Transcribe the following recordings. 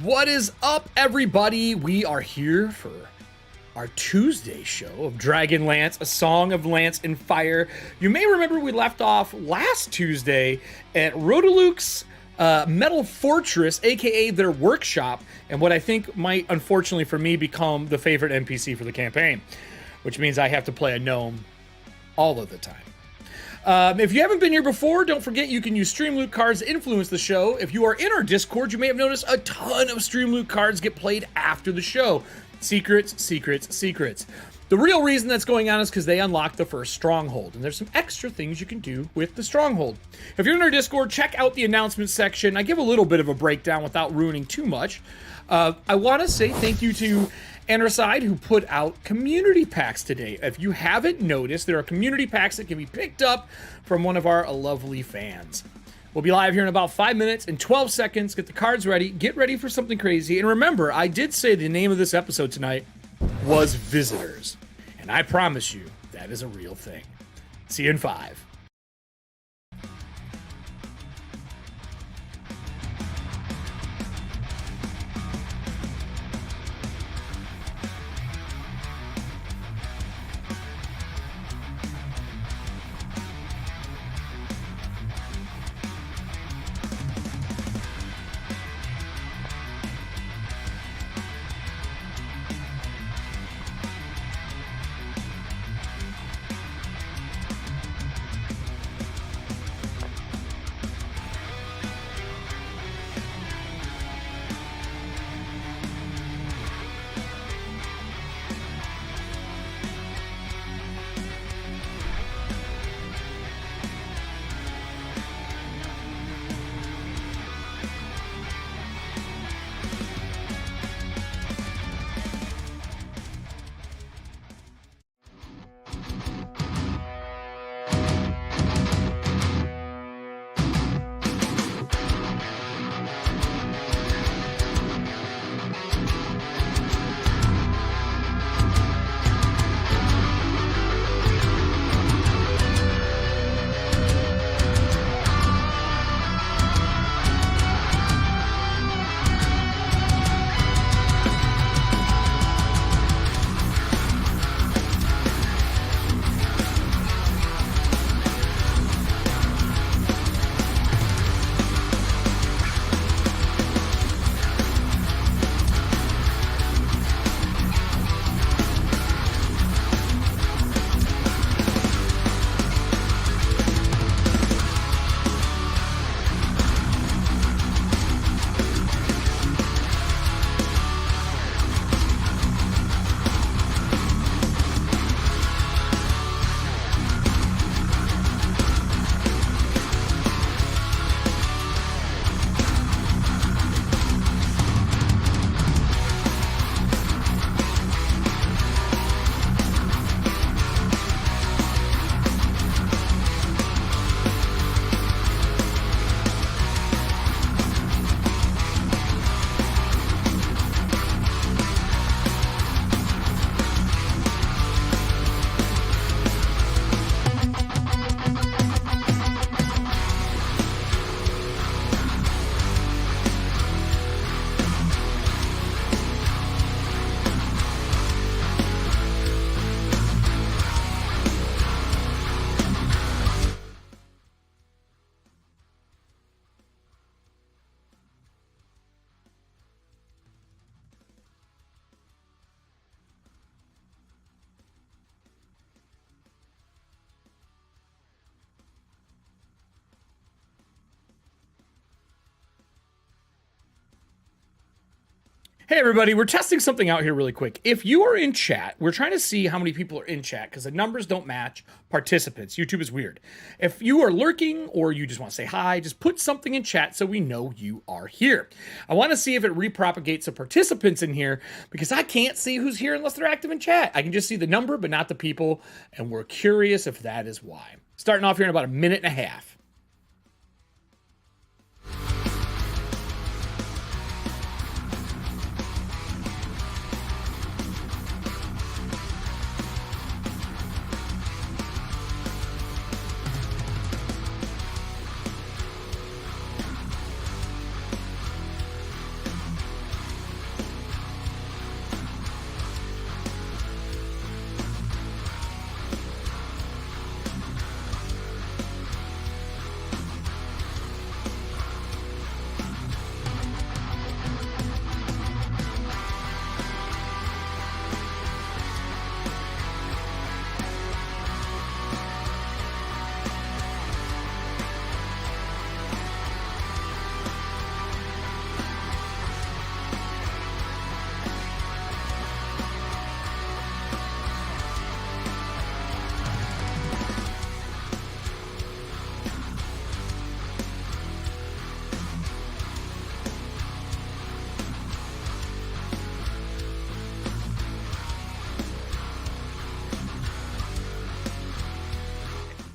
What is up, everybody? We are here for our Tuesday show of Dragonlance, a song of lance and fire. You may remember we left off last Tuesday at Rodaluke's Metal Fortress, aka their workshop, and what I think might, unfortunately for me, become the favorite NPC for the campaign, which means I have to play a gnome all of the time. If you haven't been here before, don't forget you can use StreamLoot cards to influence the show. If you are in our Discord, you may have noticed a ton of StreamLoot cards get played after the show. Secrets, secrets, secrets. The real reason that's going on is because they unlock the first stronghold, and there's some extra things you can do with the stronghold. If you're in our Discord, check out the announcements section. I give a little bit of a breakdown without ruining too much. I want to say thank you to Anderside, who put out community packs today. If you haven't noticed, there are community packs that can be picked up from one of our lovely fans. We'll be live here in about 5 minutes and 12 seconds. Get the cards ready. Get ready for something crazy. And remember, I did say the name of this episode tonight was Visitors. And I promise you, that is a real thing. See you in 5. Hey everybody, we're testing something out here really quick. If you are in chat, we're trying to see how many people are in chat because the numbers don't match participants. YouTube is weird. If you are lurking or you just want to say hi, just put something in chat so we know you are here. I want to see if it repropagates the participants in here because I can't see who's here unless they're active in chat. I can just see the number but not the people, and we're curious if that is why. Starting off here in about a minute and a half.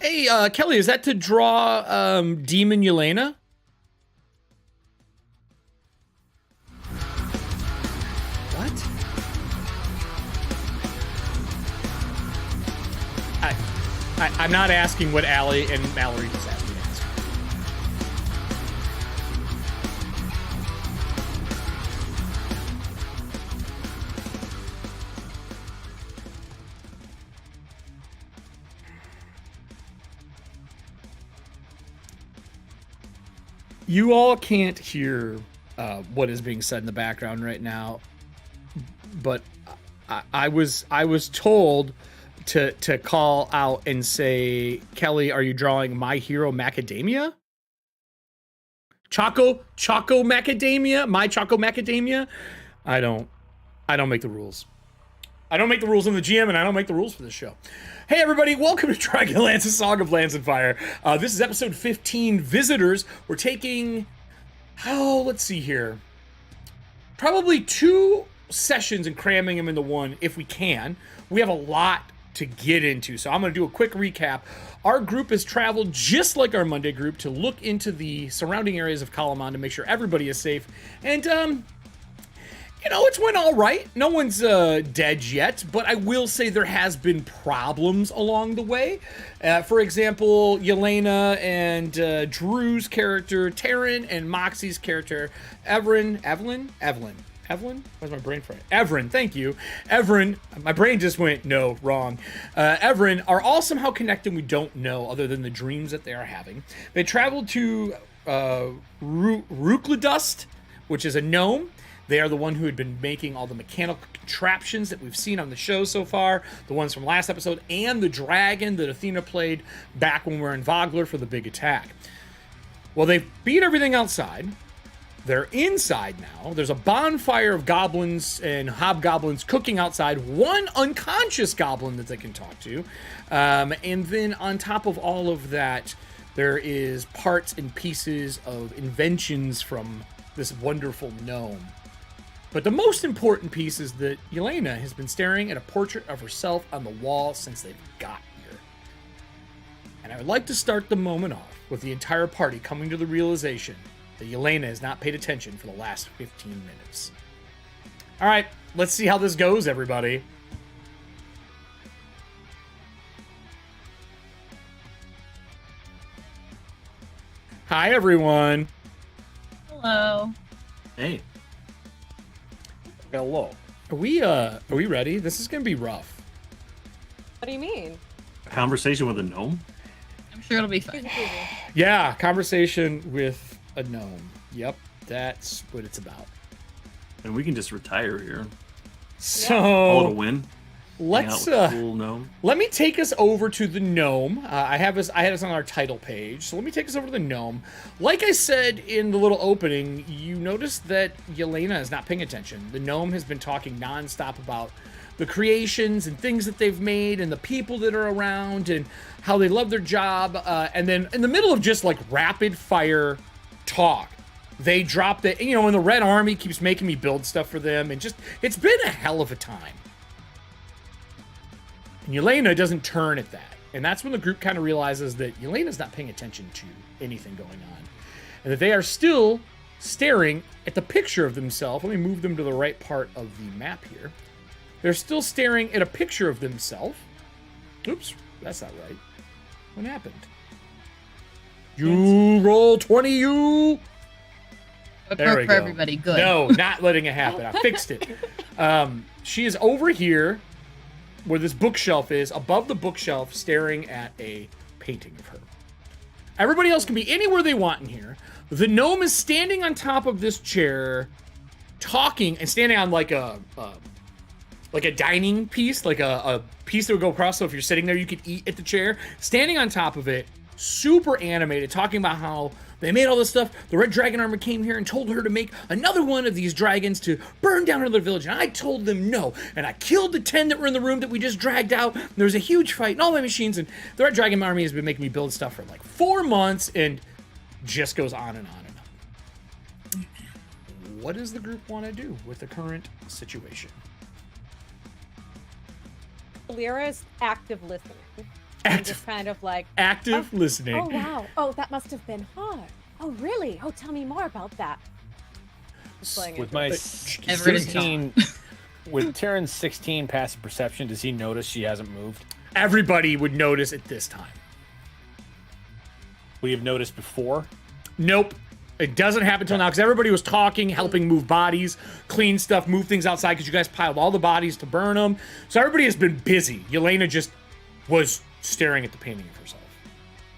Hey, Kelly, is that to draw Demon Yelena? What? I'm not asking what Allie and Mallory just asked me to ask. You all can't hear what is being said in the background right now, but I was told to call out and say, Kelly, are you drawing My Hero Macadamia? Choco Macadamia? My Choco Macadamia? I don't make the rules. I don't make the rules in the GM, and I don't make the rules for this show. Hey, everybody, welcome to Dragonlance, a Song of Lance and Fire. This is episode 15, Visitors. We're taking, let's see here. Probably 2 sessions and cramming them into one if we can. We have a lot to get into, so I'm going to do a quick recap. Our group has traveled just like our Monday group to look into the surrounding areas of Capwn to make sure everybody is safe. And, it's went all right. No one's dead yet, but I will say there has been problems along the way. For example, Yelena and Drew's character, Taryn, and Moxie's character, Evelyn? Where's my brain for it? Everin, thank you. Everin, my brain just went, no, wrong. Everin are all somehow connected, we don't know, other than the dreams that they are having. They traveled to Rukladust, which is a gnome. They are the one who had been making all the mechanical contraptions that we've seen on the show so far, the ones from last episode, and the dragon that Athena played back when we were in Vogler for the big attack. Well, they beat everything outside. They're inside now. There's a bonfire of goblins and hobgoblins cooking outside. One unconscious goblin that they can talk to. And then on top of all of that, there is parts and pieces of inventions from this wonderful gnome. But the most important piece is that Yelena has been staring at a portrait of herself on the wall since they've got here. And I would like to start the moment off with the entire party coming to the realization that Yelena has not paid attention for the last 15 minutes. All right, let's see how this goes, everybody. Hi, everyone. Hello. Hey. Hello. Are we ready? This is gonna be rough. What do you mean? A conversation with a gnome? I'm sure it'll be fun. Yeah, conversation with a gnome. Yep, that's what it's about. And we can just retire here. So Call it a win. let's Hang out with the cool gnome. let me take us over to the gnome. I had us on our title page, so let me take us over to the gnome. Like I said in the little opening, you notice that Yelena is not paying attention. The gnome has been talking nonstop about the creations and things that they've made and the people that are around and how they love their job. And then in the middle of just like rapid fire talk, they drop the, and the Red Army keeps making me build stuff for them, and just, it's been a hell of a time. And Yelena doesn't turn at that. And that's when the group kind of realizes that Yelena's not paying attention to anything going on. And that they are still staring at the picture of themselves. Let me move them to the right part of the map here. They're still staring at a picture of themselves. Oops, that's not right. What happened? You roll 20, you. There we for go. everybody, good. No, not letting it happen. I fixed it. She is over here where this bookshelf is, above the bookshelf, staring at a painting of her. Everybody else can be anywhere they want in here. The gnome is standing on top of this chair, talking, and standing on like a dining piece, like a piece that would go across, so if you're sitting there, you could eat at the chair. Standing on top of it, super animated, talking about how they made all this stuff. The Red Dragon Armor came here and told her to make another one of these dragons to burn down another village. And I told them no. And I killed the 10 that were in the room that we just dragged out. And there was a huge fight and all my machines. And the Red Dragon Army has been making me build stuff for like 4 months and just goes on and on and on. What does the group want to do with the current situation? Lyra is active listening. And just kind of like active listening. Oh wow. Oh, that must have been hard. Oh really? Oh, tell me more about that. With my Everett is 16, with Taryn's 16 passive perception, does he notice she hasn't moved? Everybody would notice at this time. We have noticed before. Nope. It doesn't happen until now because everybody was talking, helping move bodies, clean stuff, move things outside because you guys piled all the bodies to burn them. So everybody has been busy. Yelena just was staring at the painting of herself.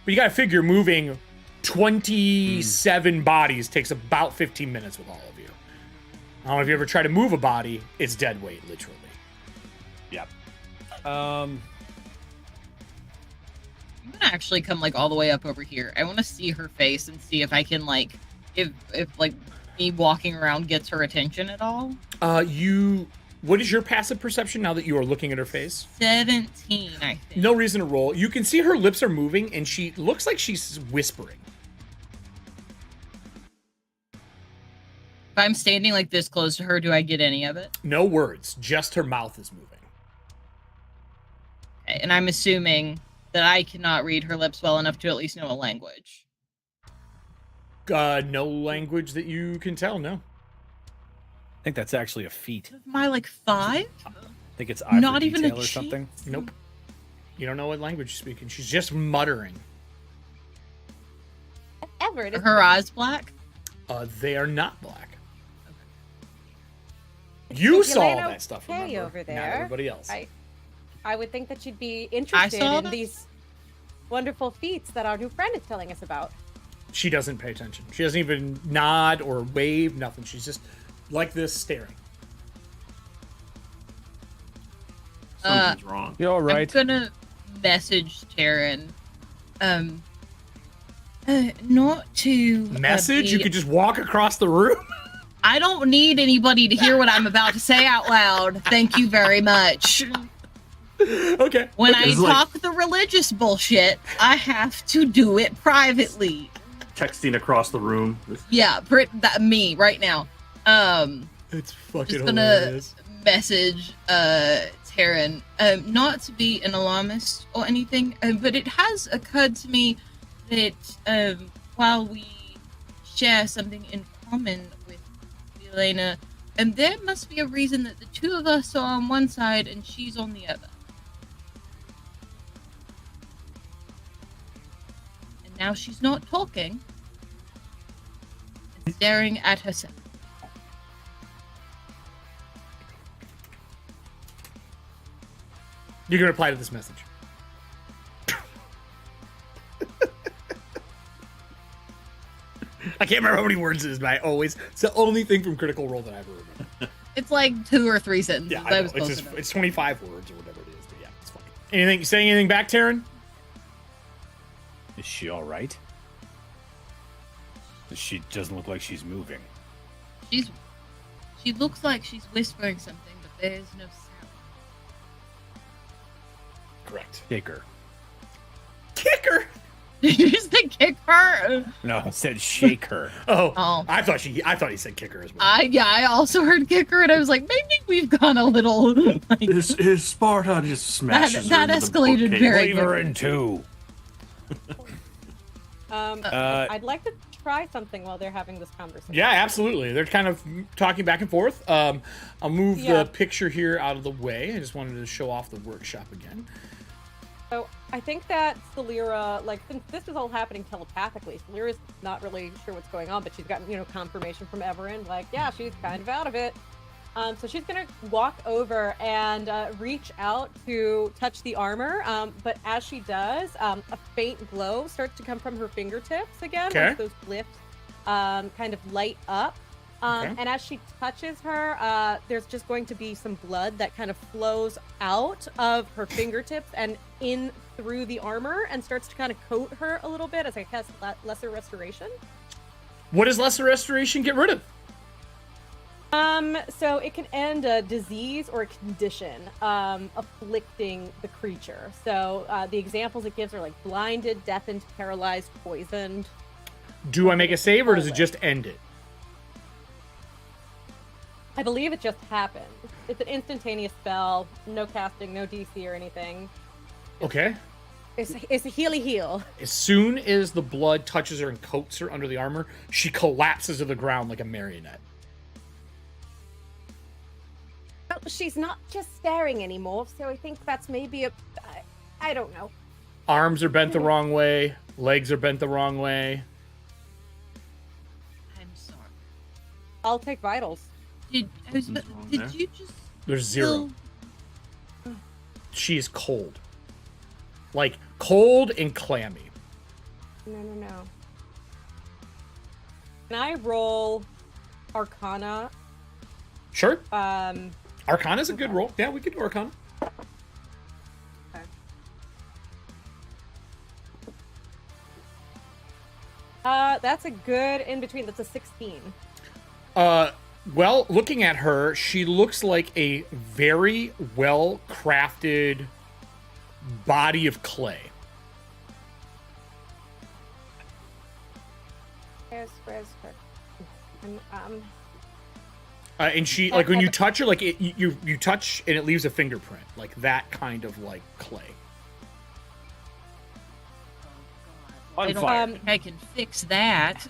But you got to figure moving 27 bodies takes about 15 minutes with all of you. I don't know if you ever try to move a body, it's dead weight, literally. Yep. I'm gonna actually come like all the way up over here. I want to see her face and see if I can like, if like me walking around gets her attention at all. What is your passive perception now that you are looking at her face? 17, I think. No reason to roll. You can see her lips are moving and she looks like she's whispering. If I'm standing like this close to her, do I get any of it? No words, just her mouth is moving. Okay, and I'm assuming that I cannot read her lips well enough to at least know a language. No language that you can tell, no. I think that's actually a feat. Am I like 5? I think it's eye Not for even a detail or chance? something. Nope. You don't know what language she's speaking. She's just muttering. Everett. Are her eyes black? They are not black. You saw all Yelena that stuff, okay remember? over Not there. everybody else. I would think that she'd be interested saw in this. these wonderful feats that our new friend is telling us about. She doesn't pay attention. She doesn't even nod or wave, nothing. She's just like this, staring. Something's wrong. You all right? I'm gonna message Taryn. Not to Message? You could just walk across the room? I don't need anybody to hear what I'm about to say out loud. Thank you very much. Okay. When I It's like- talk the religious bullshit, I have to do it privately. Texting across the room. Yeah, me right now. It's fucking Just gonna hilarious. message Taryn. Not to be an alarmist or anything, but it has occurred to me that while we share something in common with Elena, and there must be a reason that the two of us are on one side and she's on the other. And now she's not talking and staring at herself. You're going to reply to this message. I can't remember how many words it is, but it's the only thing from Critical Role that I ever remember. It's like 2 or 3 sentences. Yeah, I know. was close It's, enough. it's 25 words or whatever it is, but yeah, it's funny. Anything, saying anything back, Taryn? Is she all right? She doesn't look like she's moving. She looks like she's whispering something, but there's no sound. Correct. Kick her. Kicker! Did you say kick her? No, I said shake her. Oh, I thought he said kicker as well. I also heard kick her, and I was like, maybe we've gone a little. Like, His Sparta just smashes That her into the escalated bookcase. very Leave her in two. I'd like to try something while they're having this conversation. Yeah, absolutely. They're kind of talking back and forth. I'll move Yeah. the picture here out of the way. I just wanted to show off the workshop again. So I think that Celira, like, since this is all happening telepathically, Celira's not really sure what's going on, but she's gotten, confirmation from Everin, like, yeah, she's kind of out of it. So she's gonna walk over and reach out to touch the armor, but as she does, a faint glow starts to come from her fingertips again. Okay. Like those glyphs kind of light up. Okay. And as she touches her, there's just going to be some blood that kind of flows out of her fingertips and in through the armor and starts to kind of coat her a little bit as I cast Lesser Restoration. What does Lesser Restoration get rid of? So it can end a disease or a condition afflicting the creature. So the examples it gives are like blinded, deafened, paralyzed, poisoned. Do I make a save or does it just end it? I believe it just happens. It's an instantaneous spell, no casting, no DC or anything. Okay. It's a healy heal. As soon as the blood touches her and coats her under the armor, she collapses to the ground like a marionette. Well, she's not just staring anymore, so I think that's maybe I don't know. Arms are bent the wrong way. Legs are bent the wrong way. I'm sorry. I'll take vitals. Did Something's wrong there. you just There's 0. kill- She is cold. Like, cold and clammy. No. Can I roll Arcana? Sure. Arcana's a good roll. Yeah, we could do Arcana. Okay. That's a good in between. That's a 16. Well, looking at her, she looks like a very well-crafted body of clay. Where's her? And she, like, when you touch her, like, you touch and it leaves a fingerprint. Like, that kind of, like, clay. I don't think I can fix that.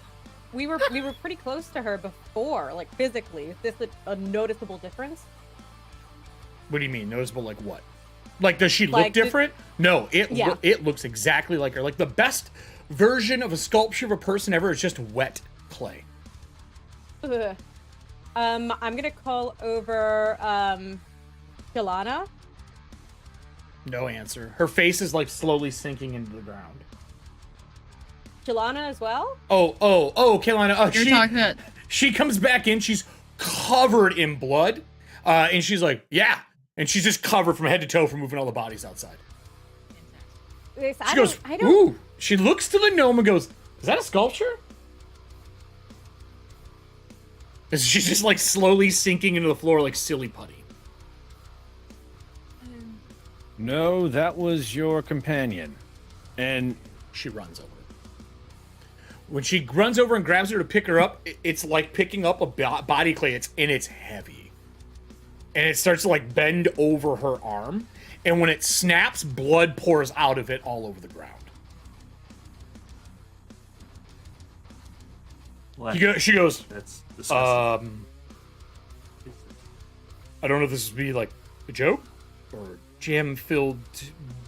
We were pretty close to her before, like physically. Is this a noticeable difference? What do you mean? Noticeable, like, what? Like, does she look Like, different? No, Yeah. it looks exactly like her. Like, the best version of a sculpture of a person ever is just wet clay. Ugh. I'm gonna call over Kilana. No answer. Her face is, like, slowly sinking into the ground. Kilana as well. Oh, Carolina. Oh, You're talking about she comes back in. She's covered in blood, and she's like, "Yeah," and she's just covered from head to toe from moving all the bodies outside. She goes, I don't. "Ooh." She looks to the gnome and goes, "Is that a sculpture?" And she's just like slowly sinking into the floor like silly putty. No, that was your companion. And She runs over. When she runs over and grabs her to pick her up, it's like picking up a body clay. It's heavy. And it starts to like bend over her arm. And when it snaps, blood pours out of it all over the ground. She goes, That's disgusting. I don't know if this would be like a joke or jam-filled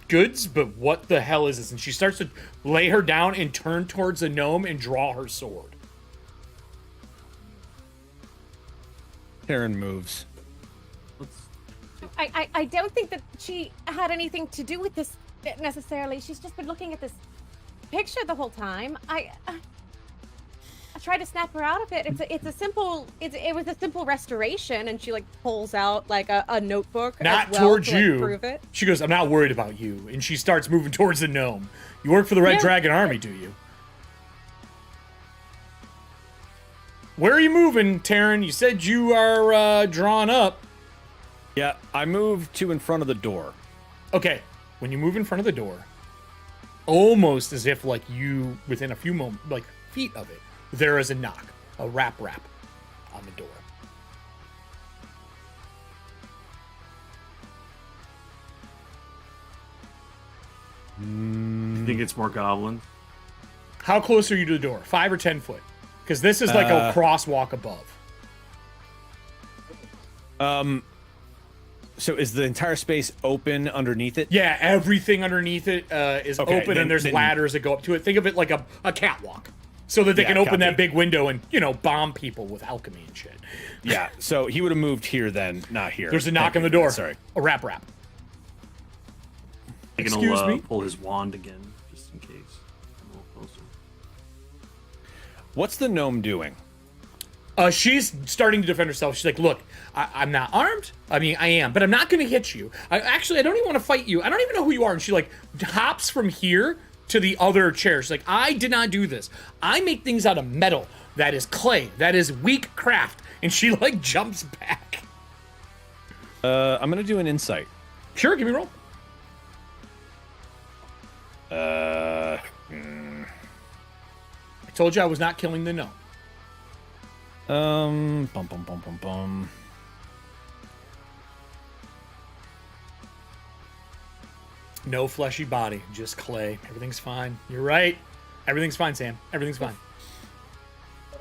goods, but what the hell is this? And she starts to lay her down and turn towards the gnome and draw her sword. Taryn moves. I don't think that she had anything to do with this necessarily. She's just been looking at this picture the whole time. I tried to snap her out of it. It was a simple restoration, and she like pulls out like a notebook. Not as well towards to, like, you. prove it. She goes, I'm not worried about you. And she starts moving towards the gnome. You work for the Red Yeah. Dragon Army, do you? Where are you moving, Taryn? You said you are drawn up. Yeah, I moved to in front of the door. Okay, when you move in front of the door, almost as if like you, within a few feet of it, there is a knock, a rap on the door. You think it's more goblins? How close are you to the door? 5 or 10 foot? Because this is like a crosswalk above. So is the entire space open underneath it? Yeah, everything underneath it is Okay, open, then- and there's then- ladders that go up to it. Think of it like a catwalk, so that they Yeah, can open that copy. big window and bomb people with alchemy and shit. Yeah, so he would have moved here then, not here. There's a knock Thank on you the for door. that, Sorry. A rap. Excuse Excuse me? Pull his wand again, just in case. A little closer. What's the gnome doing? She's starting to defend herself. She's like, "Look, I'm not armed. I mean, I am, but I'm not going to hit you. I don't even want to fight you. I don't even know who you are." And she like hops from here to the other chair. She's like, "I did not do this. I make things out of metal. That is clay. That is weak craft." And she like jumps back. I'm gonna do an insight. Sure, give me a roll. Uh, I told you I was not killing the gnome. bum bum bum bum bum. No fleshy body, just clay. Everything's fine. You're right. Everything's fine, Sam. Everything's fine.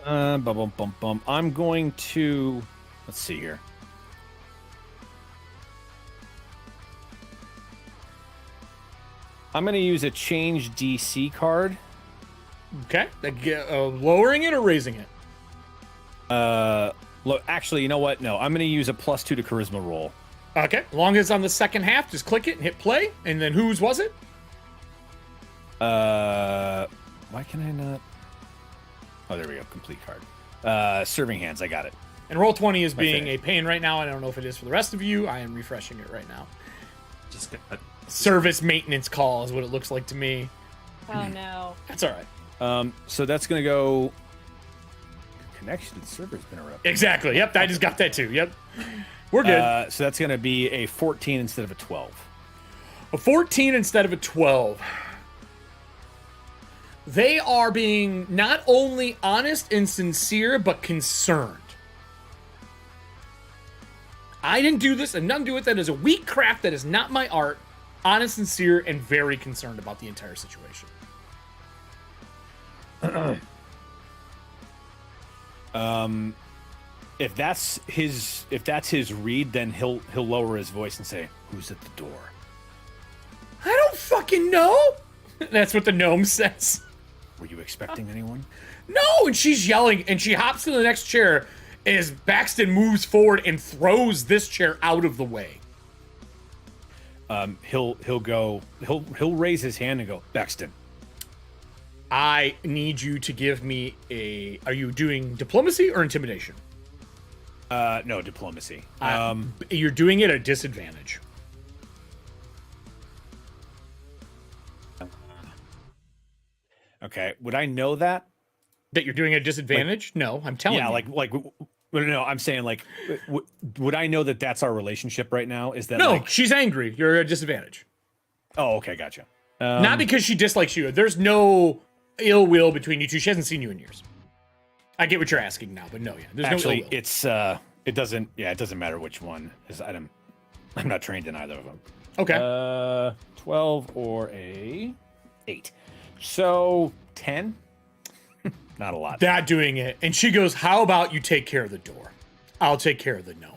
Bum. I'm going to... Let's see here. I'm going to use a change DC card. Okay. Lowering it or raising it? Actually, you know what? No, I'm going to use a +2 to charisma roll. Okay. As long as it's on the second half, just click it and hit play. And then whose was it? Why can I not? Oh, there we go. Complete card. Serving hands. I got it. And Roll20 is being a pain right now. I don't know if it is for the rest of you. I am refreshing it right now. Just got Service maintenance call is what it looks like to me. Oh no. That's all right. So that's going to go... Connection to the server's been interrupted. Exactly. Yep. I just got that too. Yep. We're good. So that's going to be a 14 instead of a 12. A 14 instead of a 12. They are being not only honest and sincere, but concerned. I didn't do this, and nothing to do with that. Is a weak craft that is not my art. Honest, sincere, and very concerned about the entire situation. If that's his read, then he'll lower his voice and say, "Who's at the door?" I don't fucking know. That's what the gnome says. Were you expecting anyone? No, and she's yelling, and she hops to the next chair as Baxton moves forward and throws this chair out of the way. He'll raise his hand and go, "Baxton, I need you to give me a... Are you doing diplomacy or intimidation? no, diplomacy. You're doing it at a disadvantage. Okay, would I know that? That you're doing it at a disadvantage? No, I'm telling you. No, I'm saying like, would I know that that's our relationship right now? Is that No, like... she's angry. You're at a disadvantage. Oh, okay, gotcha. Not because she dislikes you. There's no ill will between you two. She hasn't seen you in years. I get what you're asking now, but no, yeah. There's Actually, no ill will. it doesn't matter which one. I'm not trained in either of them. Okay. 12 or a 8. So 10. Not a lot. That doing it. And she goes, how about you take care of the door? I'll take care of the gnome.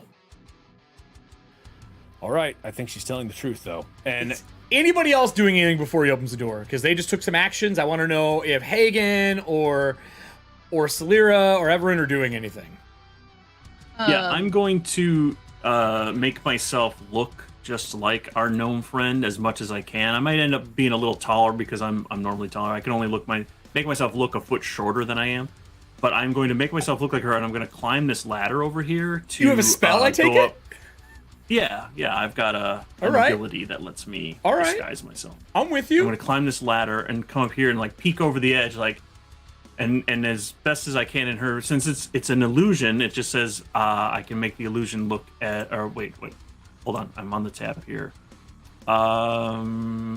All right. I think she's telling the truth, though. And Is anybody else doing anything before he opens the door? Because they just took some actions. I want to know if Hagen or Celira or Everin are doing anything. Yeah, I'm going to make myself look just like our gnome friend as much as I can. I might end up being a little taller because I'm normally taller. I can only make myself look a foot shorter than I am. But I'm going to make myself look like her, and I'm going to climb this ladder over here to. You have a spell, I take it? Yeah, I've got an ability that lets me disguise myself. I'm with you. I'm going to climb this ladder and come up here and like peek over the edge, like, and as best as I can in her. Since it's an illusion, it just says I can make the illusion look at. Or wait, hold on, I'm on the tab here.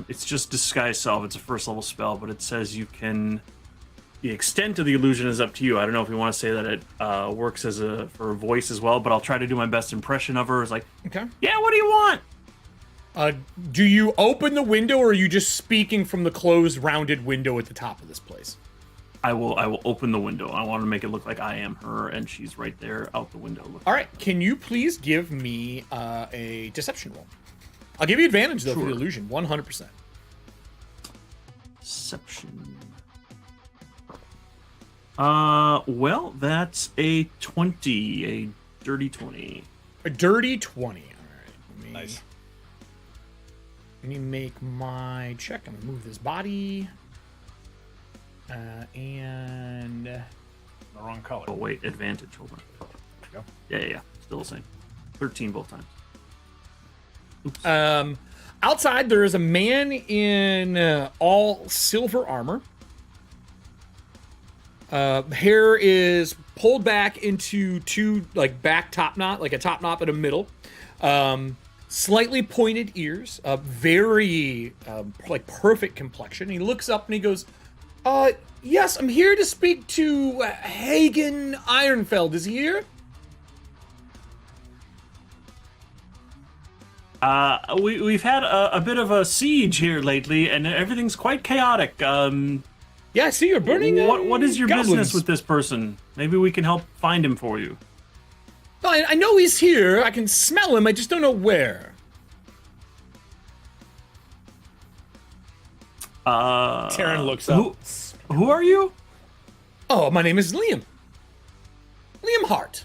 It's just disguise self. It's a first level spell, but it says you can. The extent of the illusion is up to you. I don't know if you want to say that it works for a voice as well, but I'll try to do my best impression of her. It's like, Okay. Yeah, what do you want? Do you open the window, or are you just speaking from the closed, rounded window at the top of this place? I will open the window. I want to make it look like I am her, and she's right there out the window. All right. Can you please give me a deception roll? I'll give you advantage, though, for the illusion. 100%. Deception. Well, that's a 20, a dirty 20. A dirty 20. All right. Nice. Let me make my check. I'm going to move this body. And... The wrong color. Oh, wait, advantage. Hold on. There Yeah. Still the same. 13 both times. Oops. Outside, there is a man in all silver armor. Hair is pulled back into two, like, back top knot, like a top knot in the middle. Slightly pointed ears, very, like, perfect complexion. He looks up and he goes, yes, I'm here to speak to Hagen Ironfeld. Is he here? We've had a bit of a siege here lately, and everything's quite chaotic. Yeah, I see you're burning. What is your goblins. business with this person? Maybe we can help find him for you. Well, I know he's here. I can smell him. I just don't know where. Taryn looks up. Who are you? Oh, my name is Liam. Liam Hart.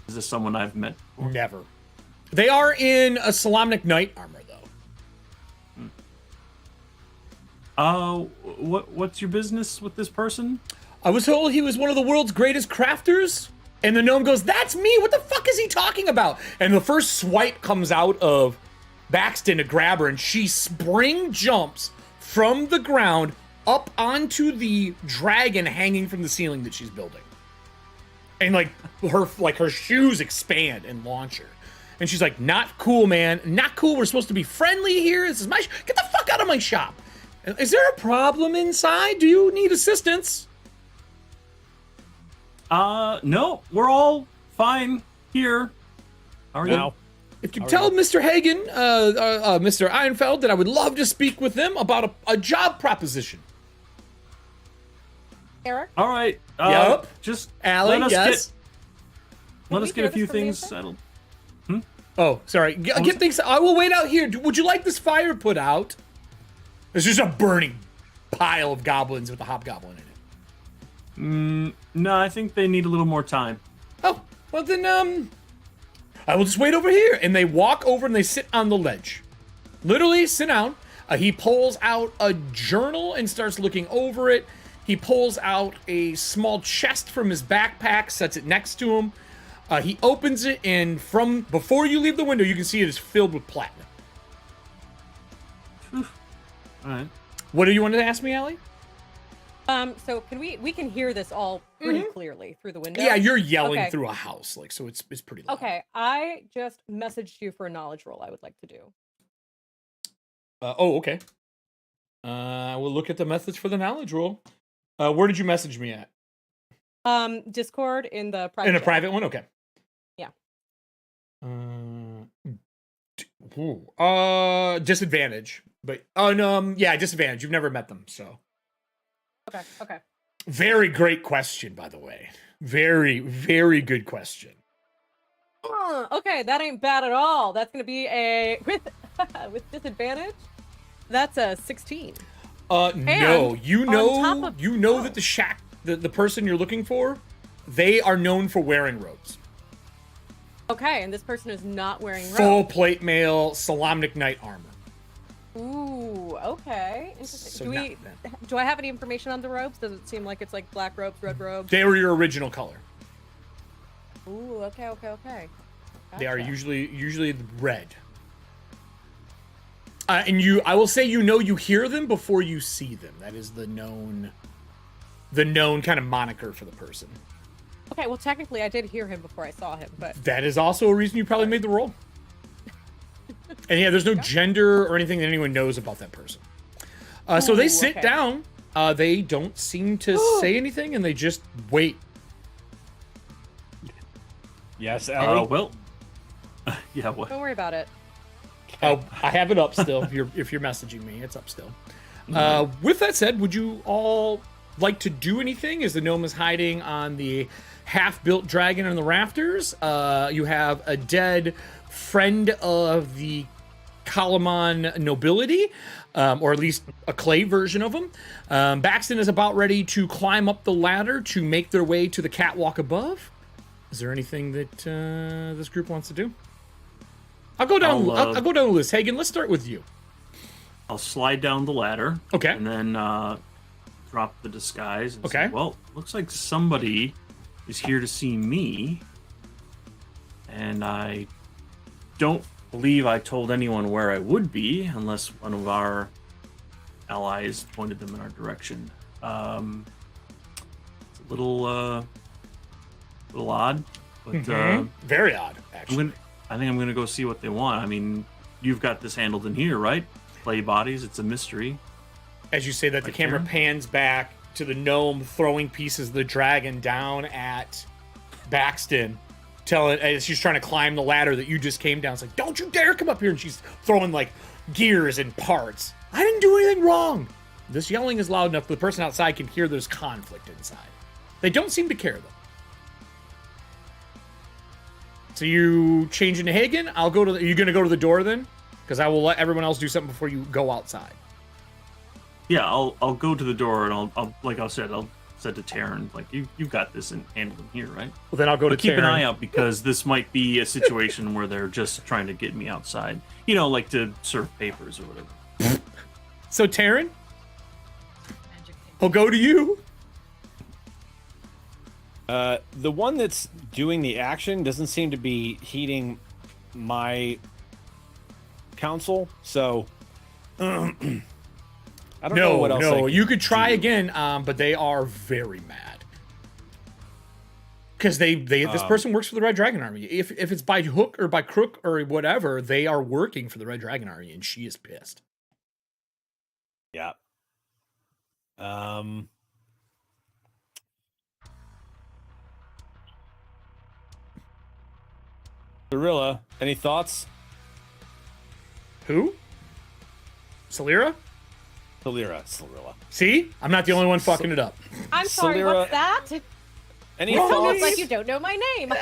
Is this someone I've met? Never. They are in a Solamnic Knight armor, though. What's your business with this person? I was told he was one of the world's greatest crafters. And the gnome goes, "That's me! What the fuck is he talking about?" And the first swipe comes out of Baxton to grab her, and she spring jumps from the ground up onto the dragon hanging from the ceiling that she's building. And her shoes expand and launch her. And she's like, "Not cool, man. Not cool. We're supposed to be friendly here. This is my get the fuck out of my shop. Is there a problem inside? Do you need assistance?" No, we're all fine here. How are you? Now, If you tell Mr. Hagen, Mr. Ironfeld, that I would love to speak with him about a job proposition. Eric? All right. Yup. Just Allie, yes. Let we us get hear a few this from the things inside? settled. Oh, sorry. Get things. I will wait out here. Would you like this fire put out? There's just a burning pile of goblins with a hobgoblin in it. No, I think they need a little more time. Oh, well then, I will just wait over here. And they walk over and they sit on the ledge. Literally sit down. He pulls out a journal and starts looking over it. He pulls out a small chest from his backpack, sets it next to him. He opens it, and from before you leave the window, you can see it is filled with platinum. All right. What do you want to ask me, Allie? So can we can hear this all pretty clearly through the window? Yeah, you're yelling Okay. through a house, so it's pretty loud. Okay, I just messaged you for a knowledge roll I would like to do. Okay. We'll look at the methods for the knowledge roll. Where did you message me at? Discord in the private In a chat. private one? Okay. Yeah. Disadvantage. But no, yeah, disadvantage. You've never met them, so. Okay. Very great question, by the way. Very, very good question. Okay, that ain't bad at all. That's gonna be a with disadvantage. That's a 16. No, you top know, of- that the shack, the person you're looking for, they are known for wearing robes. Okay, and this person is not wearing Full robes. plate mail, Solamnic Knight armor. Ooh, okay. Interesting. So not them. Do I have any information on the robes? Does it seem like it's like black robes, red robes? They were your original color. Ooh, okay. They are Gotcha. usually red. And I will say, you hear them before you see them. That is the known kind of moniker for the person. Okay, well, technically, I did hear him before I saw him, but That is also a reason you probably made the roll. And yeah, there's no gender or anything that anyone knows about that person. So they Ooh, sit okay. down. They don't seem to say anything, and they just wait. yes, Ellie. Well. Yeah. What? don't worry about it. Oh, I have it up still. If you're messaging me, it's up still. With that said, would you all like to do anything? As the gnome is hiding on the half-built dragon in the rafters, you have a dead friend of the Kalamon nobility, or at least a clay version of him. Baxton is about ready to climb up the ladder to make their way to the catwalk above. Is there anything that this group wants to do? I'll go down. I'll go down the list. Hagen, let's start with you. I'll slide down the ladder. Okay. And then drop the disguise. And Okay. Say, well, looks like somebody is here to see me. And I don't believe I told anyone where I would be, unless one of our allies pointed them in our direction. It's a little odd, but Very odd, actually. I think I'm gonna go see what they want. I mean, you've got this handled in here, right? Play bodies. It's a mystery. As you say that, the Right camera there. pans back to the gnome throwing pieces of the dragon down at Baxton. telling, as she's trying to climb the ladder that you just came down. It's like, don't you dare come up here. And she's throwing like gears and parts. I didn't do anything wrong. This yelling is loud enough the person outside can hear there's conflict inside. They don't seem to care, though. So you change into Hagen. I'll go to are you going to go to the door then? Because I will let everyone else do something before you go outside. Yeah, I'll go to the door and I'll like I said to Taryn, like you've got this and handle them here, right? Well, then I'll go to keep Taryn. an eye out because this might be a situation where they're just trying to get me outside. You know, like to serve papers or whatever. So Taryn, I'll go to you. The one that's doing the action doesn't seem to be heeding my counsel, so I don't know what else. No, you could try again, but they are very mad because this person works for the Red Dragon Army. If it's by hook or by crook or whatever, they are working for the Red Dragon Army, and she is pissed. Yeah. Gorilla, any thoughts? Who? Salira? Salira. See? I'm not the only one fucking it up. I'm sorry, Salira, what's that? Any It's thoughts? like you don't know my name.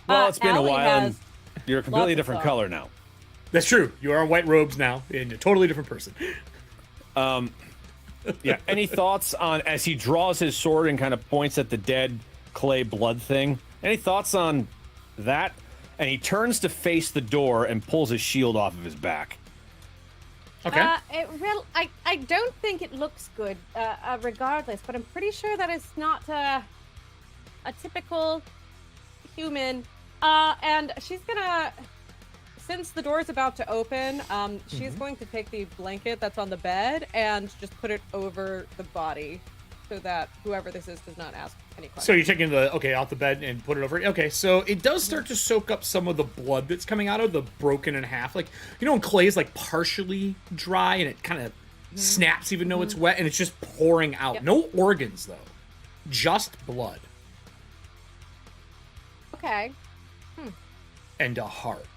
Well, it's been a Allie while, and has you're a completely lots of different thoughts. color now. That's true. You are in white robes now, and a totally different person. Yeah. Any thoughts on as he draws his sword and kind of points at the dead clay blood thing? Any thoughts on that? And he turns to face the door and pulls his shield off of his back. Okay. I don't think it looks good, regardless, but I'm pretty sure that it's not a typical human. And she's gonna, since the door is about to open, she's going to take the blanket that's on the bed and just put it over the body so that whoever this is does not ask any questions. So you're taking out the bed and put it over. Okay, so it does start to soak up some of the blood that's coming out of the broken in half. Like, you know when clay is like partially dry and it kind of snaps even though it's wet and it's just pouring out. Yep. No organs though, just blood Okay. and a heart.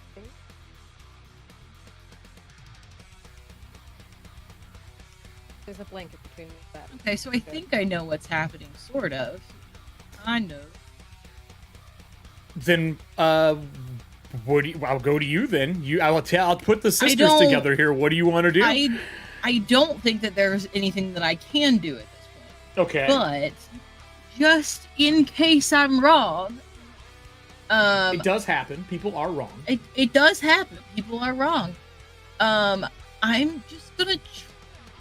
There's a blanket between me and that. Okay, so I think I know what's happening, sort of. Kind of. Then I'll go to you then. I'll put the sisters don't- together here. What do you want to do? I don't think that there's anything that I can do at this point. Okay. But just in case I'm wrong, It does happen. People are wrong. it does happen. People are wrong. I'm just gonna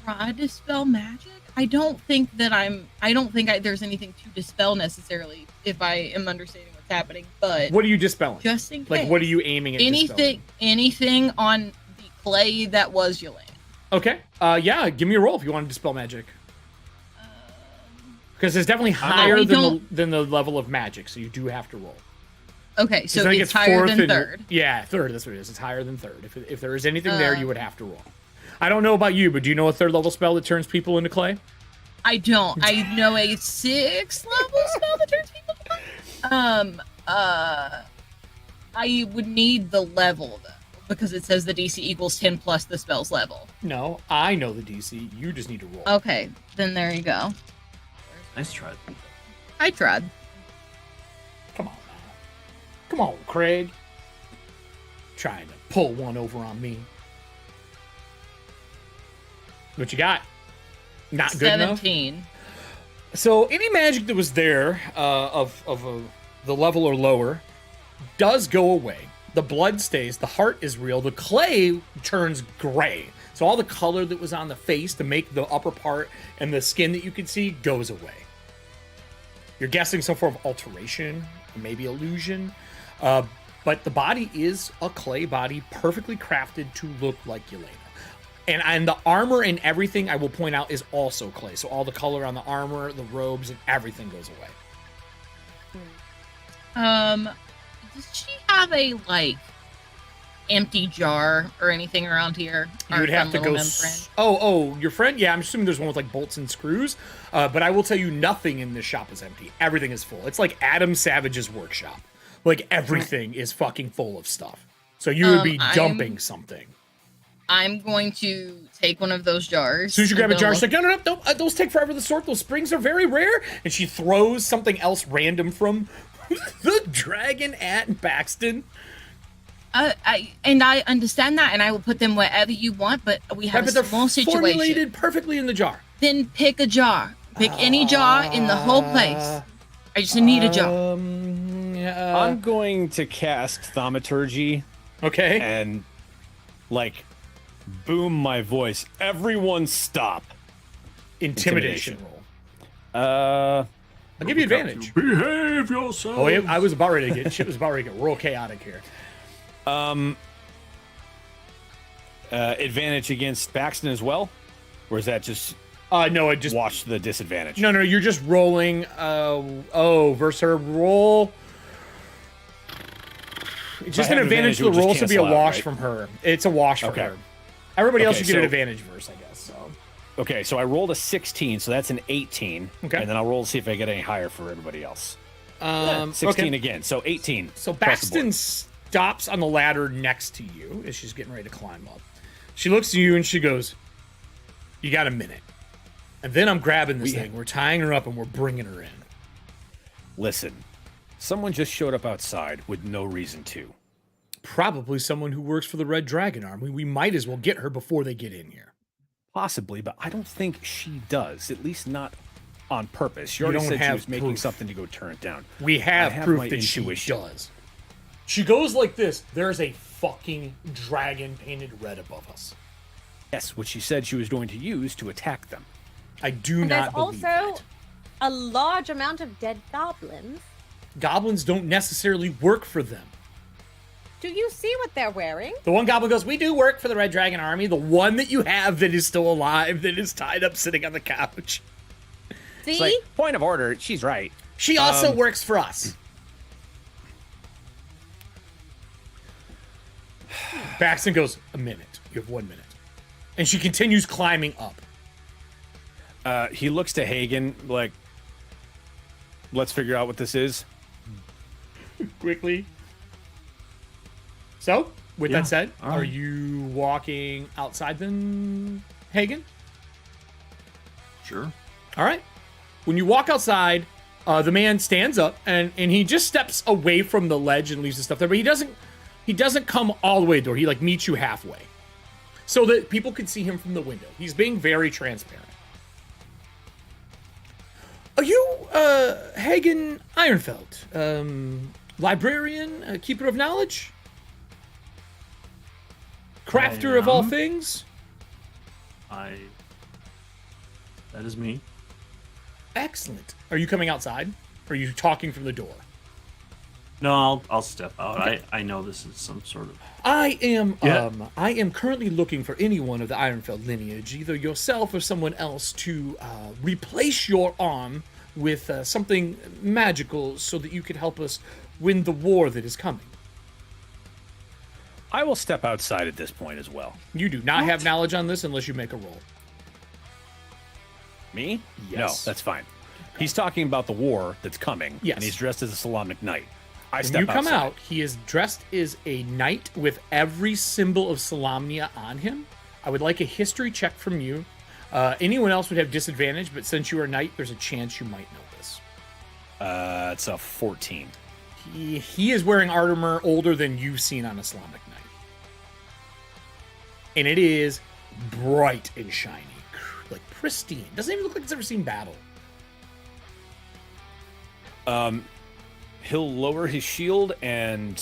try to dispel magic. I don't think there's anything to dispel necessarily if I am understanding what's happening. But What are you dispelling? just in case, Like, what are you aiming at dispelling? anything on the clay that was Yolanda. Okay. Yeah, give me a roll if you want to dispel magic. Because it's definitely higher than the level of magic, so you do have to roll. Okay, so I think it's higher fourth than and- third. Yeah, third. That's what it is. It's higher than third. If there is anything there, you would have to roll. I don't know about you, but do you know a third level spell that turns people into clay? I don't. I know a 6th level spell that turns people to clay. I would need the level though, because it says the DC equals 10 plus the spell's level. No, I know the DC. You just need to roll. Okay, then there you go. Nice try. I tried. Come on now. Come on, Craig. Trying to pull one over on me. What you got? Not good enough? 17. So any magic that was there the level or lower does go away. The blood stays. The heart is real. The clay turns gray. So all the color that was on the face to make the upper part and the skin that you could see goes away. You're guessing some form of alteration, maybe illusion. But the body is a clay body, perfectly crafted to look like Yelena. And the armor and everything, I will point out, is also clay. So all the color on the armor, the robes, and everything goes away. Does she have a empty jar or anything around here? You would have to go. Oh, your friend? Yeah, I'm assuming there's one with like bolts and screws. But I will tell you, nothing in this shop is empty. Everything is full. It's like Adam Savage's workshop. Like everything is fucking full of stuff. So you would be dumping something. I'm going to take one of those jars. As soon as you grab a jar, she's like, no, those take forever to sort. Those springs are very rare. And she throws something else random from the dragon at Baxton. I understand that, and I will put them wherever you want, but we have a small situation. Formulated perfectly in the jar. Then pick a jar. Pick any jar in the whole place. I just need a jar. I'm going to cast Thaumaturgy. Okay. And, like, boom my voice. Everyone stop. Intimidation roll. I'll give you advantage. Behave yourself. Oh, I was about ready to get shit was about ready to get real chaotic here. Advantage against Baxton as well? Or is that just no, I just watch the disadvantage? No, you're just rolling versus her roll. It's just an advantage to the roll, so be a wash from her. It's a wash for her. Everybody else should get an advantage verse, I guess. So. Okay, so I rolled a 16, so that's an 18. Okay. And then I'll roll to see if I get any higher for everybody else. 16 again, so 18. So Baxton stops on the ladder next to you as she's getting ready to climb up. She looks at you and she goes, "You got a minute." And then I'm grabbing this thing. We're tying her up and we're bringing her in. Listen, someone just showed up outside with no reason to. Probably someone who works for the Red Dragon Army. We might as well get her before they get in here. Possibly, but I don't think she does. At least not on purpose. She already said she was making something to go turn it down. We have proof that she does. She goes like this. There's a fucking dragon painted red above us. Yes, which she said she was going to use to attack them. I do not believe that. There's also a large amount of dead goblins. Goblins don't necessarily work for them. Do you see what they're wearing? The one goblin goes, "We do work for the Red Dragon Army." The one that you have that is still alive, that is tied up sitting on the couch. See? It's like, point of order, she's right. She also works for us. Baxton goes, "A minute. You have 1 minute." And she continues climbing up. He looks to Hagen like, "Let's figure out what this is." Quickly. So, with that said, right. Are you walking outside then, Hagen? Sure. All right. When you walk outside, the man stands up and he just steps away from the ledge and leaves the stuff there, but he doesn't come all the way to the door. He like meets you halfway so that people can see him from the window. He's being very transparent. Are you Hagen Ironfeld, librarian, keeper of knowledge, crafter of all things? That is me. Excellent. Are you coming outside? Or are you talking from the door? No, I'll step out. Okay. I know this is some sort of... I am currently looking for anyone of the Ironfeld lineage, either yourself or someone else, to replace your arm with something magical so that you could help us win the war that is coming. I will step outside at this point as well. You do not have knowledge on this unless you make a roll. Me? Yes. No, that's fine. He's talking about the war that's coming, yes. And he's dressed as a Solamnic knight. When you come out, he is dressed as a knight with every symbol of Solamnia on him. I would like a history check from you. Anyone else would have disadvantage, but since you are a knight, there's a chance you might know this. It's a 14. He is wearing armor older than you've seen on a Solamnic knight. And it is bright and shiny, like pristine. Doesn't even look like it's ever seen battle. He'll lower his shield and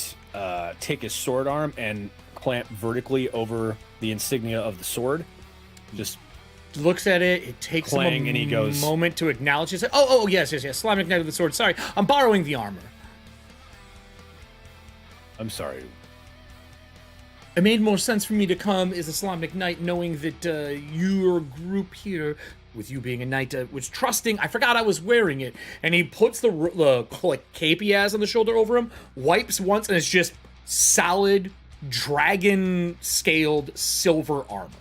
take his sword arm and clamp vertically over the insignia of the sword. Just looks at it. It takes him and he goes, moment to acknowledge it. Oh, yes. Solamnic knight with the sword. Sorry, I'm borrowing the armor. I'm sorry. It made more sense for me to come as a Solamnic knight, knowing that your group here, with you being a knight, was trusting. I forgot I was wearing it. And he puts the cape he has on the shoulder over him, wipes once, and it's just solid dragon-scaled silver armor.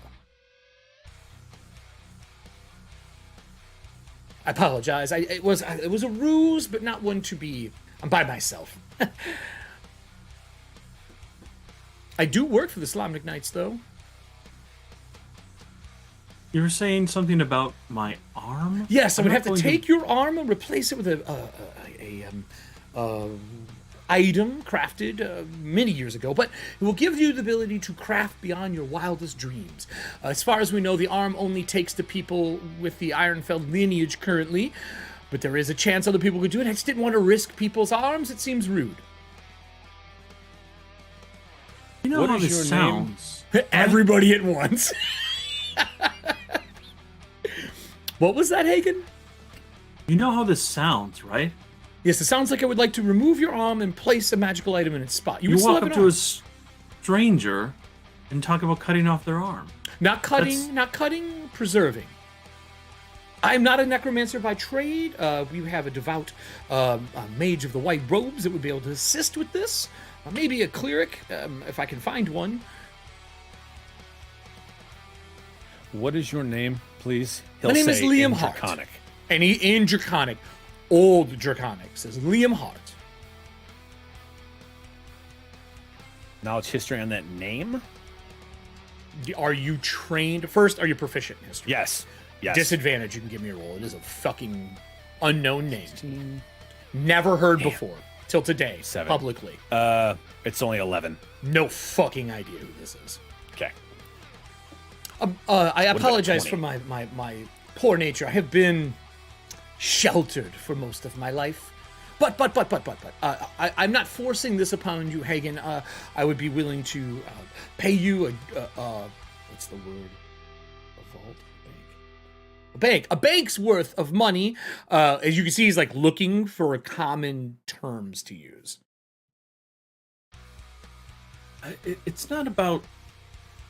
I apologize. It was a ruse, but not one to be. I'm by myself. I do work for the Slamnik Knights, though. You were saying something about my arm? Yes, I would have to take your arm and replace it with a item crafted many years ago, but it will give you the ability to craft beyond your wildest dreams. As far as we know, the arm only takes to people with the Ironfeld lineage currently, but there is a chance other people could do it. I just didn't want to risk people's arms. It seems rude. You know how this sounds? Everybody at once. What was that, Hagen? You know how this sounds, right? Yes, it sounds like I would like to remove your arm and place a magical item in its spot. You walk up to a stranger and talk about cutting off their arm. Not cutting, preserving. I'm not a necromancer by trade. We have a devout mage of the white robes that would be able to assist with this. Maybe a cleric, if I can find one. What is your name, please? My name is Liam Hart. Draconic. And in Draconic. Old Draconic says Liam Hart. Knowledge history on that name? Are you trained? First, are you proficient in history? Yes. Yes. Disadvantage, you can give me a roll. It is a fucking unknown name. Never heard before. Till today. 7. Publicly. It's only 11. No fucking idea who this is. Okay. I apologize for my poor nature. I have been sheltered for most of my life. But, I'm not forcing this upon you, Hagen. I would be willing to pay you what's the word? A vault? A bank's worth of money. As you can see, he's like looking for common terms to use. It's not about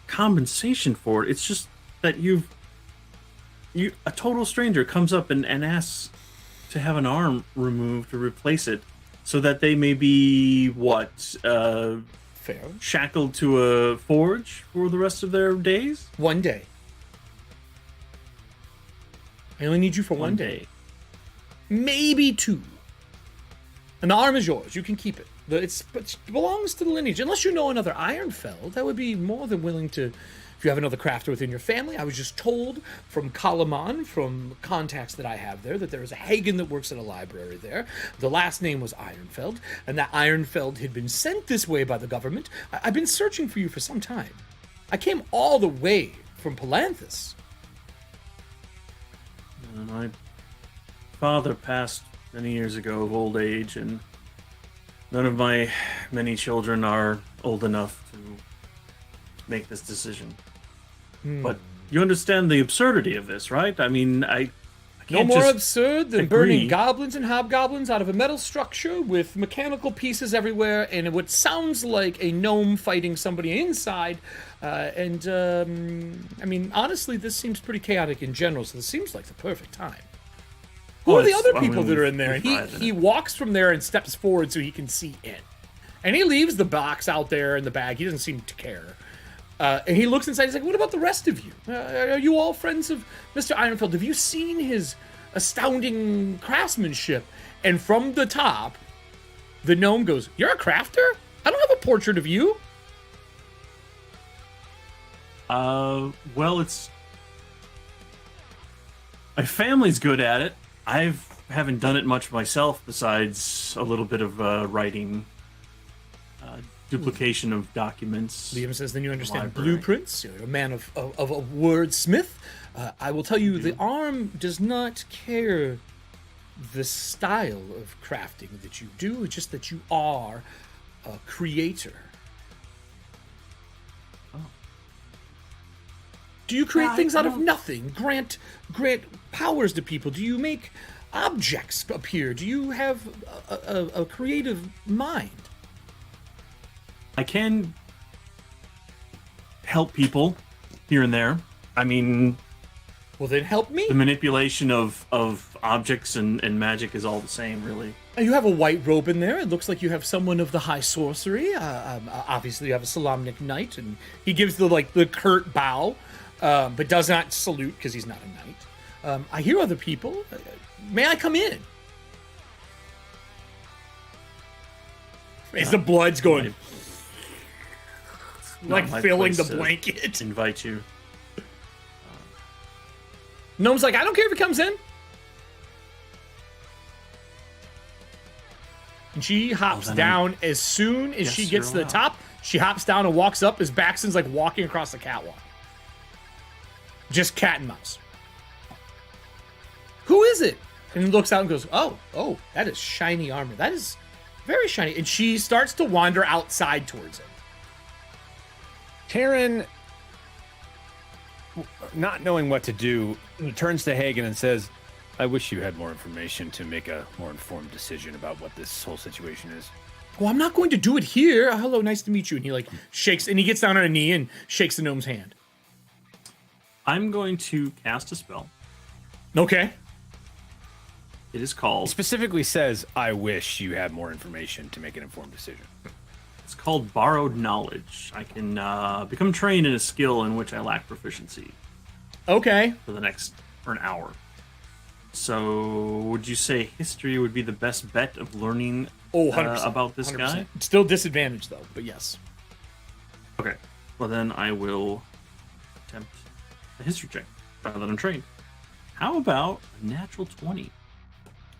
compensation for it. It's just that a total stranger comes up and asks to have an arm removed to replace it, so that they may be Fair. shackled to a forge for the rest of their days. One day. I only need you for one day. Maybe 2. And the arm is yours. You can keep it. It belongs to the lineage. Unless you know another Ironfeld, I would be more than willing to. If you have another crafter within your family, I was just told from Kalaman, from contacts that I have there, that there is a Hagen that works at a library there. The last name was Ironfeld, and that Ironfeld had been sent this way by the government. I've been searching for you for some time. I came all the way from Palanthus. My father passed many years ago of old age, and none of my many children are old enough to make this decision. But you understand the absurdity of this, right? I mean, I can't no more just absurd than burning goblins and hobgoblins out of a metal structure with mechanical pieces everywhere and what sounds like a gnome fighting somebody inside. I mean, honestly, this seems pretty chaotic in general, so this seems like the perfect time. Who are the other people that are in there? He walks from there and steps forward so he can see in. And he leaves the box out there in the bag. He doesn't seem to care. And he looks inside. He's like, what about the rest of you? Are you all friends of Mr. Ironfeld? Have you seen his astounding craftsmanship? And from the top, the gnome goes, you're a crafter? I don't have a portrait of you. Well, it's... My family's good at it. I haven't done it much myself besides a little bit of writing... duplication of documents. Liam says, then you understand blueprints. You're a man of a wordsmith. I will tell you, the arm does not care the style of crafting that you do. It's just that you are a creator. Oh. Do you create things out of nothing? Grant powers to people? Do you make objects appear? Do you have a creative mind? I can help people here and there. I mean, Well, then help me. The manipulation of objects and magic is all the same, really. You have a white robe in there. It looks like you have someone of the high sorcery. Obviously, you have a Solamnic knight, and he gives the curt bow, but does not salute because he's not a knight. I hear other people. May I come in? As the blood's going, like filling the blanket. Invite you. Gnome's like, I don't care if he comes in. And she hops down as soon as she gets to the top. She hops down and walks up as Baxton's like walking across the catwalk. Just cat and mouse. Who is it? And he looks out and goes, oh, that is shiny armor. That is very shiny. And she starts to wander outside towards him. Taryn, not knowing what to do, turns to Hagen and says, I wish you had more information to make a more informed decision about what this whole situation is. Well, I'm not going to do it here. Hello, nice to meet you. And he shakes, and he gets down on a knee and shakes the gnome's hand. I'm going to cast a spell. Okay. It is called... He specifically says, I wish you had more information to make an informed decision. It's called Borrowed Knowledge. I can become trained in a skill in which I lack proficiency. Okay. For an hour. So, would you say history would be the best bet of learning 100%, about this 100%. guy? Still disadvantaged, though, but yes. Okay. Well, then I will attempt a history check, rather than I'm trained. How about a natural 20?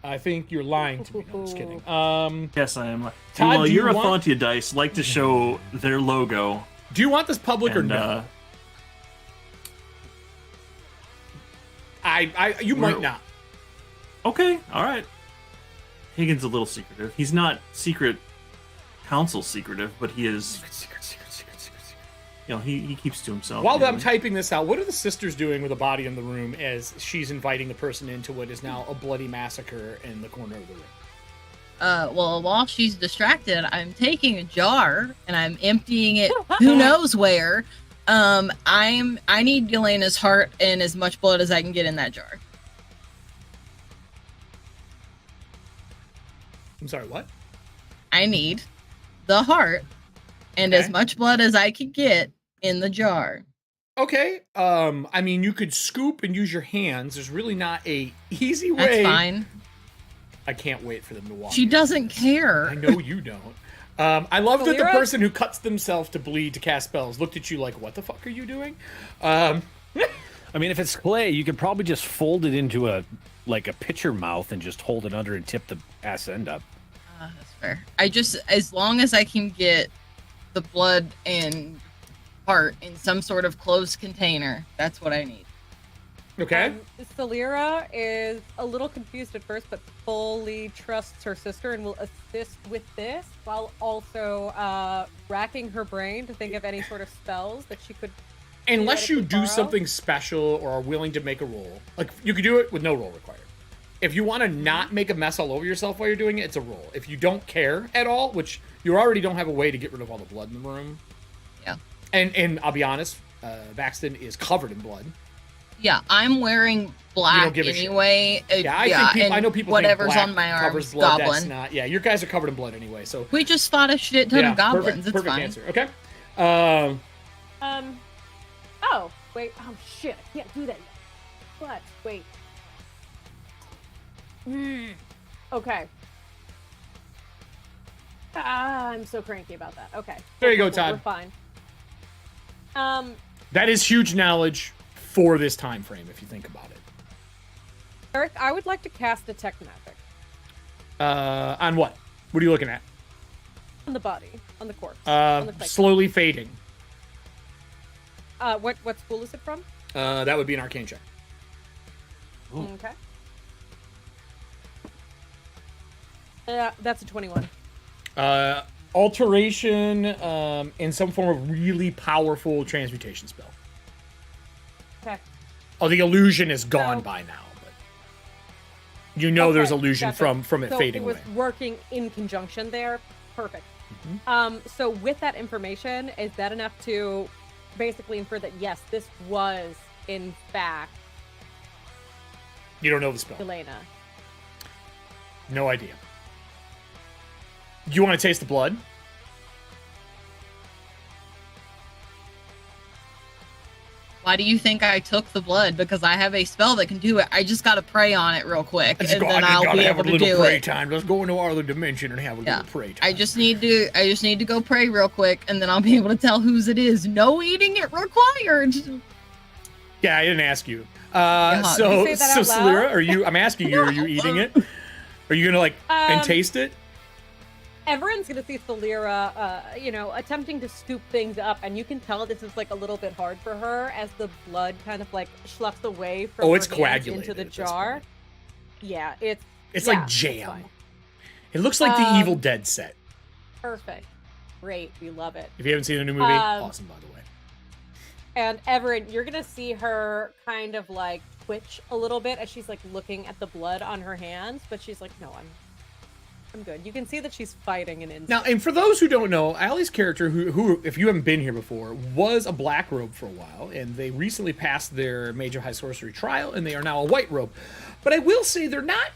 I think you're lying to me. No, I'm just kidding. Yes, I am. Todd, well, do you your want... Afontia dice like to show their logo. Do you want this public or no? You might not. Okay, all right. Hagen's a little secretive. He's not secret council secretive, but he is... Secret. You know, he keeps to himself. While I'm typing this out, what are the sisters doing with a body in the room as she's inviting the person into what is now a bloody massacre in the corner of the room? Well, while she's distracted, I'm taking a jar and I'm emptying it who knows where. I need Yelena's heart and as much blood as I can get in that jar. I'm sorry, what? I need the heart and as much blood as I can get in the jar. Okay. I mean, you could scoop and use your hands. There's really not a easy way. That's fine. I can't wait for them to walk. She doesn't care. I know you don't. I love that the person who cuts themselves to bleed to cast spells looked at you like, what the fuck are you doing? I mean, if it's clay, you could probably just fold it into a pitcher mouth and just hold it under and tip the ass end up. That's fair. As long as I can get the blood and heart in some sort of closed container, that's what I need. Okay. Celira is a little confused at first, but fully trusts her sister and will assist with this while also racking her brain to think of any sort of spells that she could. Unless you do something special or are willing to make a roll. Like, you could do it with no roll required. If you want to not make a mess all over yourself while you're doing it, it's a roll. If you don't care at all, which you already don't have a way to get rid of all the blood in the room. Yeah. And I'll be honest, Baxton is covered in blood. Yeah, I'm wearing black anyway. I know people whatever's think black on my arm covers blood. goblin. That's not. Yeah, your guys are covered in blood anyway. So we just fought a shit ton of goblins. Perfect fine. answer. Okay. Oh wait. Oh shit! I can't do that yet. But wait. Okay. I'm so cranky about that. Okay. There you go, Todd. We're fine. That is huge knowledge for this time frame, if you think about it. Eric, I would like to cast Detect Magic. On what? What are you looking at? On the body, on the corpse. On the slowly fading. What school is it from? That would be an arcane check. Ooh. Okay. That's a 21. Alteration in some form of really powerful transmutation spell. Okay. Oh, the illusion is gone by now, but there's illusion from it fading away. So it was working in conjunction there. Perfect. Mm-hmm. So with that information, is that enough to basically infer that yes, this was in fact You don't know the spell. Elena. No idea. Do you want to taste the blood? Why do you think I took the blood? Because I have a spell that can do it. I just gotta pray on it real quick, and then I'll be able to do it. Time. Let's go into our other dimension and have a little pray time. I just need to go pray real quick, and then I'll be able to tell whose it is. No eating it required. Yeah, I didn't ask you. Did you say that out loud? Salira, are you? I'm asking you. Are you eating it? Are you gonna and taste it? Everyone's gonna see Salira, attempting to scoop things up, and you can tell this is like a little bit hard for her as the blood kind of like sloughs away from it's her hands coagulated into the at this jar. point. Yeah, It's like it's jam. fine. It looks like the Evil Dead set. Perfect. Great. We love it. If you haven't seen the new movie, awesome, by the way. And Everett, you're gonna see her kind of like twitch a little bit as she's like looking at the blood on her hands, but she's like, no, I'm good. You can see that she's fighting an insect. Now, and for those who don't know, Allie's character, who if you haven't been here before, was a black robe for a while, and they recently passed their major high sorcery trial, and they are now a white robe. But I will say they're not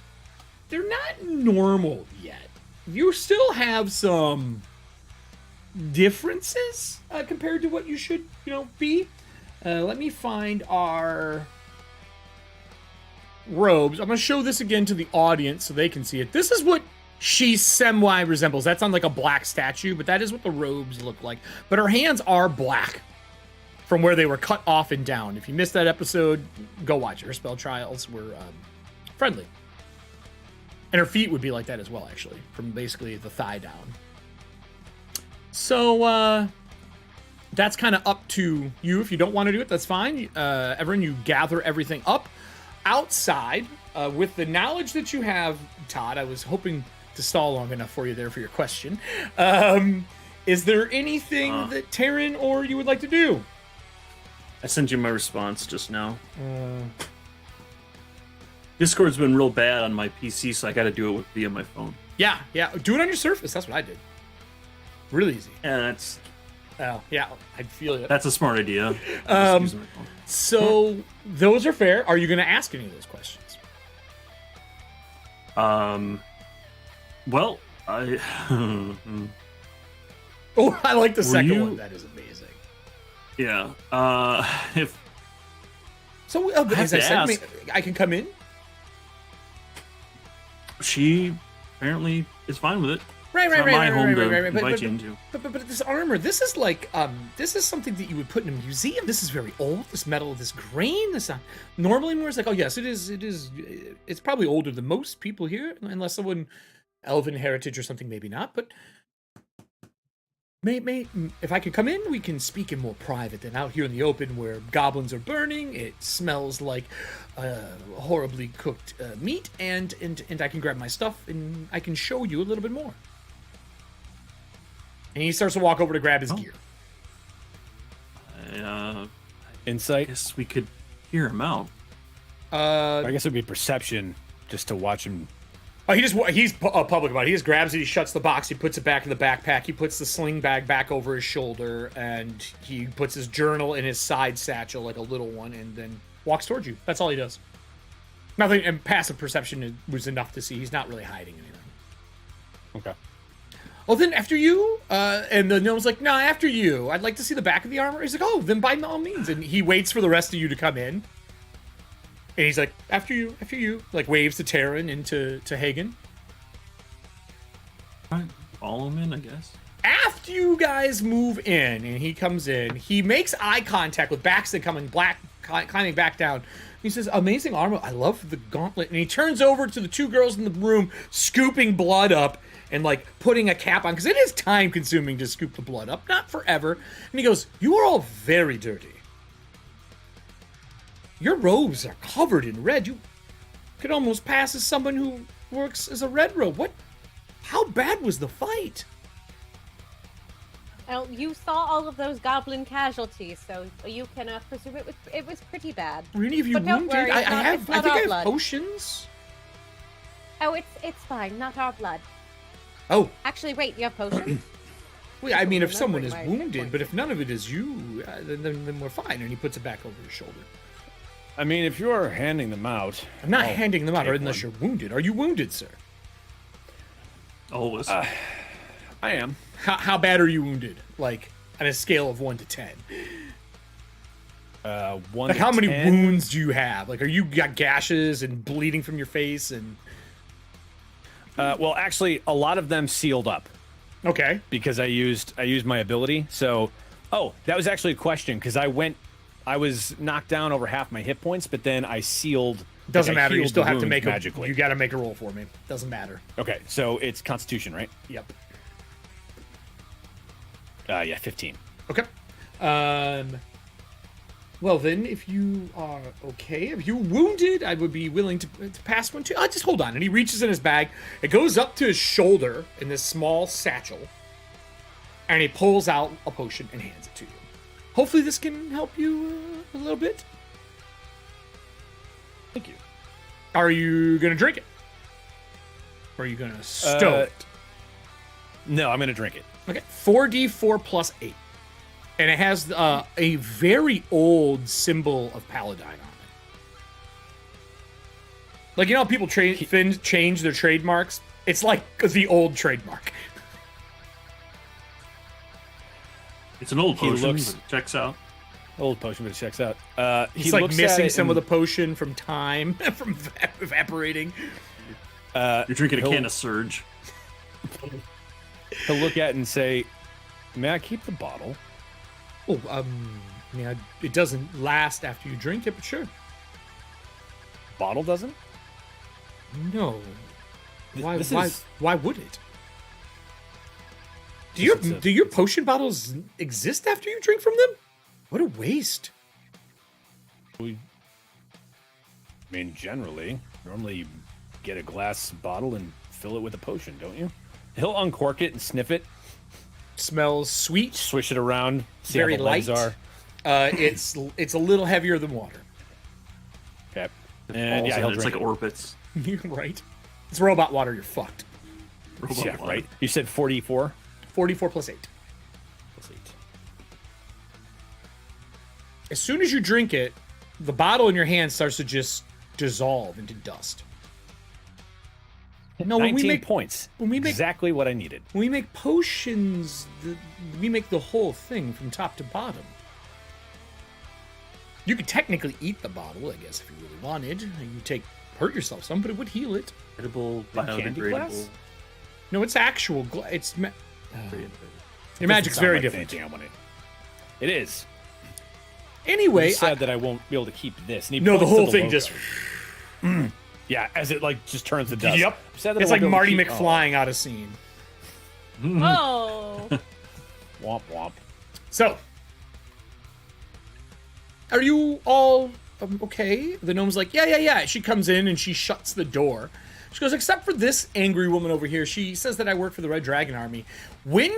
normal yet. You still have some differences compared to what you should, be. Let me find our robes. I'm going to show this again to the audience so they can see it. This is what she semi resembles. That's on like a black statue, but that is what the robes look like. But her hands are black from where they were cut off and down. If you missed that episode, go watch it. Her spell trials were friendly. And her feet would be like that as well, actually, from basically the thigh down. So, that's kind of up to you. If you don't want to do it, that's fine. Everyone, you gather everything up outside with the knowledge that you have, Todd. I was hoping to stall long enough for you there for your question. Is there anything that Taryn or you would like to do? I sent you my response just now. Discord's been real bad on my PC, so I got to do it via my phone. Yeah. Do it on your Surface. That's what I did. Really easy. Yeah, that's... Oh, yeah, I feel it. That's a smart idea. Just using my phone. So, those are fair. Are you going to ask any of those questions? Well, I... Oh, I like the second you... one. That is amazing. Yeah. If... So, as I said, I can come in? She apparently is fine with it. Right. Invite you into. But this armor, this is like, this is something that you would put in a museum. This is very old. This metal, this grain, this normally more is like, oh yes, it is. It's probably older than most people here, unless someone elven heritage or something, maybe not. But may if I could come in, we can speak in more private than out here in the open where goblins are burning. It smells like horribly cooked meat, and I can grab my stuff and I can show you a little bit more. And he starts to walk over to grab his gear. Insight? I guess we could hear him out. I guess it would be perception just to watch him. Oh, he's public about it. He just grabs it, he shuts the box, he puts it back in the backpack, he puts the sling bag back over his shoulder, and he puts his journal in his side satchel, like a little one, and then walks towards you. That's all he does. Nothing, and passive perception was enough to see he's not really hiding anything. Okay. Oh, then after you? And the gnome's like, no, after you. I'd like to see the back of the armor. He's like, oh, then by all means. And he waits for the rest of you to come in. And he's like, after you. Like, waves to Taryn and to Hagen. Right, follow him in, I guess. After you guys move in and he comes in, he makes eye contact with Baxter climbing back down. He says, amazing armor. I love the gauntlet. And he turns over to the two girls in the room, scooping blood up and like putting a cap on, because it is time consuming to scoop the blood up, not forever. And he goes, you are all very dirty. Your robes are covered in red. You could almost pass as someone who works as a red robe. How bad was the fight? Well, you saw all of those goblin casualties, so you can presume it was pretty bad. Were any of you But don't wounded? worry, I it's not think our I have blood. potions. Oh, it's fine. Not our blood. Oh, Actually, wait. You have potions? well, I mean, if someone is remembering my hit wounded, points. but if none of it is you, then we're fine. And he puts it back over his shoulder. I mean, if you're handing them out, I'm not I'll handing them out take unless one. you're wounded. Are you wounded, sir? Always. I am. How bad are you wounded? Like, on a scale of 1 to 10. 1 Like, to how many 10. wounds do you have? Like, you got gashes and bleeding from your face and... Well, actually, a lot of them sealed up Okay. because I used my ability. So, that was actually a question because I was knocked down over half my hit points, but then I sealed. Doesn't like, I matter. You healed still the have to wound make magically. You got to make a roll for me. Doesn't matter. Okay, so it's Constitution, right? Yep. Yeah, 15. Okay. Well then, if you are okay, if you're wounded, I would be willing to pass one to. Just hold on. And he reaches in his bag. It goes up to his shoulder in this small satchel, and he pulls out a potion and hands it to you. Hopefully, this can help you a little bit. Thank you. Are you gonna drink it? Or are you gonna stow it? No, I'm gonna drink it. Okay, 4d4 plus 8. And it has a very old symbol of Paladine on it. Like, you know how people change their trademarks? It's like the old trademark. It's an old potion. looks- But checks out. Old potion, but it checks out. He's like looks at missing it some and, of the potion from time, from evaporating. You're drinking a he'll- can of Surge. He'll look at it and say, "May I keep the bottle?" Oh, yeah, it doesn't last after you drink it, but sure. Bottle doesn't? No. Why? This Why? is- Why would it? It's a- Do your potion bottles exist after you drink from them? What a waste. I mean, normally you get a glass bottle and fill it with a potion, don't you? He'll uncork it and sniff it, Smells sweet. swish it around, see Very how the legs light. are. It's a little heavier than water. Okay. And yeah, he'll it's like drink it. Orbits. You're right. It's robot water. You're fucked. Robot Yeah, water. right. You said 44? 44 plus 8. As soon as you drink it, the bottle in your hand starts to just dissolve into dust. No, 19 points. when we make- exactly what I needed. When we make potions, we make the whole thing from top to bottom. You could technically eat the bottle, I guess, if you really wanted. You hurt yourself some, but it would heal it. Edible, candy glass? biodegradable. No, it's actual. It's your Doesn't magic's sound very like different. anything I wanted. It is. Anyway, It's sad that I won't be able to keep this. And he no, the points to whole thing logo. just. Yeah, as it like just turns to dust. Yep. I'm sad that I It's won't like be able to Marty keep- McFlying out of scene. Oh. Oh, womp womp. So, are you all okay? The gnome's like, yeah. She comes in and she shuts the door. She goes, except for this angry woman over here. She says that I work for the Red Dragon Army. When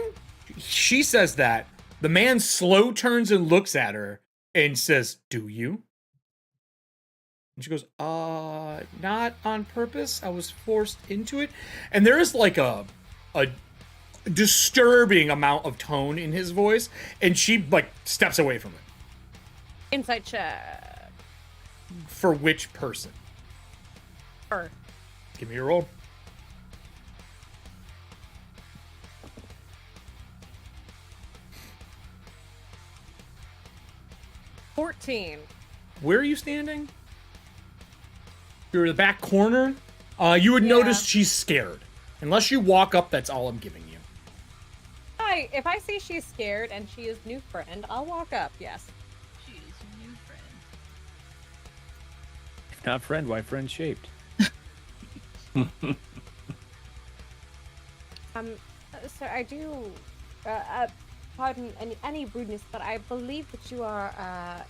she says that, the man slow turns and looks at her and says, do you? And she goes, not on purpose. I was forced into it. And there is like a disturbing amount of tone in his voice, and she like steps away from it. Insight check. For which person? Her. Give me your roll. $14. Where are you standing? You're in the back corner. You would Yeah. notice she's scared. Unless you walk up, that's all I'm giving you. If I see she's scared and she is new friend, I'll walk up. Yes. She is a new friend. If not friend, why friend shaped? Sir, I do. Pardon any rudeness, but I believe that you are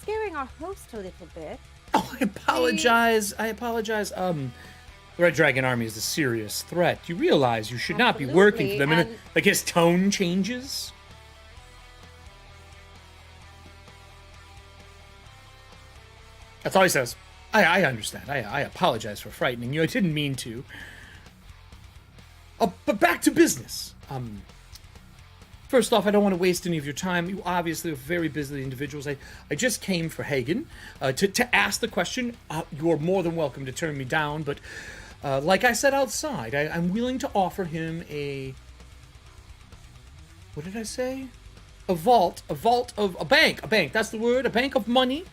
scaring our host a little bit. Oh, I apologize. The Red Dragon Army is a serious threat. You realize you should not be working for them. And Absolutely, like his tone changes. That's all he says. I understand. I apologize for frightening you. I didn't mean to. Oh, but back to business. First off, I don't want to waste any of your time. You obviously are very busy individuals. I just came for Hagen to ask the question. You're more than welcome to turn me down, but like I said outside, I'm willing to offer him a... What did I say? A bank, that's the word, a bank of money,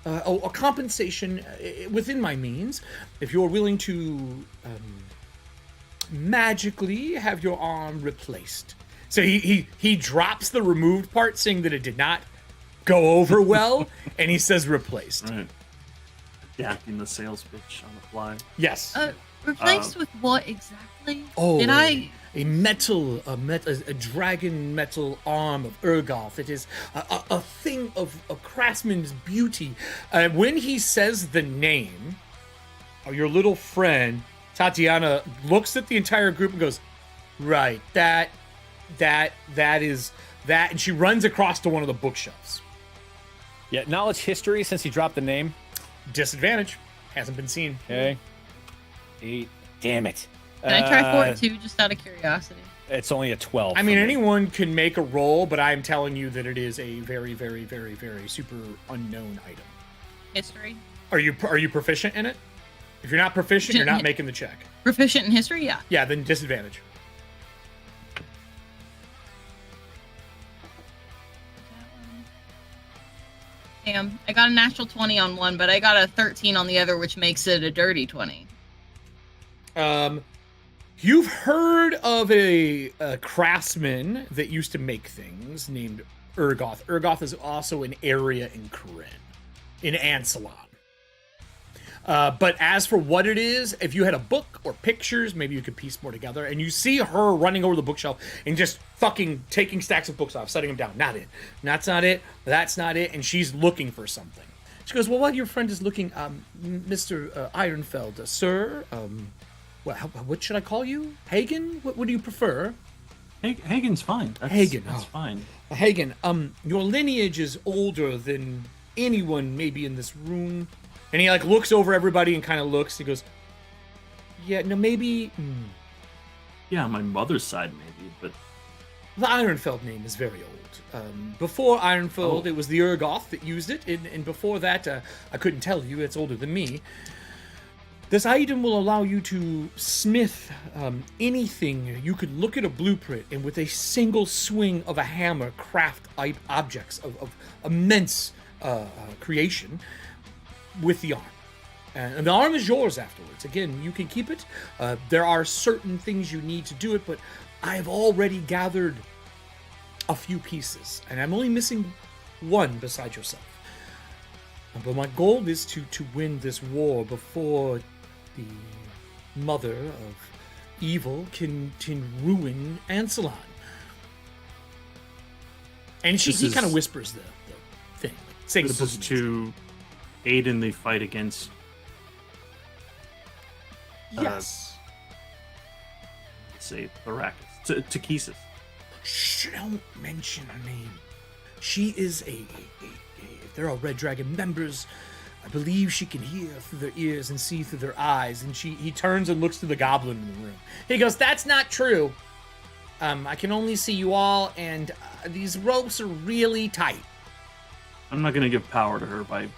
a compensation within my means. If you're willing to magically have your arm replaced. So he drops the removed part, saying that it did not go over well, and he says replaced. Right. Adapting the sales pitch on the fly. Yes. Replaced with what exactly? Oh, Did I... a dragon metal arm of Urgoth. It is a thing of a craftsman's beauty. When he says the name of your little friend, Tatiana looks at the entire group and goes, right, that is that, and she runs across to one of the bookshelves. Yeah, knowledge history since he dropped the name. Disadvantage. Hasn't been seen. Okay. 8. Damn it. Can I try for it too, just out of curiosity? It's only a 12. I mean, anyone can make a roll, but I'm telling you that it is a very, very, very, very super unknown item. History? Are you proficient in it? If you're not proficient, you're not making the check. Proficient in history? Yeah. Yeah, then disadvantage. Damn, I got a natural 20 on one, but I got a 13 on the other, which makes it a dirty 20. You've heard of a craftsman that used to make things named Urgoth. Urgoth is also an area in Corinne, in Ansalon. But as for what it is, if you had a book or pictures, maybe you could piece more together. And you see her running over the bookshelf and just fucking taking stacks of books off, setting them down. Not it. That's not it. That's not it. And she's looking for something. She goes, well, while your friend is looking, Mr. Ironfeld, sir, what should I call you? Hagen? What do you prefer? Hagen's fine. Hagen. That's fine. Hagen, your lineage is older than anyone maybe in this room. And he looks over everybody and kind of looks. He goes, yeah, no, maybe. Yeah, my mother's side maybe, but The Ironfeld name is very old. Before Ironfeld, it was the Urgoth that used it, and before that, I couldn't tell you. It's older than me. This item will allow you to smith anything. You could look at a blueprint and with a single swing of a hammer craft objects of immense creation with the arm. And the arm is yours afterwards. Again, you can keep it. There are certain things you need to do it, but I have already gathered a few pieces, and I'm only missing one besides yourself. But my goal is to win this war before the mother of evil can ruin Ansalon. And he kind of whispers the thing. Saying this is to aid in the fight against... Yes. Say Thracus. Ttrpgfamily. Shh, don't mention her name. She is if there are Red Dragon members, I believe she can hear through their ears and see through their eyes. And he turns and looks to the goblin in the room. He goes, that's not true. I can only see you all, and these ropes are really tight. I'm not going to give power to her by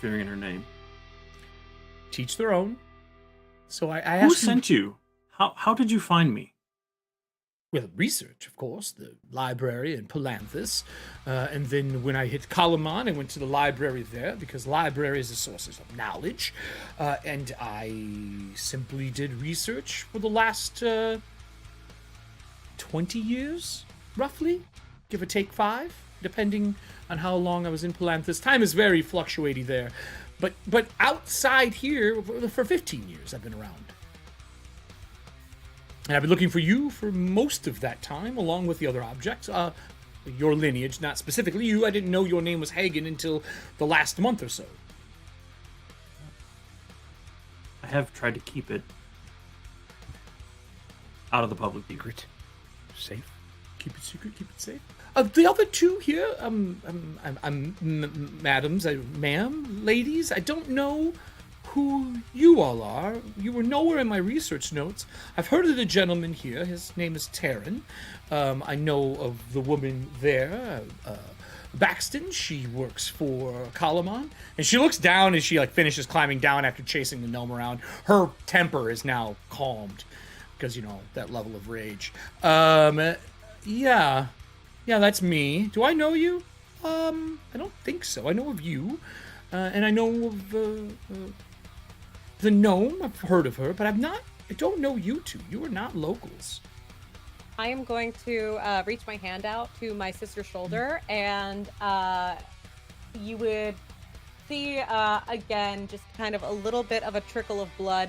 fearing her name. Teach their own. So I Who asked sent you? How did you find me? Well, research, of course, the library in Palanthus. And then when I hit Kalamon, I went to the library there because libraries are sources of knowledge. And I simply did research for the last 20 years, roughly, give or take 5, depending on how long I was in Palanthus. Time is very fluctuating there. But outside here, for 15 years I've been around. And I've been looking for you for most of that time, along with the other objects. Your lineage, not specifically you. I didn't know your name was Hagen until the last month or so. I have tried to keep it out of the public view. Safe. Keep it secret, keep it safe. The other two here, madams, ma'am, ladies, I don't know who you all are. You were nowhere in my research notes. I've heard of the gentleman here. His name is Taryn. I know of the woman there, Baxton. She works for Kalamon. And she looks down as she like finishes climbing down after chasing the gnome around. Her temper is now calmed because, you know, that level of rage. Yeah, that's me. Do I know you? I don't think so. I know of you. And I know of the gnome. I've heard of her, but I don't know you two. You are not locals. I am going to reach my hand out to my sister's shoulder, and you would see, again, just kind of a little bit of a trickle of blood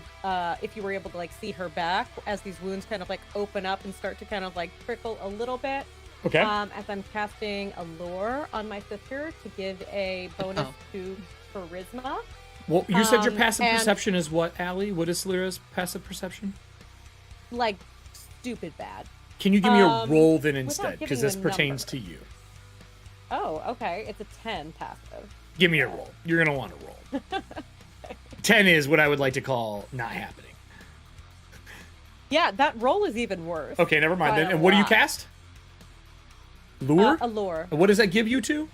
if you were able to, like, see her back as these wounds kind of, like, open up and start to kind of, like, trickle a little bit. Okay. As I'm casting Allure on my sister to give a bonus to Charisma. Well, you said your passive and- perception is what, Allie? What is Celira's passive perception? Like, stupid bad. Can you give me a roll then without instead? giving Because you this a pertains number. to you. Oh, okay. It's a 10 passive. Give me a roll. You're going to want to roll. 10 is what I would like to call not happening. Yeah, that roll is even worse. Okay, never mind By then. a And what do you lot. cast? Lure? Allure. And what does that give you to?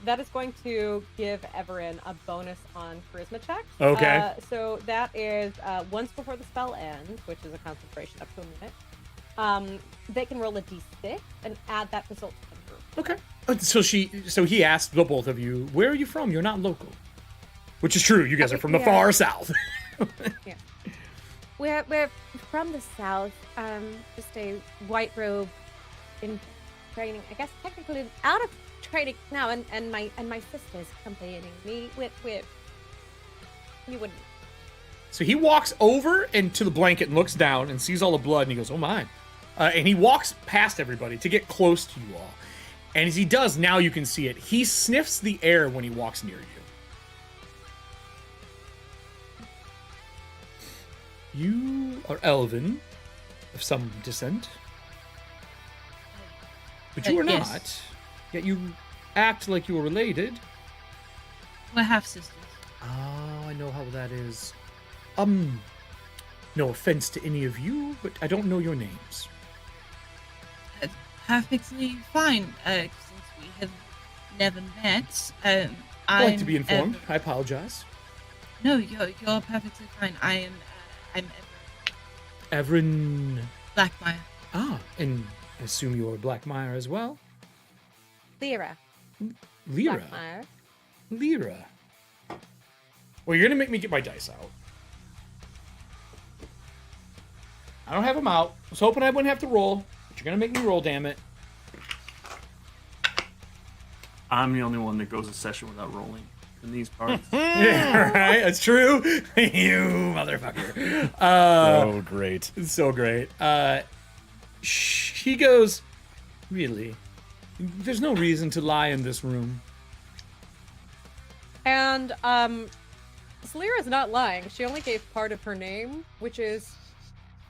That is going to give Everin a bonus on charisma check. Okay. So that is once before the spell ends, which is a concentration up to a minute. They can roll a d6 and add that result to the group. Okay. So he asked the both of you, where are you from? You're not local. Which is true. You guys are from the far south. Yeah. We're from the south. Just a white robe in training. I guess technically out of training now, and my sister's accompanying me with you wouldn't. So he walks over into the blanket and looks down and sees all the blood and he goes, oh my. And he walks past everybody to get close to you all. And as he does, now you can see it. He sniffs the air when he walks near you. You are Elven of some descent. But you are Yes. not. Yet you act like you are related. We're half sisters. Oh, I know how that is. No offense to any of you, but I don't know your names. Perfectly fine. Since we have never met, I'd like to be informed. I apologize. No, you're perfectly fine. I'm Everin. Blackmire. Ah, and I assume you're Blackmire as well? Lyra. Lyra. Blackmire. Lyra. Well, you're gonna make me get my dice out. I don't have them out. I was hoping I wouldn't have to roll, but you're gonna make me roll, damn it. I'm the only one that goes a session without rolling in these parts. Yeah, right? That's true. You motherfucker. Oh, great. It's so great. She goes, really? There's no reason to lie in this room. And Lyra's not lying. She only gave part of her name, which is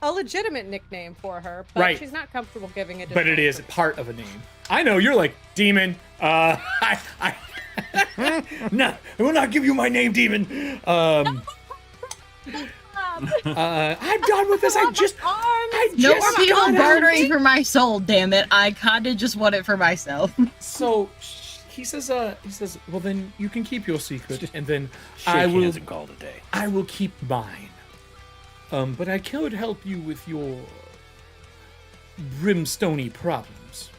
a legitimate nickname for her, but Right. she's not comfortable giving it. But it is part of a name. I know, you're like, demon. No, I will not give you my name, demon. I'm done with this. I just No more people got out. bartering for my soul, damn it. I kinda just want it for myself. So he says, well then you can keep your secret, and then Shake I will hands and call it a day. I will keep mine. But I could help you with your brimstony problems.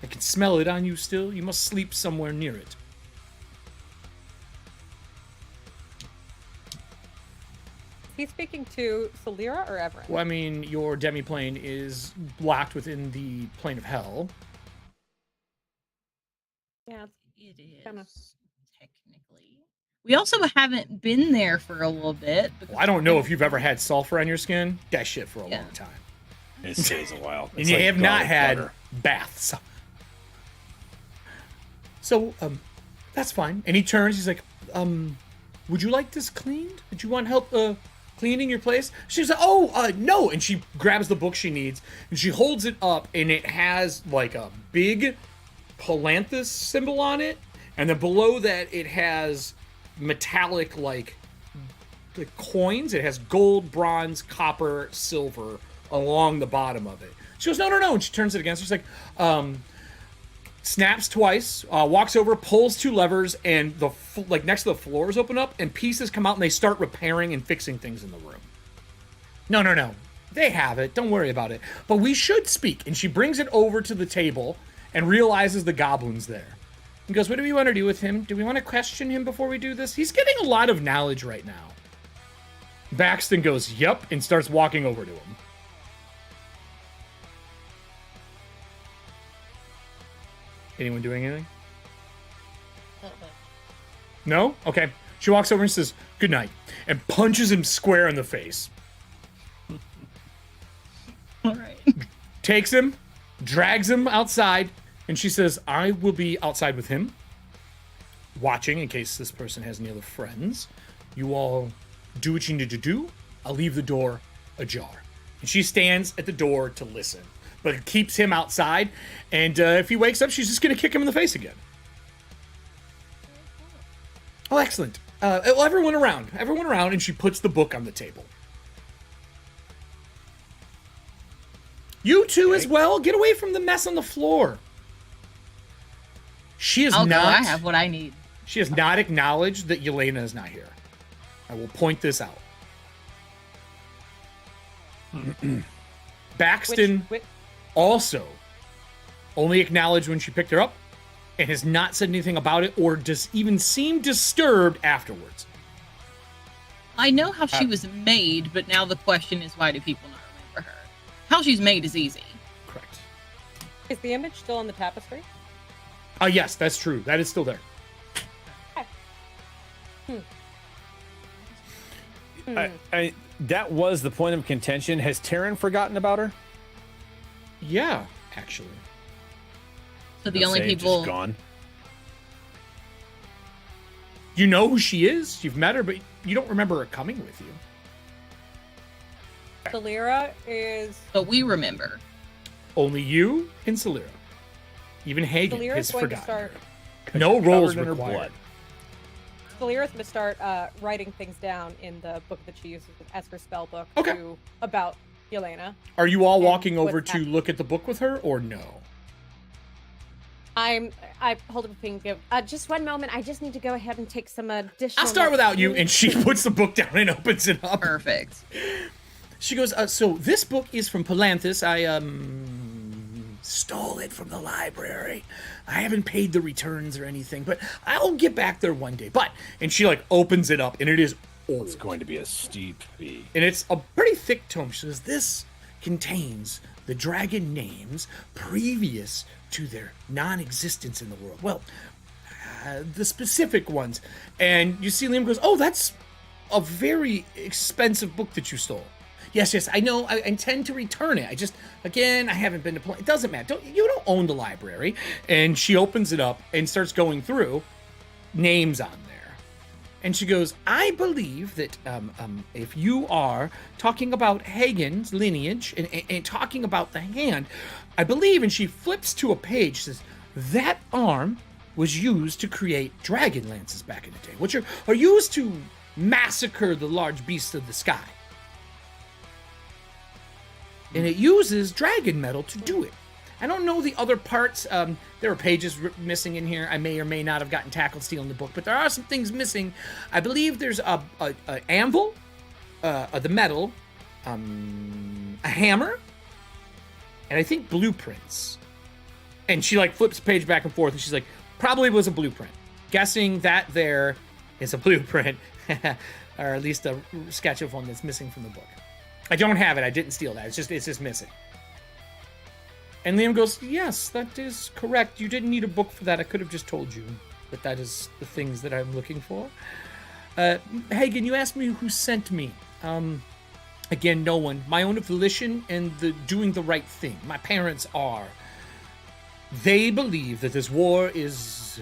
I can smell it on you still. You must sleep somewhere near it. He's speaking to Lyra or Everin? Well, I mean, your demiplane is locked within the plane of hell. Yeah. It is Kinda. technically. We also haven't been there for a little bit. Well, I don't know if you've ever had sulfur on your skin. That shit for a Yeah. long time. It stays a while. And It's you like have not garlic had butter. baths. So, that's fine. And he turns, he's like, would you like this cleaned? Would you want help, cleaning your place? She's like, no. And she grabs the book she needs and she holds it up and it has like a big Palanthus symbol on it. And then below that, it has metallic like the coins. It has gold, bronze, copper, silver along the bottom of it. She goes, no, and she turns it against her. She's like, snaps twice, walks over, pulls 2 levers, and the like next to the floors open up, and pieces come out, and they start repairing and fixing things in the room. No. They have it. Don't worry about it. But we should speak. And she brings it over to the table and realizes the goblin's there. And goes, what do we want to do with him? Do we want to question him before we do this? He's getting a lot of knowledge right now. Baxton goes, yep, and starts walking over to him. Anyone doing anything? No? Okay. She walks over and says, good night, and punches him square in the face. All right. Takes him, drags him outside, and she says, I will be outside with him, watching in case this person has any other friends. You all do what you need to do. I'll leave the door ajar. And she stands at the door to listen, but keeps him outside, and if he wakes up, she's just going to kick him in the face again. Oh, excellent. Well, everyone around, and she puts the book on the table. You two as well. Get away from the mess on the floor. She is I'll not. go. I have what I need. She has not acknowledged that Yelena is not here. I will point this out. Baxton also only acknowledged when she picked her up and has not said anything about it or does even seem disturbed afterwards. I know how she was made, but now the question is, why do people not remember her? How she's made is easy. Correct. Is the image still on the tapestry? Yes, that's true. That is still there. That was the point of contention. Has Taryn forgotten about her? Yeah, actually. So the only people just gone. You know who she is. You've met her, but you don't remember her coming with you. Celira is. But we remember. Only you and Celira. Even Hagen Celira's has going to forgotten start. her. No rolls Covered in her required. blood. Celira's going to start writing things down in the book that she uses as her spell book Okay. about Yelena. Are you all And walking over what's to happening. look at the book with her, or no? I hold up a finger. Just one moment. I just need to go ahead and take some additional. I'll start without you. And she puts the book down and opens it up. Perfect. She goes, so this book is from Palanthus. I stole it from the library. I haven't paid the returns or anything, but I'll get back there one day. And she like opens it up, and it is old. It's going to be a steep fee. And it's a pretty thick tome. She says, this contains the dragon names previous to their non-existence in the world. Well, the specific ones. And you see Liam goes, oh, that's a very expensive book that you stole. Yes, I know. I intend to return it. I haven't been to... It doesn't matter. You don't own the library. And she opens it up and starts going through names on there. And she goes, I believe that if you are talking about Hagen's lineage and talking about the hand, I believe, and she flips to a page, says, that arm was used to create Dragonlances back in the day, which are used to massacre the large beasts of the sky. And it uses dragon metal to do it. I don't know the other parts. There are pages missing in here. I may or may not have gotten tackled stealing the book, but there are some things missing. I believe there's a anvil, the metal, a hammer, and I think blueprints. And she like flips the page back and forth, and she's like, probably was a blueprint. Guessing that there is a blueprint, or at least a sketch of one that's missing from the book. I don't have it. I didn't steal that. It's just missing. And Liam goes, yes, that is correct. You didn't need a book for that. I could have just told you that is the things that I'm looking for. Hagen, you asked me who sent me. Again, no one. My own volition and doing the right thing. My parents are. They believe that this war is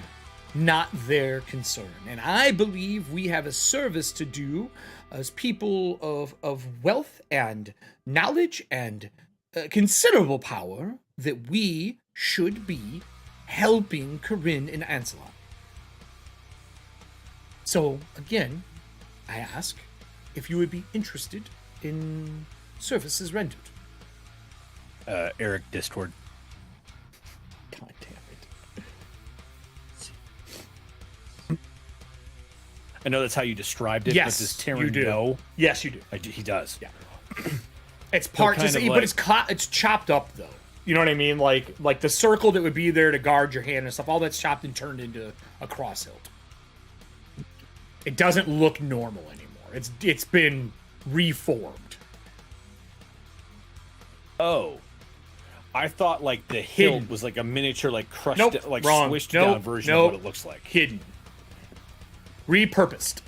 not their concern. And I believe we have a service to do as people of wealth and knowledge and considerable power that we should be helping Corinne and Ancelot. So, again, I ask if you would be interested in services rendered. Eric Discord. God damn it. I know that's how you described it, Yes, but does you Terran do. know? Yes, you do. He does. Yeah. It's part, kind just, of but like- it's chopped up though. You know what I mean? Like the circle that would be there to guard your hand and stuff. All that's chopped and turned into a cross hilt. It doesn't look normal anymore. It's been reformed. Oh. I thought like the hilt Hidden. was like a miniature, like crushed, Nope, like wrong. swished Nope, down version nope. of what it looks like. Hidden. Repurposed.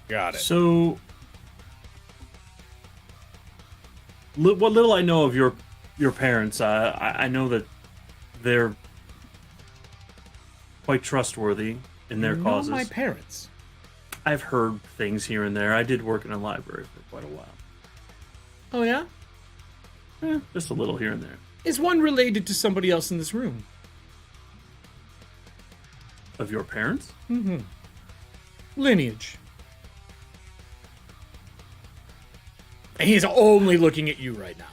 Got it. So, what little I know of your parents, I know that they're quite trustworthy in their Not causes. my parents. I've heard things here and there. I did work in a library for quite a while. Oh yeah? Just a little here and there. Is one related to somebody else in this room? Of your parents? Lineage. And he's only looking at you right now.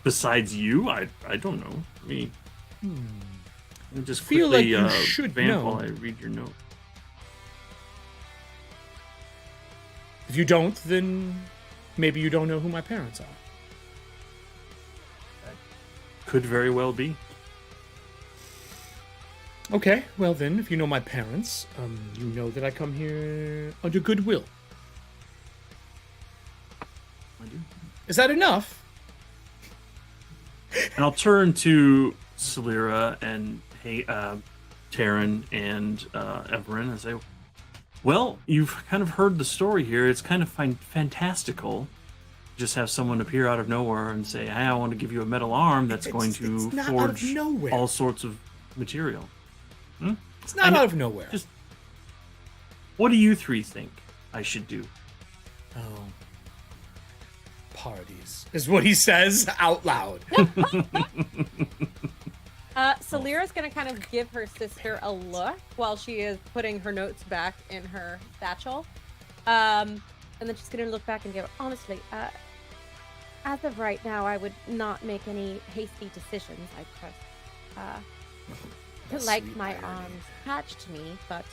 Besides you? I don't know. I mean, let me just Feel quickly like you should vamp know. while I read your note. If you don't, then maybe you don't know who my parents are. Could very well be. Okay, well then, if you know my parents, you know that I come here under goodwill. I do. Is that enough? And I'll turn to Celira and Taryn and Everin and say, well, you've kind of heard the story here. It's kind of fantastical. Just have someone appear out of nowhere and say, hey, I want to give you a metal arm that's going to it's not out of forge nowhere. all sorts of material. It's not out of nowhere. Just, what do you three think I should do? Oh. Parties. Is what he says out loud. Celira's gonna kind of give her sister a look while she is putting her notes back in her satchel. And then she's gonna look back and go, honestly, as of right now, I would not make any hasty decisions. I trust, like Sweet my irony. arms attached to me, but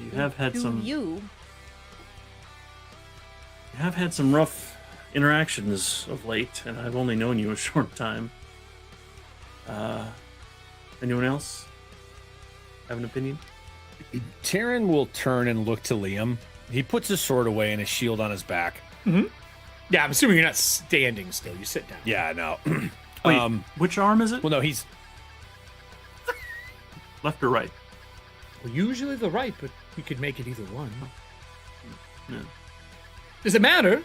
You have had do some. you? You have had some rough interactions of late, and I've only known you a short time. Anyone else have an opinion? Terran will turn and look to Liam. He puts his sword away and his shield on his back. Yeah, I'm assuming you're not standing still. You sit down. Yeah, no. Wait, which arm is it? Well, no, he's Left or right? Well, usually the right, but we could make it either one. Yeah. Does it matter?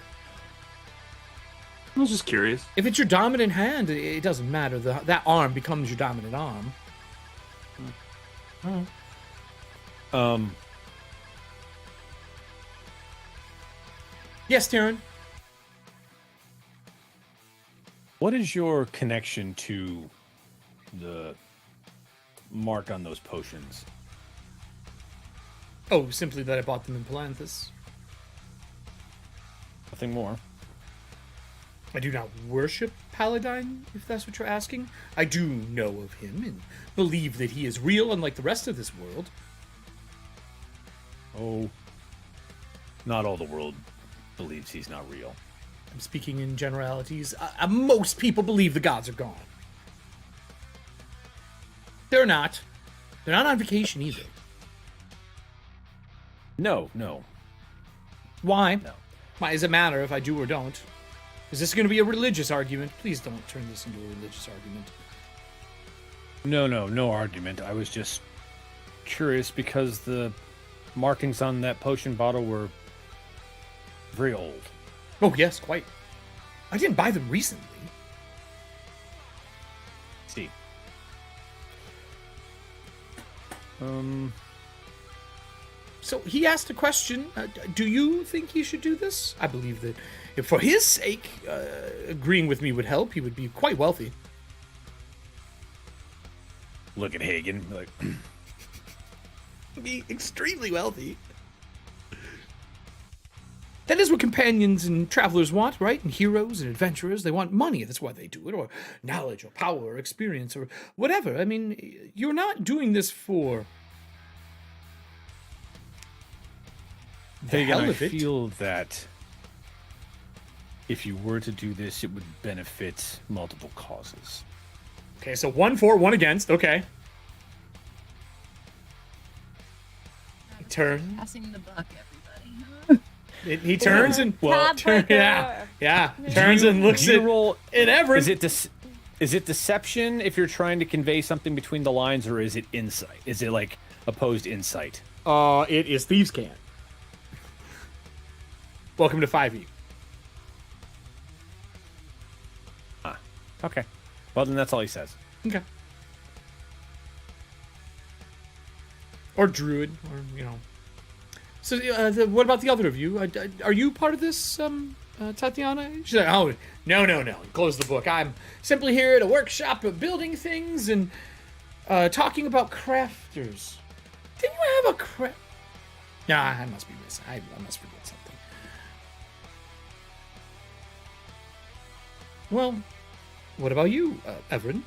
I was just curious. If it's your dominant hand, it doesn't matter. That arm becomes your dominant arm. Yes, Taryn. What is your connection to the mark on those potions? Oh, simply that I bought them in Palanthus. Nothing more. I do not worship Paladine, if that's what you're asking. I do know of him and believe that he is real, unlike the rest of this world. Oh, not all the world believes he's not real. I'm speaking in generalities. Most people believe the gods are gone. They're not. They're not on vacation either. No. Why? No. Why does it matter if I do or don't? Is this going to be a religious argument? Please don't turn this into a religious argument. No argument. I was just curious because the markings on that potion bottle were very old. Oh, yes, quite. I didn't buy them recently. See. So he asked a question. Do you think he should do this? I believe that if for his sake, agreeing with me would help, he would be quite wealthy. look at Hagen, like, be extremely wealthy. That is what companions and travelers want, right? And heroes and adventurers, they want money. That's why they do it, or knowledge, or power, or experience, or whatever. I mean, you're not doing this for the Hagen, hell I of it. feel that if you were to do this, it would benefit multiple causes. Okay, so 1 for, 1 against. Okay. Turn. Passing the buck, everybody. He turns and Tiebreaker. yeah. Turns and looks Do you at roll? Everett. Is it deception if you're trying to convey something between the lines, or is it insight? Is it like opposed insight? It is Thieves' Cant. Welcome to 5e. Okay. Well, then that's all he says. Okay. Or druid, or So, what about the other of you? Are you part of this, Tatiana? She's like, oh, no. Close the book. I'm simply here at a workshop of building things and talking about crafters. Didn't you have a craft? Nah, I must be missing. I must forget something. Well, what about you, Everett?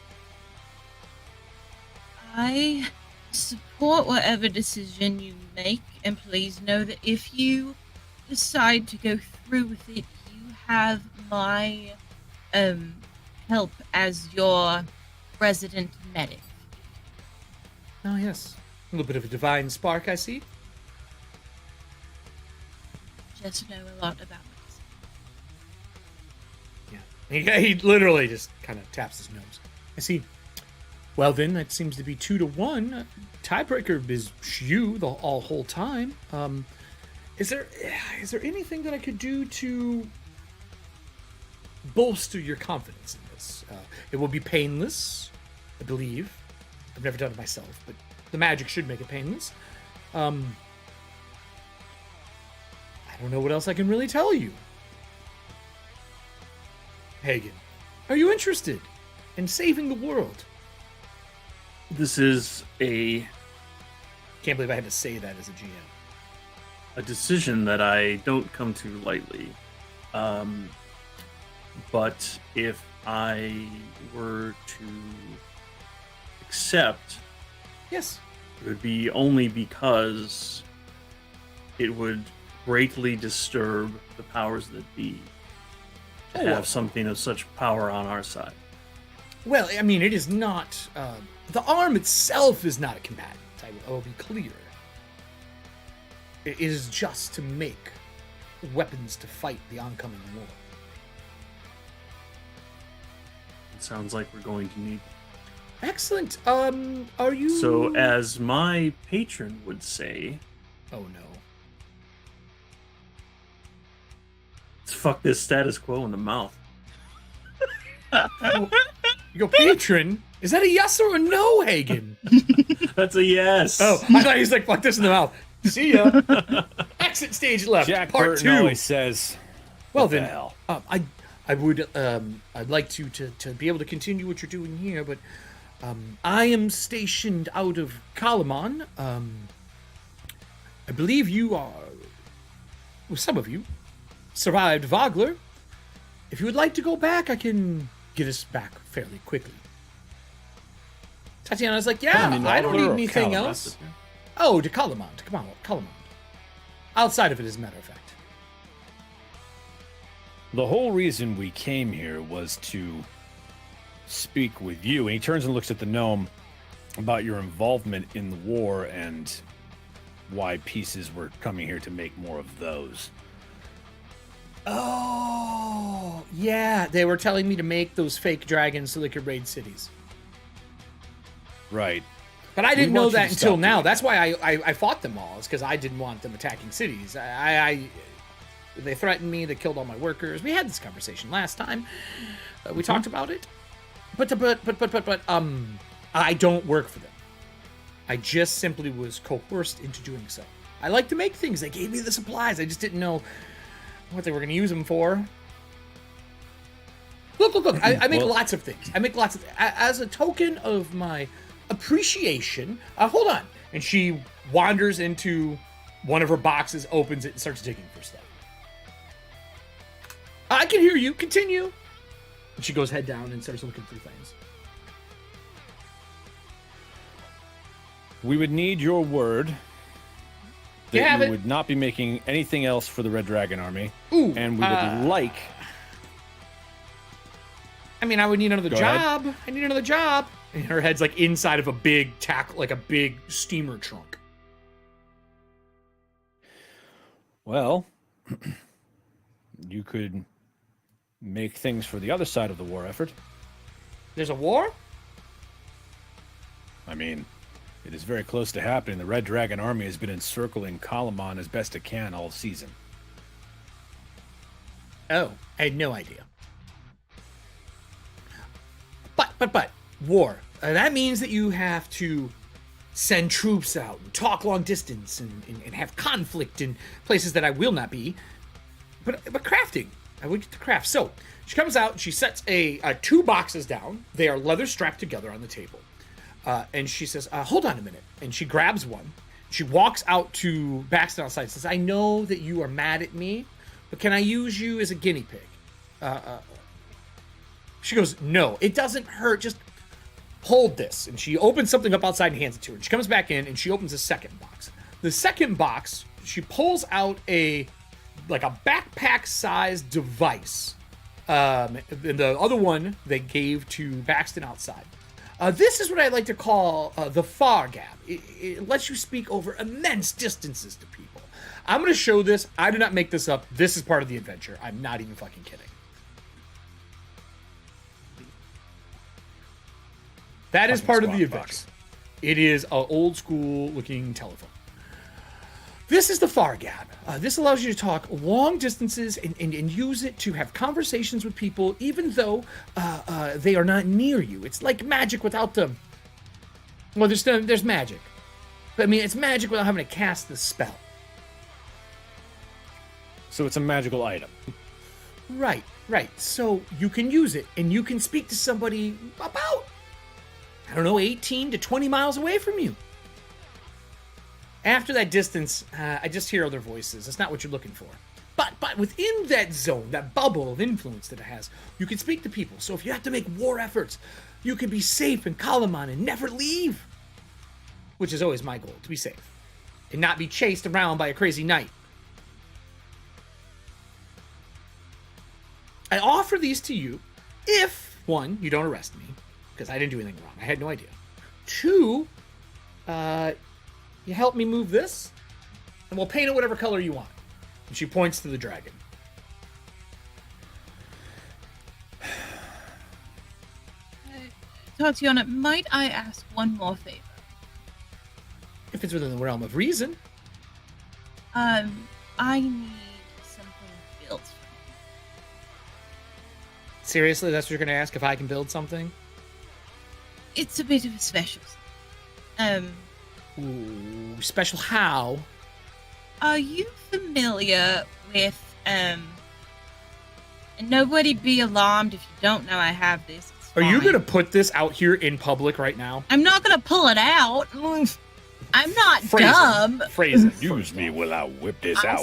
I support whatever decision you make, and please know that if you decide to go through with it, you have my help as your resident medic. Oh, yes. A little bit of a divine spark, I see. Just know a lot about myself. Yeah. He literally just kind of taps his nose. I see. Well, then, that seems to be 2-1. Tiebreaker is you the whole time. Is there anything that I could do to bolster your confidence in this? It will be painless, I believe. I've never done it myself, but the magic should make it painless. I don't know what else I can really tell you. Hagen, are you interested in saving the world? This is a Can't believe I had to say that as a GM. decision that I don't come to lightly. But if I were to accept, Yes. it would be only because it would greatly disturb the powers that be to Oh, have something of such power on our side. Well, I mean, it is not. The arm itself is not a combatant. I will be clear. It is just to make weapons to fight the oncoming war. It sounds like we're going to need. Excellent. Are you? So, as my patron would say, Oh no. let's fuck this status quo in the mouth. Your patron? Is that a yes or a no, Hagen? That's a yes. Oh, I thought he was like, fuck this in the mouth. See ya. Exit stage left. Jack part Burton 2. always says, Well "What the then, hell?" I would I'd like to be able to continue what you're doing here, but I am stationed out of Kalamon. I believe you are, well, some of you survived Vogler. If you would like to go back, I can get us back fairly quickly. Tatiana's like, yeah, I don't need anything else. Oh, to Kalamon, Kalamon. Outside of it, as a matter of fact. The whole reason we came here was to speak with you. And he turns and looks at the gnome about your involvement in the war and why pieces were coming here to make more of those. Oh, yeah. They were telling me to make those fake dragons so they could raid cities. Right. But I didn't We know want you that to until stop now. doing That's why I fought them all. It's because I didn't want them attacking cities. They threatened me. They killed all my workers. We had this conversation last time. We talked about it. But I don't work for them. I just simply was coerced into doing so. I like to make things. They gave me the supplies. I just didn't know what they were going to use them for. Look. I make Well- lots of things. I make lots of... As a token of my appreciation. Hold on. And she wanders into one of her boxes, opens it, and starts digging for stuff. I can hear you. Continue. And she goes head down and starts looking through things. We would need your word that You you would not be making anything else for the Red Dragon Army. Ooh, and we would like... I mean, I would need another Go job. ahead. I need another job. And her head's like inside of a big like a big steamer trunk. Well, you could make things for the other side of the war effort. There's a war? I mean, it is very close to happening. The Red Dragon Army has been encircling Kalamon as best it can all season. Oh, I had no idea. But, war. That means that you have to send troops out and talk long distance and have conflict in places that I will not be. But crafting. I would get to craft. So, she comes out and she sets two boxes down. They are leather strapped together on the table. And she says, hold on a minute. And she grabs one. She walks out to Baxton outside and says, I know that you are mad at me, but can I use you as a guinea pig? She goes, no, it doesn't hurt. Just hold this. And she opens something up outside and hands it to her. And she comes back in and she opens a second box. The second box, she pulls out a backpack-sized device. And the other one they gave to Baxton outside. This is what I like to call the far gap. It lets you speak over immense distances to people. I'm going to show this. I did not make this up. This is part of the adventure. I'm not even fucking kidding. That is part of the adventure. It is an old school looking telephone. This is the far gap. This allows you to talk long distances and use it to have conversations with people, even though they are not near you. It's like magic without the... Well, there's magic. But I mean, it's magic without having to cast the spell. So it's a magical item. Right. So you can use it, and you can speak to somebody about, 18 to 20 miles away from you. After that distance, I just hear other voices. That's not what you're looking for. But within that zone, that bubble of influence that it has, you can speak to people. So if you have to make war efforts, you can be safe in Kalamon and never leave. Which is always my goal, to be safe. And not be chased around by a crazy knight. I offer these to you if, one, you don't arrest me, because I didn't do anything wrong. I had no idea. Two, you help me move this, and we'll paint it whatever color you want. And she points to the dragon. Tatiana, might I ask one more favor? If it's within the realm of reason. I need something built for me. Seriously, that's what you're going to ask, if I can build something? It's a bit of a special. Ooh, special how? Are you familiar with, and nobody be alarmed if you don't know I have this. Are you going to put this out here in public right now? I'm not going to pull it out. I'm not dumb. Phrase it. Use me while I whip this I out.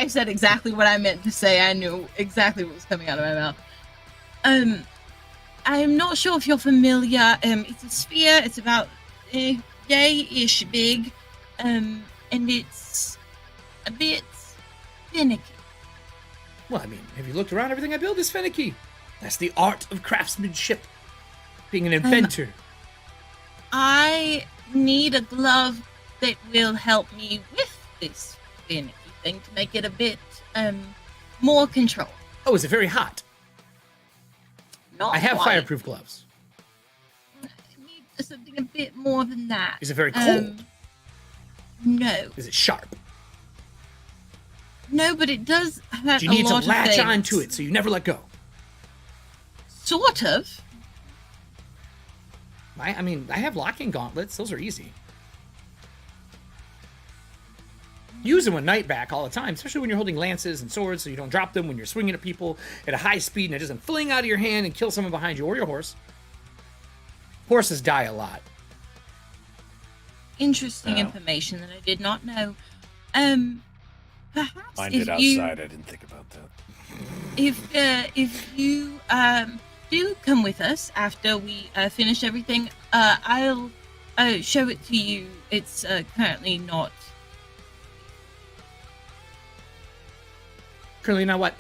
said exactly what I meant to say. I knew exactly what was coming out of my mouth. I'm not sure if you're familiar. It's a sphere. It's about yay-ish big. And it's a bit finicky. Well, I mean, have you looked around? Everything I build is finicky. That's the art of craftsmanship. Being an inventor. I need a glove that will help me with this finicky thing to make it a bit more controlled. Oh, is it very hot? Not I have quite. fireproof gloves. I need something a bit more than that. Is it very cold? No. Is it sharp? No, but it does have Do you need a to lot of latch things. onto it so you never let go? Sort of. I mean, I have locking gauntlets. Those are easy. Use them with night back all the time, especially when you're holding lances and swords so you don't drop them when you're swinging at people at a high speed and it doesn't fling out of your hand and kill someone behind you or your horse. Horses die a lot. interesting information that I did not know. Perhaps Find if it you, outside. I didn't think about that. If you do come with us after we finish everything, I'll show it to you. It's currently not. Currently not what?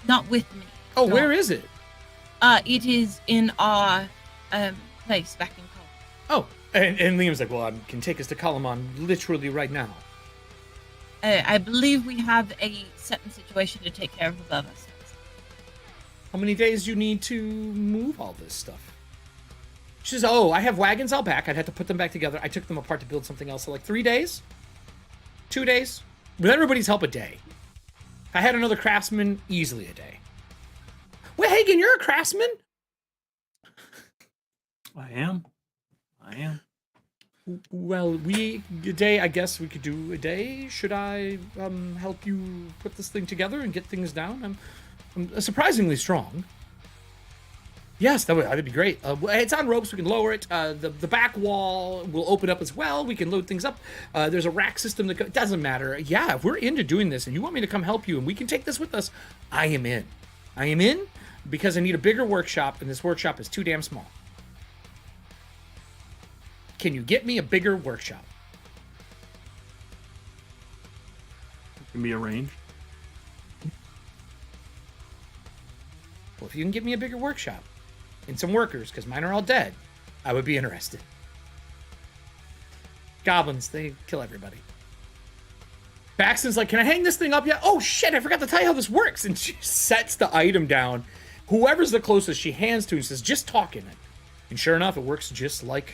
Not with me. Oh, Not- where is it? It is in our place back in Col. Oh, and Liam's like, well, I can take us to Kalamon literally right now. I believe we have a certain situation to take care of above us. How many days do you need to move all this stuff? She says, oh, I have wagons out back. I'd have to put them back together. I took them apart to build something else. So like 3 days? 2 days? With everybody's help, a day. If I had another craftsman, easily a day. Wait, Hagen, you're a craftsman? I am. Well, a day, I guess we could do a day. Should I help you put this thing together and get things down? I'm surprisingly strong. Yes, that'd be great. It's on ropes. We can lower it. The back wall will open up as well. We can load things up. There's a rack system that doesn't matter. Yeah, if we're into doing this and you want me to come help you and we can take this with us, I am in. I am in because I need a bigger workshop and this workshop is too damn small. Can you get me a bigger workshop? It can be arranged. Well, if you can get me a bigger workshop and some workers, because mine are all dead, I would be interested. Goblins, they kill everybody. Baxton's like, can I hang this thing up yet? Oh shit, I forgot to tell you how this works. And she sets the item down. Whoever's the closest, she hands to and says, just talk in it. And sure enough, it works just like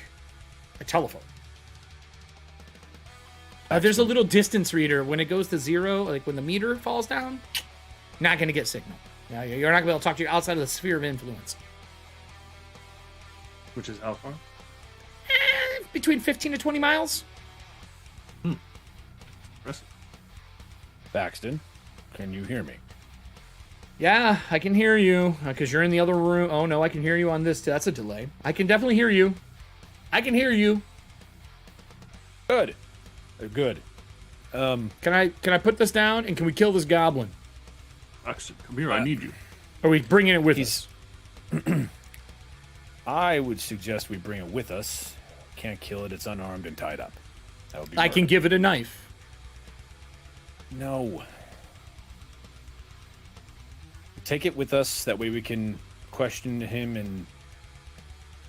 a telephone. There's a little distance reader. When it goes to 0, like when the meter falls down, not going to get signal. You're not going to be able to talk to you outside of the sphere of influence. Which is how far? Between 15 to 20 miles. Impressive. Baxton, can you hear me? Yeah, I can hear you. Because you're in the other room. Oh, no, I can hear you on this. That's a delay. I can definitely hear you. I can hear you. Good. Good. Can I put this down and can we kill this goblin? Baxton, come here. I need you. Are we bringing it with us? I would suggest we bring it with us. Can't kill it. It's unarmed and tied up. That would be I can give it a knife. No. Take it with us. That way we can question him and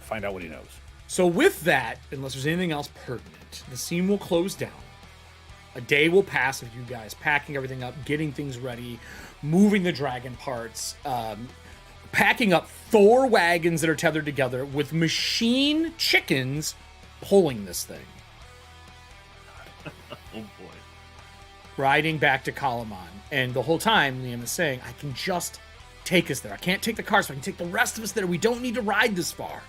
find out what he knows. So with that, unless there's anything else pertinent, the scene will close down. A day will pass of you guys packing everything up, getting things ready, moving the dragon parts, packing up 4 wagons that are tethered together with machine chickens pulling this thing. Oh boy. Riding back to Kalamon. And the whole time, Liam is saying, I can just take us there. I can't take the car, so I can take the rest of us there. We don't need to ride this far.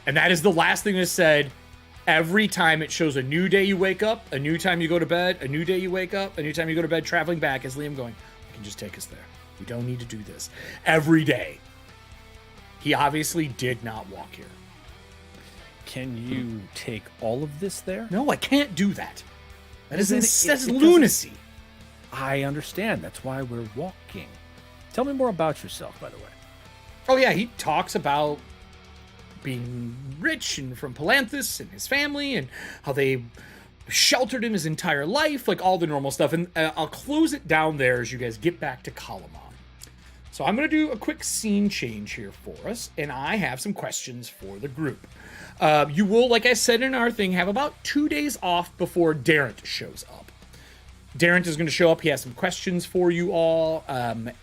And that is the last thing that's said. Every time it shows a new day you wake up, a new time you go to bed, a new day you wake up, a new time you go to bed, traveling back, as Liam going, I can just take us there. We don't need to do this. Every day. He obviously did not walk here. Can you take all of this there? No, I can't do that. That's It lunacy. I understand. That's why we're walking. Tell me more about yourself, by the way. Oh yeah, he talks about being rich and from Palanthus and his family and how they sheltered him his entire life, like all the normal stuff. And I'll close it down there as you guys get back to Kalamon. So I'm going to do a quick scene change here for us, and I have some questions for the group. You will, like I said in our thing, have about 2 days off before Darrent shows up. Darrent is going to show up. He has some questions for you all.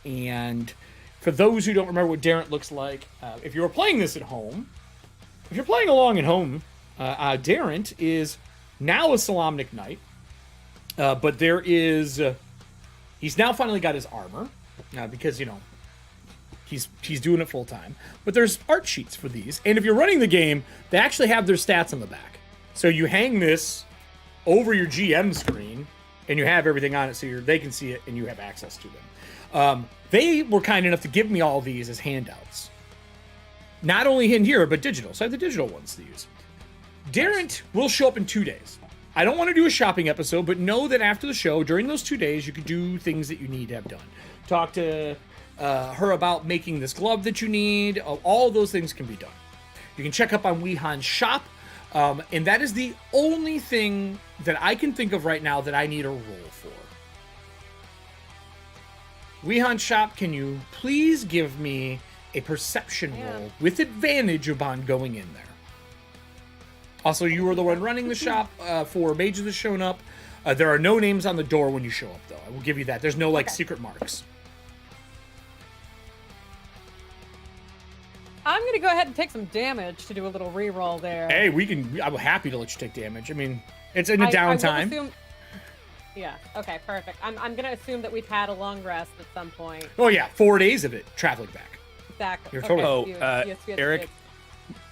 And for those who don't remember what Darrent looks like, if you're playing this at home, if you're playing along at home, Darrent is now a Solamnic Knight, but there is... he's now finally got his armor, because, you know, he's doing it full time. But there's art sheets for these, and if you're running the game, they actually have their stats on the back. So you hang this over your GM screen, and you have everything on it so they can see it, and you have access to them. They were kind enough to give me all these as handouts. not only in here, but digital. So I have the digital ones to use. Darren will show up in 2 days. I don't want to do a shopping episode, but know that after the show, during those 2 days, you can do things that you need to have done. Talk to her about making this glove that you need. All of those things can be done. You can check up on Weehan's shop. And that is the only thing that I can think of right now that I need a roll for. Weehan's shop, can you please give me a perception roll with advantage upon going in there? Also, you were the one running the shop for mages that's shown up. There are no names on the door when you show up, though. I will give you that. There's no, secret marks. I'm going to go ahead and take some damage to do a little reroll there. Hey, I'm happy to let you take damage. I mean, it's in a downtime. Yeah, okay, perfect. I'm going to assume that we've had a long rest at some point. Oh, yeah, 4 days of it, traveling back. Exactly. You're totally... Eric,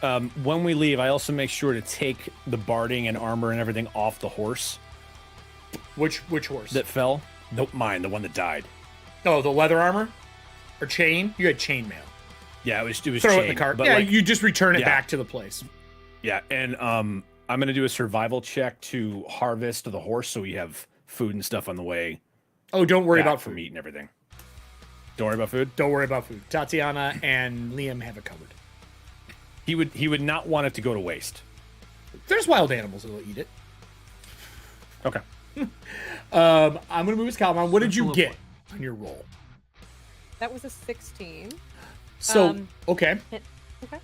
when we leave, I also make sure to take the barding and armor and everything off the horse. Which horse? That fell? Nope, mine, the one that died. Oh, the leather armor? Or chain? You had chainmail. Yeah, it was Throw chain, it in the cart. Yeah, you just return it back to the place. Yeah, and I'm going to do a survival check to harvest the horse so we have food and stuff on the way. Oh, don't worry about for food. Meat and everything. Don't worry about food? Don't worry about food. Tatiana and Liam have it covered. He would not want it to go to waste. There's wild animals that'll eat it. Okay. I'm going to move his Capwn. What did you get on your roll? That was a 16. So, okay. Okay.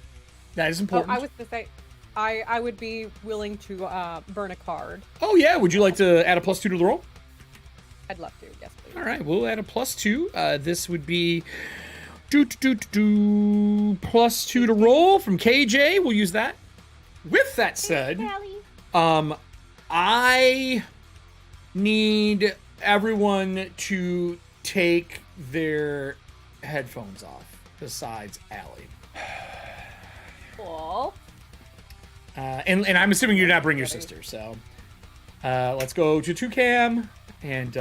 That is important. I was going to say, I would be willing to burn a card. Oh, yeah. Would you like to add a +2 to the roll? I'd love to. Yes, please. All right. We'll add a +2. This would be +2 to roll from KJ. We'll use that. With that said, I need everyone to take their headphones off. Besides Allie. Cool. And I'm assuming you did not bring your sister, so let's go to 2cam. And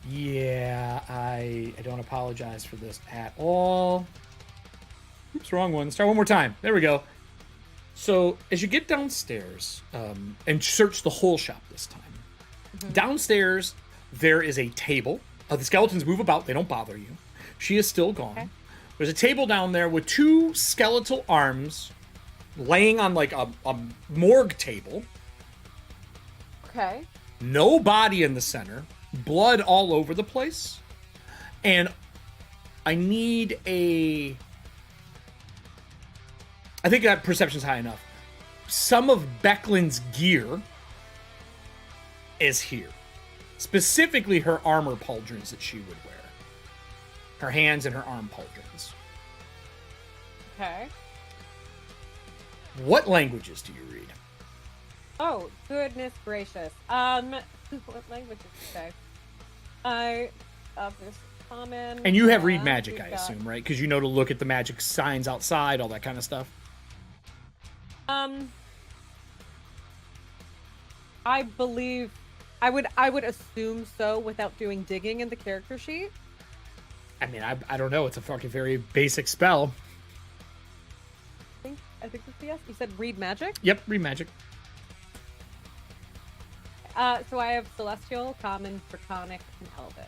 yeah, I don't apologize for this at all. Oops, wrong one. Start one more time. There we go. So as you get downstairs and search the whole shop this time, downstairs there is a table. The skeletons move about. They don't bother you. She is still gone. Okay. There's a table down there with 2 skeletal arms laying on like a morgue table. Okay. No body in the center. Blood all over the place. And I need I think that perception's high enough. Some of Becklin's gear is here. Specifically her armor pauldrons that she would wear. Her hands and her arm pauldrons. Okay. What languages do you read? Oh, goodness gracious. What languages say? There's common. And you have read magic, I assume, right? Because you know to look at the magic signs outside, all that kind of stuff. I believe I would assume so without doing digging in the character sheet. I mean, I don't know. It's a fucking very basic spell. I think that's yes. You said read magic? Yep, read magic. So I have Celestial, Common, Draconic, and Elvish.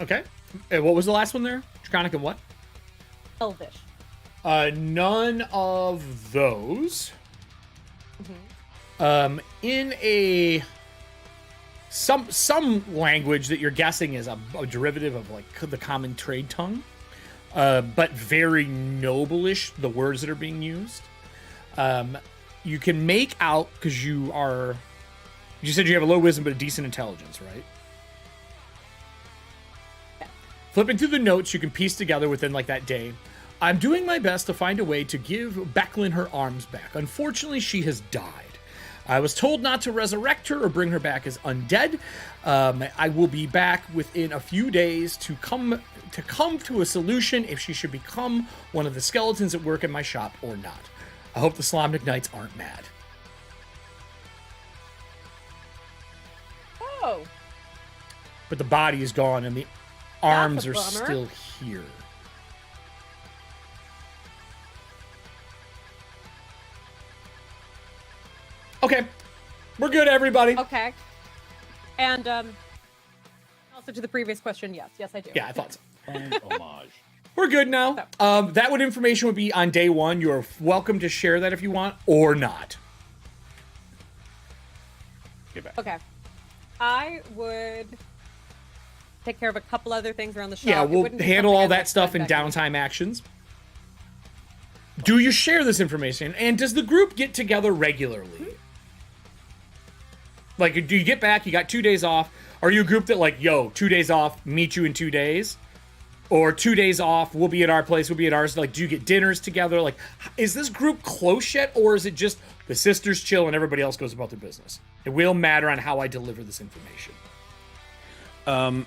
Okay. What was the last one there? Draconic and what? Elvish. None of those. In some language that you're guessing is a derivative of like the common trade tongue, but very noble-ish, the words that are being used. You can make out, because you said you have a low wisdom but a decent intelligence, right? Yeah. Flipping through the notes, you can piece together within like that day. I'm doing my best to find a way to give Becklin her arms back. Unfortunately, she has died. I was told not to resurrect her or bring her back as undead. I will be back within a few days to come to a solution if she should become one of the skeletons that work in my shop or not. I hope the Slomnik Knights aren't mad. Oh. But the body is gone and the arms are bummer. still here. Okay. We're good, everybody. Okay. And also to the previous question, yes, I do. Yeah, I thought so. Homage. We're good now. That information would be on day 1. You're welcome to share that if you want, or not. Get back. Okay. I would take care of a couple other things around the shop. Yeah, It we'll wouldn't be handle something all I'd that like stuff to in spend back downtime actions. Do you share this information? And does the group get together regularly? Like, do you get back, you got 2 days off? Are you a group that, like, yo, 2 days off, meet you in 2 days? Or 2 days off, we'll be at our place, we'll be at ours. Like, do you get dinners together? Like, is this group close yet? Or is it just the sisters chill and everybody else goes about their business? It will matter on how I deliver this information. And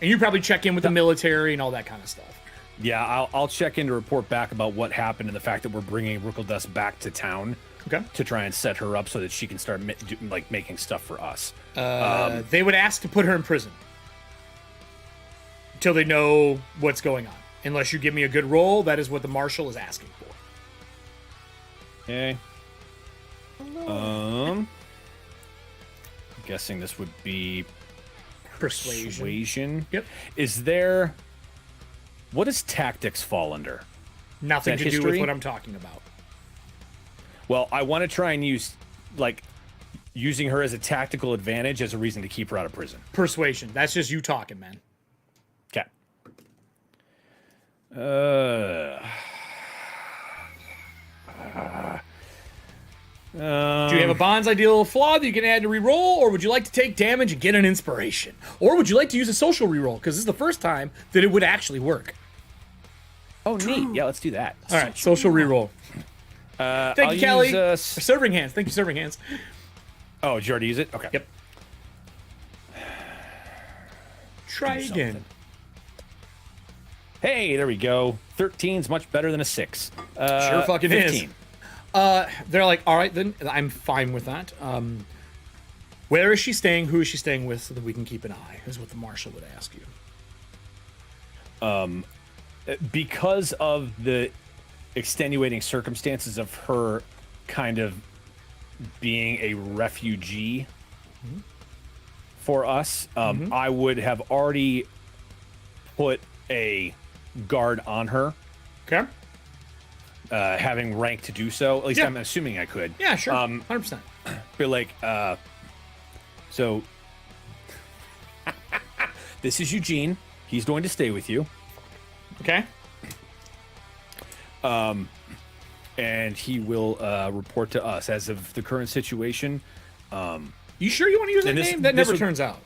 you probably check in with the military and all that kind of stuff. Yeah, I'll check in to report back about what happened and the fact that we're bringing Rookeldust back to town. Okay. To try and set her up so that she can start making stuff for us. They would ask to put her in prison until they know what's going on. Unless you give me a good roll, that is what the marshal is asking for. Okay. I'm guessing this would be Persuasion. Yep. Is there? What does tactics fall under? Nothing to do with history? what I'm talking about. Well, I want to try and use, using her as a tactical advantage as a reason to keep her out of prison. Persuasion. That's just you talking, man. Okay. Do you have a Bond's ideal flaw that you can add to reroll, or would you like to take damage and get an inspiration? Or would you like to use a social reroll? Because this is the first time that it would actually work. Oh, neat. Yeah, let's do that. All right, social reroll. Thank I'll you, Kelly. use, Serving hands. Thank you, serving hands. Oh, did you already use it? Okay. Yep. Try Do again. something. Hey, there we go. 13's much better than a 6. Sure fucking 15. is. They're like, all right, then I'm fine with that. Where is she staying? Who is she staying with so that we can keep an eye, is what the marshal would ask you. Because of the extenuating circumstances of her kind of being a refugee for us, I would have already put a guard on her. Okay. Having rank to do so. At least Yeah. I'm assuming I could. Yeah, sure. 100%. But so this is Eugene. He's going to stay with you. Okay. And he will report to us as of the current situation. You sure you want to use that And this- name? That this never would- turns out.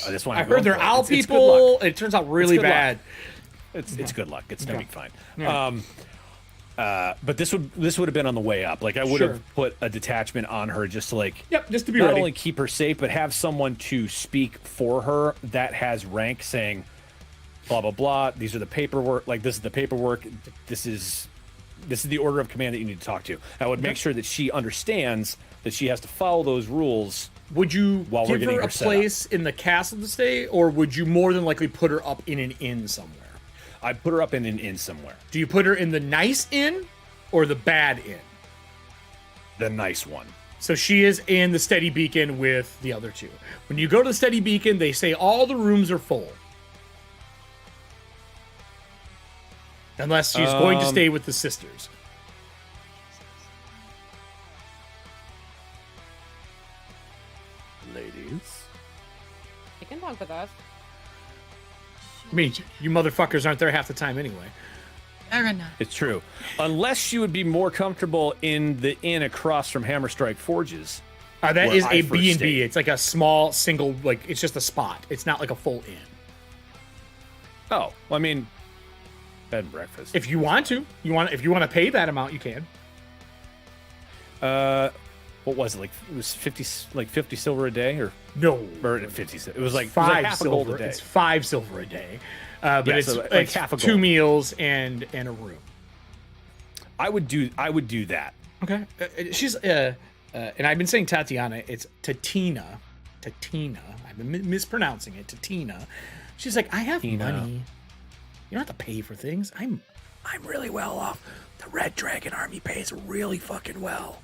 That's why I I'm heard going they're for it. owl It's good luck. people. It turns out really good luck. bad. It's good luck. It's gonna be fine. Yeah. But this would have been on the way up. Like I would Sure. have put a detachment on her just to Yep, just to be not ready. only keep her safe, but have someone to speak for her that has rank, saying blah blah blah. These are the paperwork. Like this is the paperwork. This is the order of command that you need to talk to. I would make sure that she understands that she has to follow those rules. Would you While we're give getting her a her set up. place in the castle to stay, or would you more than likely put her up in an inn somewhere? I'd put her up in an inn somewhere. Do you put her in the nice inn or the bad inn? The nice one. So she is in the Steady Beacon with the other two. When you go to the Steady Beacon, they say all the rooms are full. Unless she's going to stay with the sisters. Ladies. You can talk with us. I mean, you motherfuckers aren't there half the time anyway. Fair enough. It's true. Unless she would be more comfortable in the inn across from Hammerstrike Forges. That Where is I a first B&B. stayed. It's like a small single, like it's just a spot. It's not like a full inn. Oh, well, I mean, bed and breakfast. If you want to, if you want to pay that amount, you can. What was it? Like it was 50 silver a day, or No, 50. It was like five half silver. a gold a day. It's 5 silver a day, but Yeah, it's, so, like, it's half a 2 gold. meals and a room. I would do that. Okay, she's and I've been saying Tatiana. It's Tatina. I've been mispronouncing it. Tatina. She's like, I have Tina. money. You don't have to pay for things. I'm really well off. The Red Dragon Army pays really fucking well.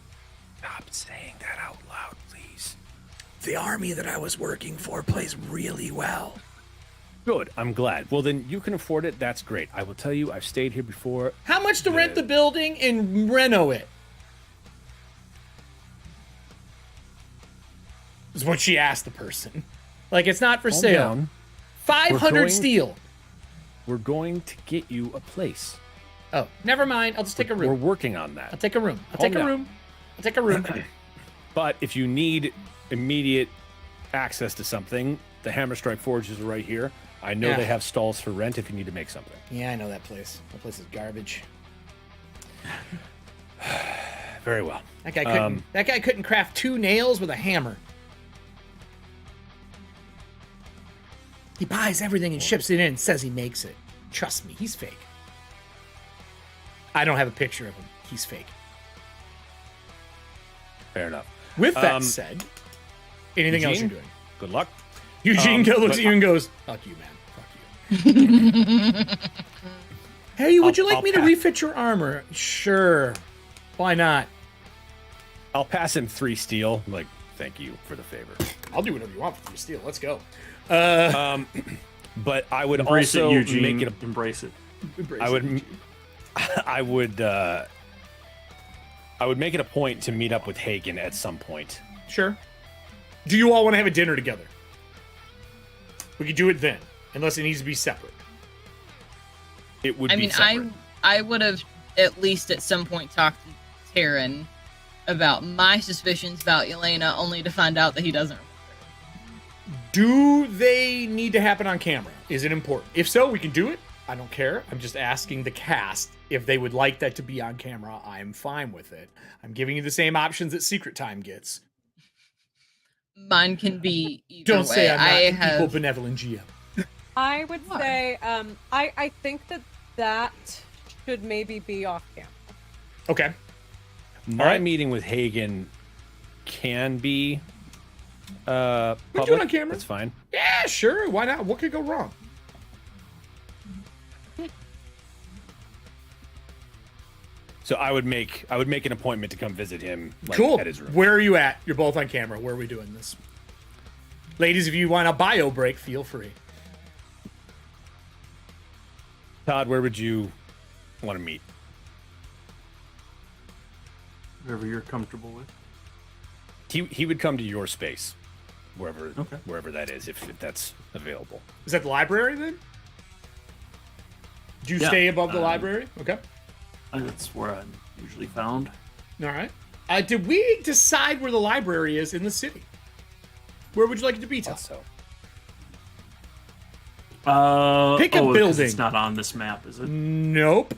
Stop saying that out loud, please. The army that I was working for plays really well. Good. I'm glad. Well, then you can afford it. That's great. I will tell you, I've stayed here before. How much to rent the building and reno it? Is what she asked the person. Like, it's not for Calm sale. down. 500 steel. We're going to get you a place. Oh, never mind. I'll just take a We're room. working on that. I'll take a room. I'll Calm take a down. room. I'll take a room. But if you need immediate access to something, the Hammer Strike Forges are right here. I know Yeah. they have stalls for rent if you need to make something. Yeah, I know that place. That place is garbage. Very well. That guy couldn't craft 2 nails with a hammer. He buys everything and ships it in and says he makes it. Trust me, he's fake. I don't have a picture of him. He's fake. Fair enough. With that said, anything else you're Eugene? doing? Good luck. Eugene looks at you and goes, fuck you, man. Fuck you. Hey, would you like I'll me to pass. refit your armor? Sure. Why not? I'll pass him 3 steel. I'm like, thank you for the favor. I'll do whatever you want for 3 steel. Let's go. But I would Embrace also it, Eugene. make it Embrace it. I would make it a point to meet up with Hagen at some point. Sure. Do you all want to have a dinner together? We could do it then, unless it needs to be separate. It would I be mean, separate. I would have at least at some point talked to Taryn about my suspicions about Elena, only to find out that he doesn't. Do they need to happen on camera? Is it important? If so, we can do it. I don't care. I'm just asking the cast if they would like that to be on camera. I'm fine with it. I'm giving you the same options that Secret Time gets. Mine can be either Don't way. say I'm not I an have equal benevolent GM. I would Why? say, I think that should maybe be off camera. Okay. My Alright. meeting with Hagen can be We can public. do it on camera. That's fine. Yeah, sure. Why not? What could go wrong? So I would make an appointment to come visit him like, Cool. at his room. Where are you at? You're both on camera. Where are we doing this? Ladies, if you want a bio break, feel free. Todd, where would you want to meet? Whatever you're comfortable with. He would come to your space, wherever Okay. wherever that is, if that's available. Is that the library then? Do you Yeah, stay above the library? Okay. That's where I'm usually found. All right. Did we decide where the library is in the city? Where would you like it to be, Todd? Also, Pick a 'cause building. It's not on this map, is it? Nope.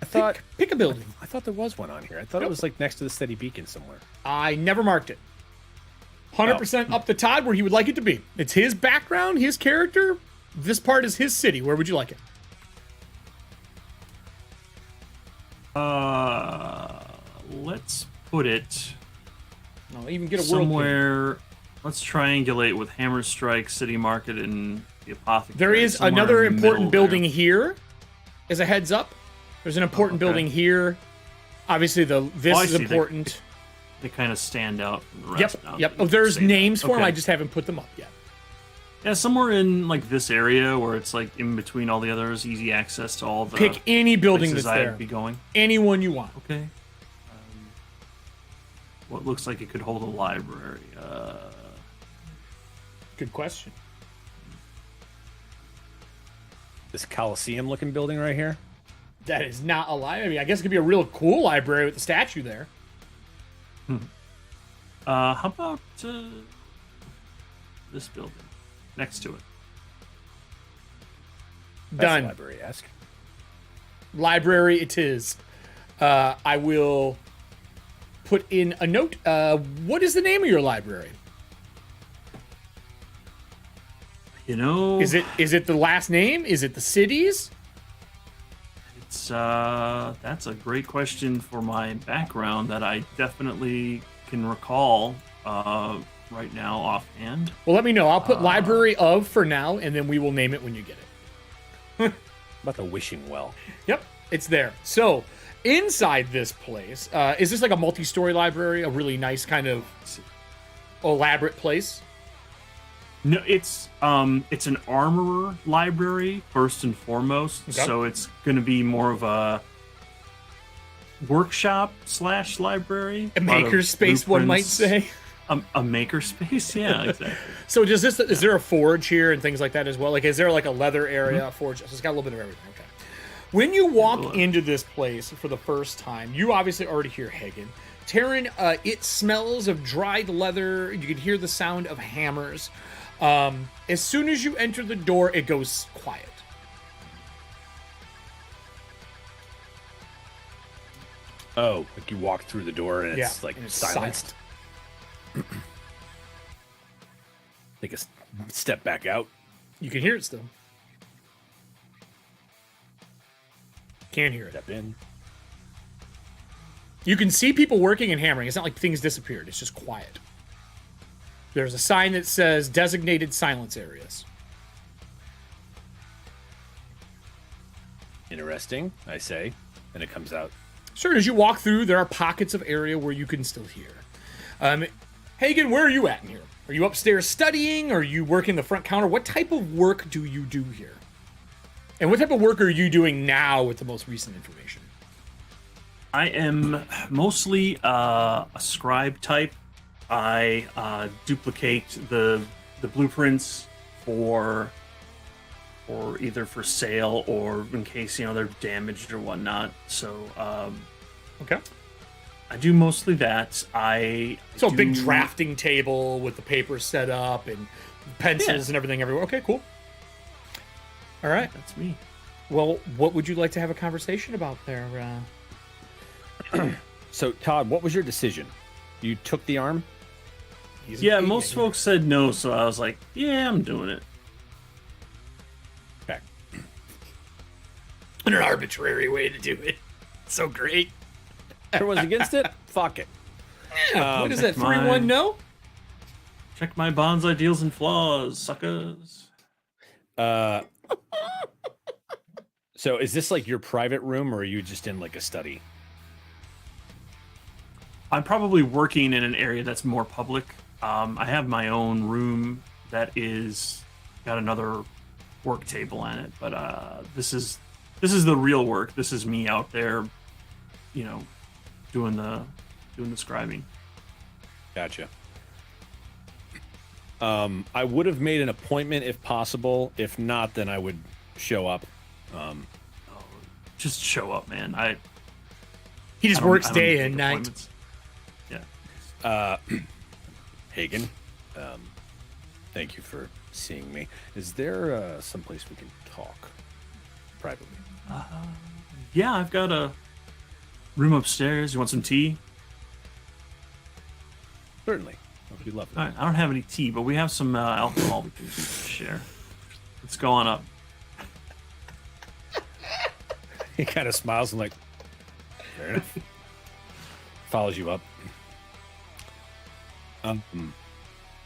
I thought Pick a building. I thought there was one on here. I thought it was like next to the steady beacon somewhere. I never marked it. 100% up to Todd where he would like it to be. It's his background, his character. This part is his city. Where would you like it? Let's put it I'll even get a world. somewhere. Let's triangulate with Hammer Strike, City Market, and the Apothecary. There is somewhere another in the important middle building there. here. As a heads up, there's an important okay. building here. Obviously, this I is see. important. They kind of stand out from the Yep, rest. now yep. that you Oh, there's say that. names for them. Okay. I just haven't put them up yet. Yeah, somewhere in like this area where it's like in between all the others, easy access to all the Pick any building places that's there. I'd be going. Anyone you want. Okay. What looks like it could hold a library. Good question. This Coliseum-looking building right here. That is not a lie. I mean, I guess it could be a real cool library with the statue there. How about this building next to it? That's Done. library-esque. Library it is. I will put in a note. What is the name of your library? You know, Is it the last name? Is it the cities? It's that's a great question for my background that I definitely can recall right now offhand. Well, let me know. I'll put library of for now, and then we will name it when you get it. About the wishing well. Yep. It's there. So, inside this place, is this like a multi-story library? A really nice kind of elaborate place? No, it's an armorer library first and foremost. Okay. So it's going to be more of a workshop / library. A makerspace, one might say. A makerspace, yeah, exactly. So is there a forge here and things like that as well? Like, is there like a leather area, a forge? So it's got a little bit of everything. Okay. When you walk into this place for the first time, you obviously already hear Hagen. Taryn, it smells of dried leather. You can hear the sound of hammers. As soon as you enter the door, it goes quiet. Oh, like you walk through the door and it's silenced. Take a step back out. You can hear it still. Can't hear it. Step in. You can see people working and hammering. It's not like things disappeared. It's just quiet. There's a sign that says designated silence areas. Interesting, I say, and it comes out. Sure, as you walk through, there are pockets of area where you can still hear. Hagen, where are you at in here? Are you upstairs studying? Are you working the front counter? What type of work do you do here? And what type of work are you doing now with the most recent information? I am mostly a scribe type. I duplicate the blueprints for either for sale or in case they're damaged or whatnot. So okay, I do mostly that. A big drafting table with the paper set up and pencils and everything everywhere. Okay, cool. All right, that's me. Well, what would you like to have a conversation about there? So, Todd, what was your decision? You took the arm? Yeah, most folks said no, so I was like, yeah, I'm doing it. Okay. An arbitrary way to do it. So great. Everyone's against it? Fuck it. Yeah, what is that, 3-1 no? Check my bonds, ideals, and flaws, suckers. So is this like your private room, or are you just in like a study? I'm probably working in an area that's more public. I have my own room that is got another work table in it, but this is the real work. This is me out there, doing the scribing. Gotcha. I would have made an appointment if possible. If not, then I would show up. Just show up, man. He just works day and night. Yeah. Hagen, thank you for seeing me. Is there someplace we can talk privately? Yeah, I've got a room upstairs. You want some tea? Certainly. That would be lovely. All right, I don't have any tea, but we have some alcohol we can share. Let's go on up. He kind of smiles and fair enough. Follows you up.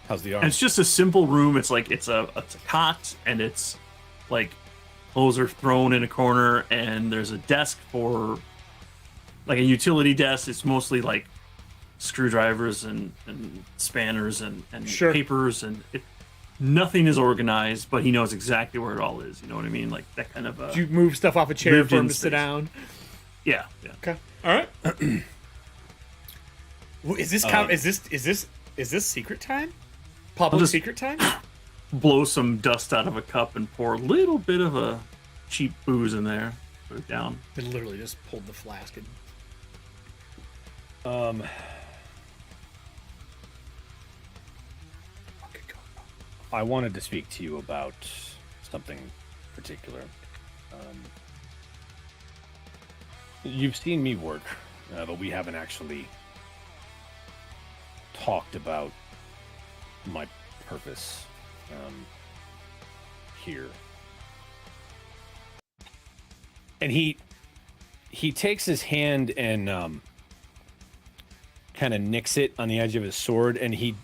How's the arm? And it's just a simple room. It's a cot, and it's like clothes are thrown in a corner, and there's a desk for like a utility desk. It's mostly like screwdrivers and spanners and sure. papers, and nothing is organized, but he knows exactly where it all is. You know what I mean? Like that kind of. Do you move stuff off a chair for him to sit down? Yeah. Okay. All right. Is this secret time? Public secret time? Blow some dust out of a cup and pour a little bit of a cheap booze in there. Put it down. It literally just pulled the flask and. I wanted to speak to you about something particular. You've seen me work, but we haven't actually talked about my purpose here. And he takes his hand and kind of nicks it on the edge of his sword, and he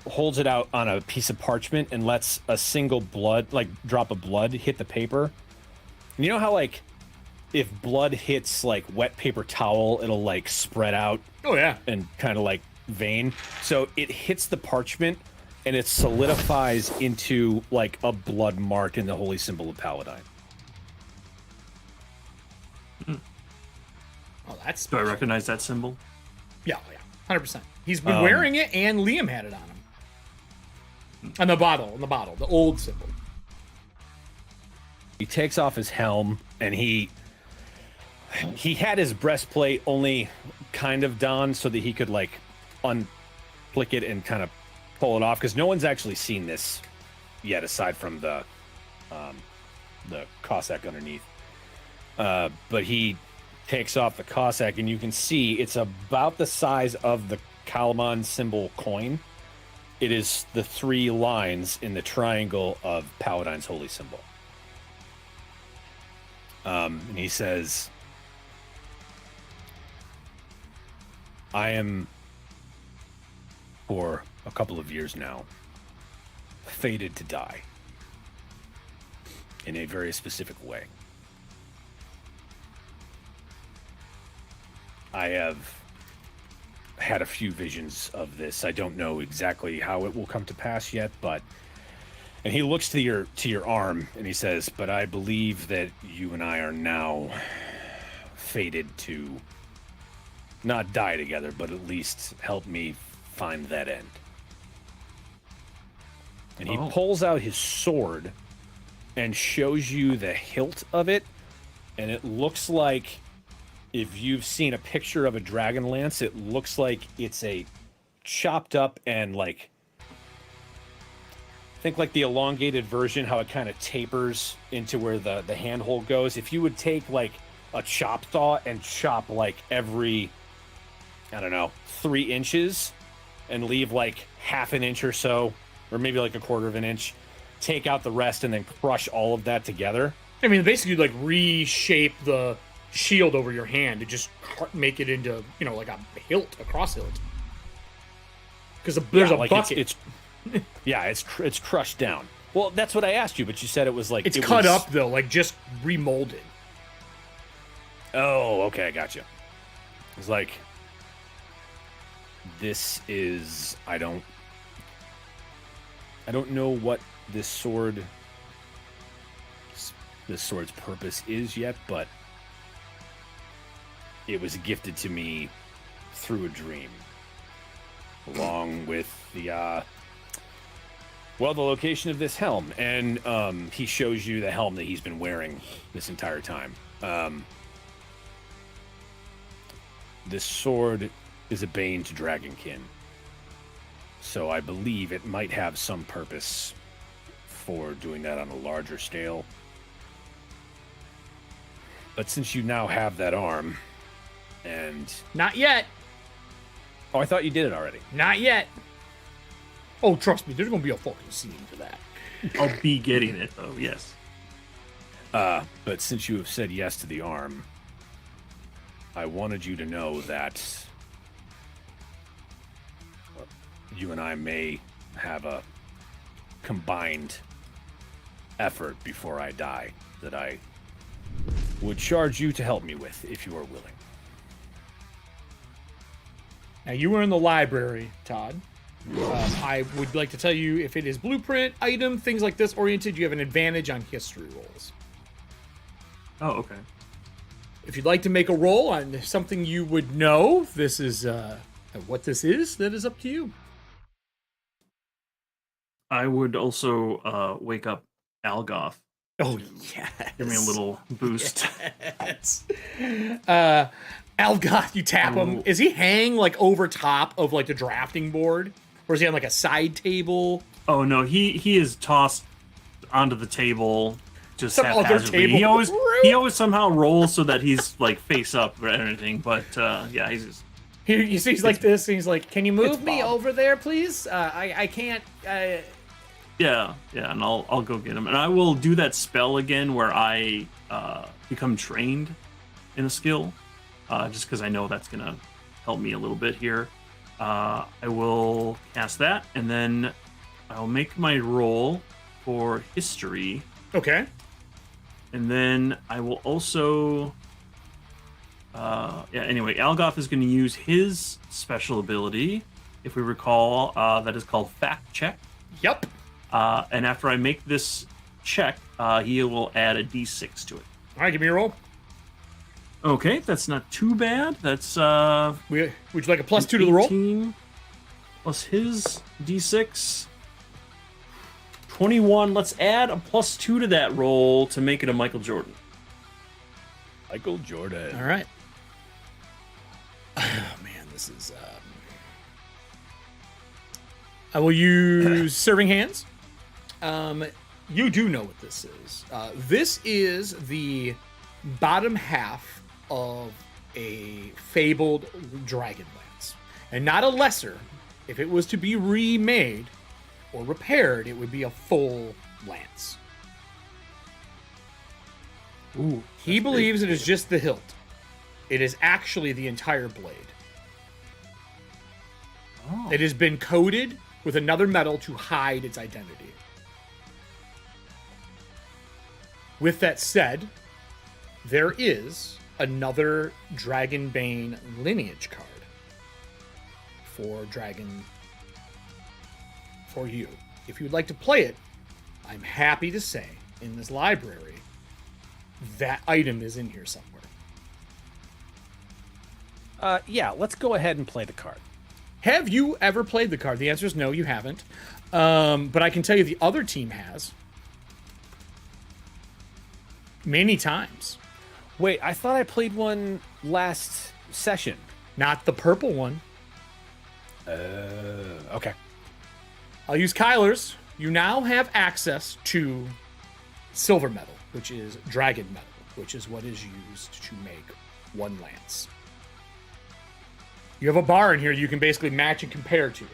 holds it out on a piece of parchment and lets a single drop of blood hit the paper. And you know how if blood hits like wet paper towel, it'll like spread out. Oh yeah. And kind of like vein. So it hits the parchment and it solidifies into like a blood mark in the holy symbol of Paladine. Oh, that's. Do I recognize that symbol? Yeah, 100%. He's been wearing it, and Liam had it on him. On the bottle, the old symbol. He takes off his helm, and he had his breastplate only kind of done so that he could like unflick it and kind of pull it off, because no one's actually seen this yet aside from the Cossack underneath. But he takes off the Cossack, and you can see it's about the size of the Capwn symbol coin. It is the 3 lines in the triangle of Paladine's holy symbol. And he says, I am, for a couple of years now, fated to die in a very specific way. I have had a few visions of this. I don't know exactly how it will come to pass yet, but... And he looks to your arm, and he says, but I believe that you and I are now fated to not die together, but at least help me find that end. And he pulls out his sword and shows you the hilt of it, and it looks like, if you've seen a picture of a Dragonlance, it looks like it's a chopped up and like, think like the elongated version, how it kind of tapers into where the handhold goes. If you would take like a chop saw and chop like every, I don't know, 3 inches and leave like half an inch or so, or maybe like a quarter of an inch, take out the rest and then crush all of that together. I mean, basically like reshape the shield over your hand to just make it into, you know, like a hilt, a cross hilt. Because there's a like bucket. It's crushed down. Well, that's what I asked you, but you said it was like... It's cut up, though, like just remolded. Oh, okay, I got you. It's like... This is... I don't know what this sword's purpose is yet, but it was gifted to me through a dream. Along with the location of this helm. And he shows you the helm that he's been wearing this entire time. This sword is a bane to Dragonkin. So I believe it might have some purpose for doing that on a larger scale. But since you now have that arm, and... Not yet. Oh, I thought you did it already. Not yet. Oh, trust me, there's going to be a fucking scene for that. I'll be getting it, though, yes. But since you have said yes to the arm, I wanted you to know that you and I may have a combined effort before I die that I would charge you to help me with, if you are willing. Now, you were in the library, Todd. I would like to tell you, if it is blueprint, item, things like this oriented, you have an advantage on history rolls. Oh, okay. If you'd like to make a roll on something you would know, this is what this is, that is up to you. I would also wake up Algoth. Oh, yes. Give me a little boost. Yes. Algoth, you tap him. Is he hang like over top of like the drafting board? Or is he on like a side table? Oh no, he is tossed onto the table, just Some other haphazardly. table. He always somehow rolls so that he's like face up or anything. But yeah, he's just... He's like this, and he's like, "Can you move me over there, please? I can't." Yeah, and I'll go get him, and I will do that spell again where I become trained in a skill, just because I know that's gonna help me a little bit here. I will cast that, and then I'll make my roll for history. Okay. And then I will also Anyway, Algoth is going to use his special ability, if we recall, that is called Fact Check. Yep. And after I make this check, he will add a d6 to it. All right, give me a roll. Okay, that's not too bad. That's Would you like a +2 to the roll? 18 plus his d6. 21. Let's add a +2 to that roll to make it a Michael Jordan. Michael Jordan. All right. Oh man, this is. I will use Serving Hands. You do know what this is. This is the bottom half of a fabled Dragonlance, and not a lesser. If it was to be remade or repaired, it would be a full lance. Ooh. He believes it is just the hilt. It is actually the entire blade. Oh. It has been coated with another metal to hide its identity. With that said, there is another Dragonbane lineage card for you. If you'd like to play it, I'm happy to say in this library that item is in here somewhere. Yeah, let's go ahead and play the card. Have you ever played the card? The answer is no, you haven't. But I can tell you the other team has. Many times. Wait, I thought I played one last session. Not the purple one. Okay. I'll use Kyler's. You now have access to silver metal, which is dragon metal, which is what is used to make one lance. You have a bar in here you can basically match and compare to.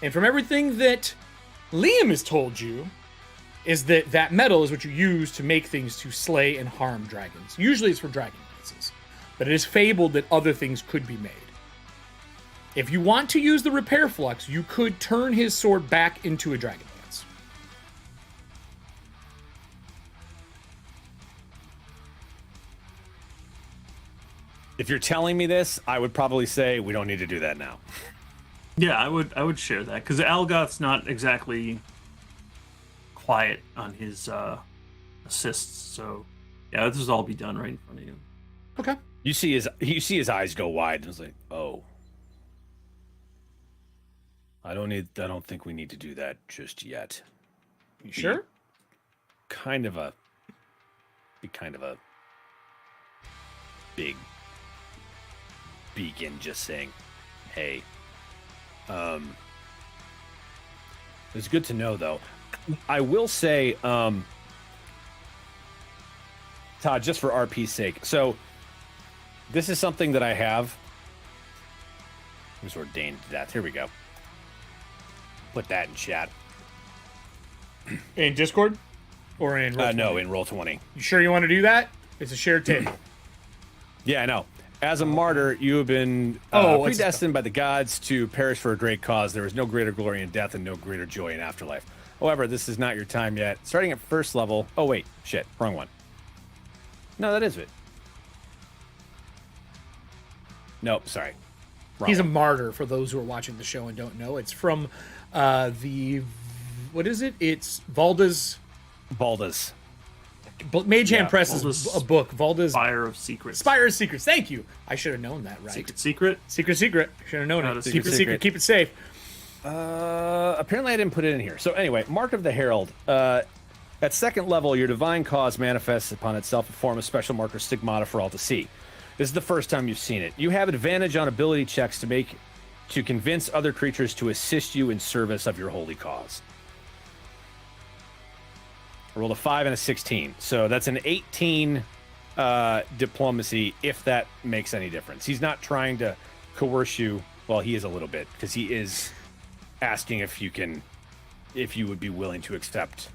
And from everything that Liam has told you, is that that metal is what you use to make things to slay and harm dragons. Usually it's for dragon lances, but it is fabled that other things could be made. If you want to use the repair flux, you could turn his sword back into a dragon lance. If you're telling me this, I would probably say we don't need to do that now. Yeah, I would share that because Algoth's not exactly quiet on his assists. So yeah, this will all be done right in front of you. Okay. You see his eyes go wide and it's like, oh. I don't think we need to do that just yet. You sure? Be kind of a big beacon just saying, hey. It's good to know though. I will say, Todd, just for RP's sake. So this is something that I have. Who's ordained to that? Here we go. Put that in chat. In Discord? Or in Roll20? No, in Roll20. You sure you want to do that? It's a shared table. Yeah, I know. As a martyr, you have been predestined by the gods to perish for a great cause. There is no greater glory in death and no greater joy in afterlife. However, this is not your time yet. Starting at first level... Oh, wait. Shit. Wrong one. No, that is it. Nope. Sorry. Wrong He's one. a martyr for those who are watching the show and don't know. It's from what is it? It's Valda's Mage Hand Press is a book. Valda's Spire of Secrets. Spire of Secrets. Thank you. I should have known that, right? Secret. Secret. Should have known Not it. a Keep it secret. secret. Keep it safe. Apparently I didn't put it in here. So anyway, Mark of the Herald. At second level, your divine cause manifests upon itself in form of special marker stigmata for all to see. This is the first time you've seen it. You have advantage on ability checks to convince other creatures to assist you in service of your holy cause. I rolled a 5 and a 16. So that's an 18 diplomacy, if that makes any difference. He's not trying to coerce you. Well, he is a little bit, because he is asking if you would be willing to accept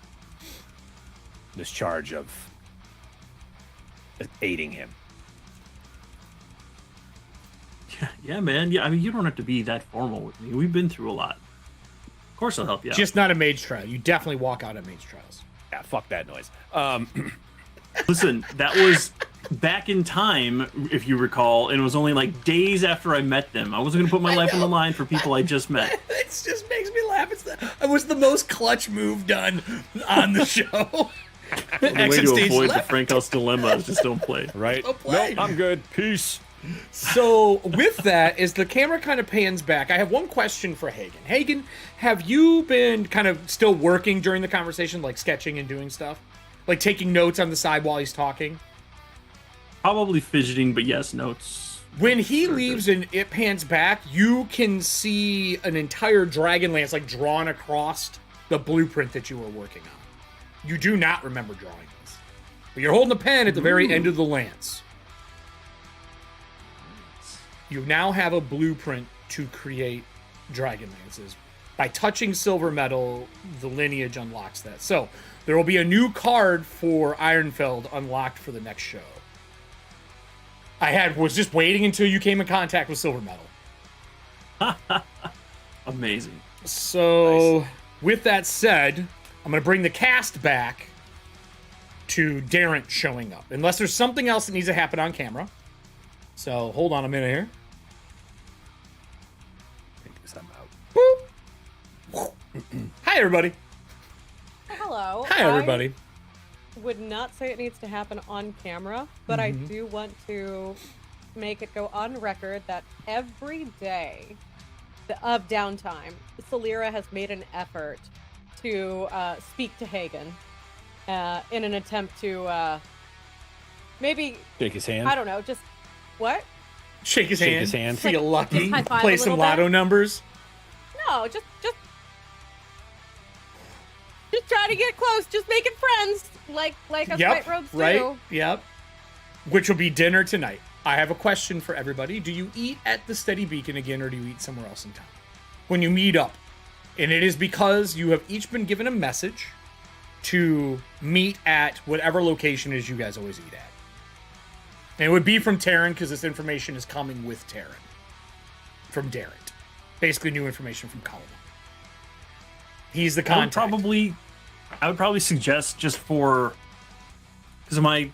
this charge of aiding him. Yeah, man. Yeah, I mean, you don't have to be that formal with me. We've been through a lot. Of course I'll help you out. Just not a mage trial. You definitely walk out at mage trials. Yeah, fuck that noise. Listen, that was back in time, if you recall, and it was only like days after I met them. I wasn't going to put my life on the line for people I just met. It just makes me laugh. It was the most clutch move done on the show. The way to avoid the Frankhouse dilemma is just don't play. Right? Don't play. Nope, I'm good. Peace. So with that, as the camera kind of pans back, I have one question for Hagen. Hagen, have you been kind of still working during the conversation, like sketching and doing stuff? Like taking notes on the side while he's talking? Probably fidgeting, but yes, notes. When he leaves and it pans back, you can see an entire Dragonlance like drawn across the blueprint that you were working on. You do not remember drawing this. But you're holding a pen at the very end of the lance. You now have a blueprint to create Dragonlances. By touching silver metal, the lineage unlocks that. So there will be a new card for Ironfeld unlocked for the next show. Was just waiting until you came in contact with silver metal. Amazing. So, with that said, I'm going to bring the cast back to Darren showing up. Unless there's something else that needs to happen on camera. So, hold on a minute here. Hi, everybody. Hello. Hi, everybody. I would not say it needs to happen on camera, but I do want to make it go on record that every day of downtime, Salira has made an effort to speak to Hagen in an attempt to maybe Shake his hand. I don't know, just what? Shake his hand. Feel lucky. Just high-five Play a some little lotto bit. numbers. No, just try to get close. Just making friends, like us white robes right. do. Yep. Which will be dinner tonight. I have a question for everybody. Do you eat at the Steady Beacon again, or do you eat somewhere else in town when you meet up? And it is because you have each been given a message to meet at whatever location is you guys always eat at. And it would be from Taryn, because this information is coming with Taryn. From Darren. Basically new information from Capwn. He's the contact. I would probably suggest, just for, because of my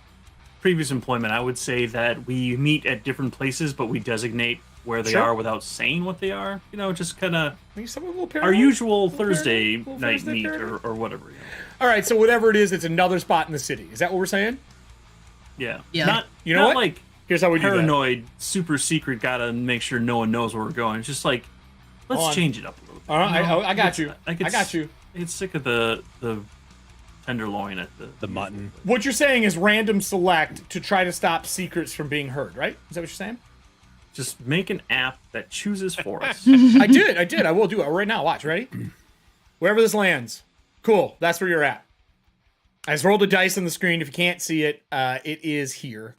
previous employment, I would say that we meet at different places, but we designate where they are without saying what they are. You know, just kind of our usual Thursday night meet or whatever. You know. All right, so whatever it is, it's another spot in the city. Is that what we're saying? Yeah. Yeah. You know what? Like, here's how we do that. Paranoid, super secret, gotta make sure no one knows where we're going. It's just like, let's change it up a little bit. All right, I got you. I got you. I get sick of the tenderloin at the mutton. What you're saying is random select to try to stop secrets from being heard, right? Is that what you're saying? Just make an app that chooses for us. I did. I will do it right now. Watch, ready? Wherever this lands. Cool. That's where you're at. I just rolled a dice on the screen. If you can't see it, it is here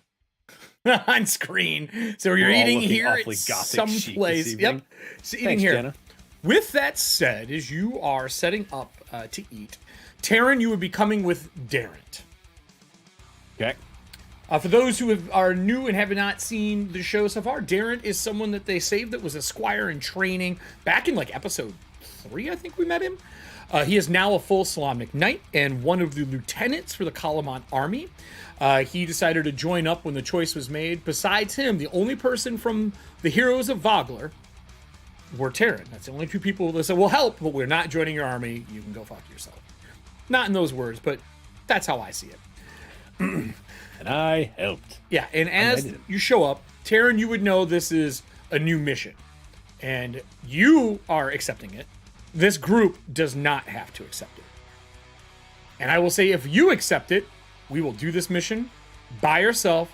on screen. So you're eating here at someplace. Yep. So eating Thanks, here. Jenna. With that said, as you are setting up to eat, Taryn, you would be coming with Darren. Okay. For those who are new and have not seen the show so far, Darren is someone that they saved that was a squire in training back in like episode 3, I think we met him. He is now a full Solomnic Knight and one of the lieutenants for the Kalamon army. He decided to join up when the choice was made. Besides him, the only person from the Heroes of Vogler were Taryn. That's the only two people that said, we'll help, but we're not joining your army. You can go fuck yourself. Not in those words, but that's how I see it. And I helped. Yeah, and as you show up, Taryn, you would know this is a new mission. And you are accepting it. This group does not have to accept it. And I will say, if you accept it, we will do this mission by yourself,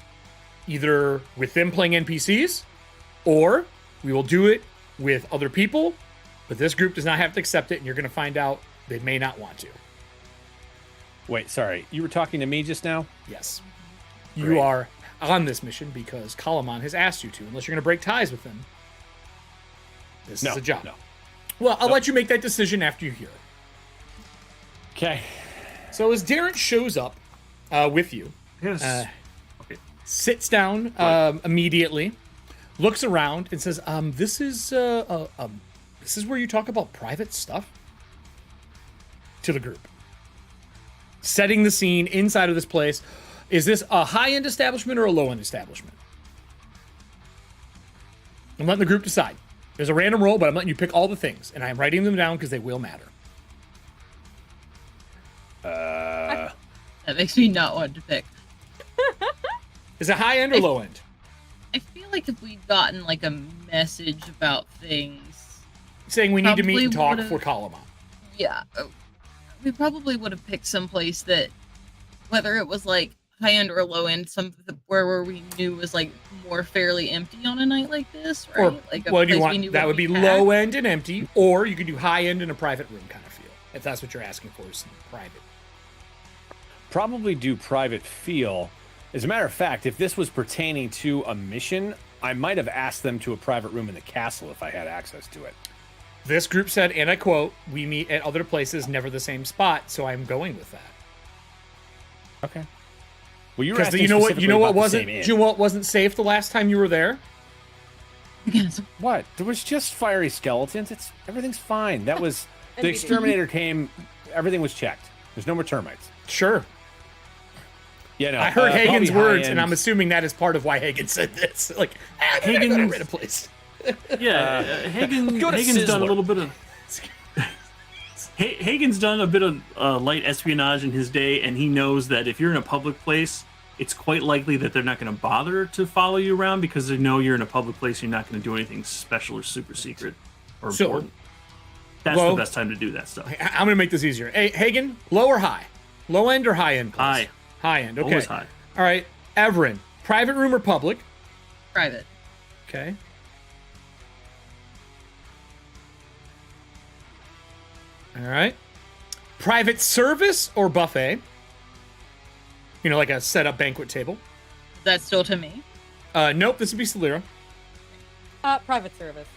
either with them playing NPCs, or we will do it with other people, but this group does not have to accept it, and you're going to find out they may not want to. Wait, sorry. You were talking to me just now? Yes. You are on this mission because Kalamon has asked you to, unless you're going to break ties with them. This is a job. No. Well, I'll let you make that decision after you hear it. Okay. So as Darren shows up with you, Yes. sits down immediately, looks around, and says, "This is where you talk about private stuff." To the group, setting the scene inside of this place. Is this a high-end establishment or a low-end establishment? I'm letting the group decide. There's a random roll, but I'm letting you pick all the things, and I'm writing them down because they will matter. That makes me not want to pick. Is it high-end or low-end? I feel like if we'd gotten like a message about things, Saying we need to meet and talk would've- for Kalama. yeah, we probably would have picked some place that, whether it was like high end or low end, where we knew was like more fairly empty on a night like this, right? Or like what do you place we want? knew That would be packed. low-end and empty, or you could do high-end in a private room kind of feel, if that's what you're asking for, is private. Probably do private feel. As a matter of fact, if this was pertaining to a mission, I might have asked them to a private room in the castle if I had access to it. This group said, and I quote, "We meet at other places, never the same spot," so I'm going with that. Okay. Well, you were Because asking you know what? specifically You know what about the wasn't? same inn. You know what wasn't safe the last time you were there? Yes. What? There was just fiery skeletons. Everything's fine. That was the NBD. exterminator came. Everything was checked. There's no more termites. Sure. Yeah, no. I heard Hagen's probably words, high-end. and I'm assuming that is part of why Hagen said this. Like, Hagen's Hagen's- rid of place. Yeah, Hagen, go to Hagen's done a Sizzler. little bit of. Hagen's done a bit of light espionage in his day, and he knows that if you're in a public place, it's quite likely that they're not going to bother to follow you around because they know you're in a public place. You're not going to do anything special or super secret or So, important. That's low- the best time to do that stuff. I'm going to make this easier. Hey, Hagen, low or high? Low end or high end? Please? High. High end. Okay. Always high. All right. Everin, private room or public? Private. Okay. All right. Private service or buffet? You know, like a set-up banquet table. That's still to me. Nope, this would be Solera. Private service.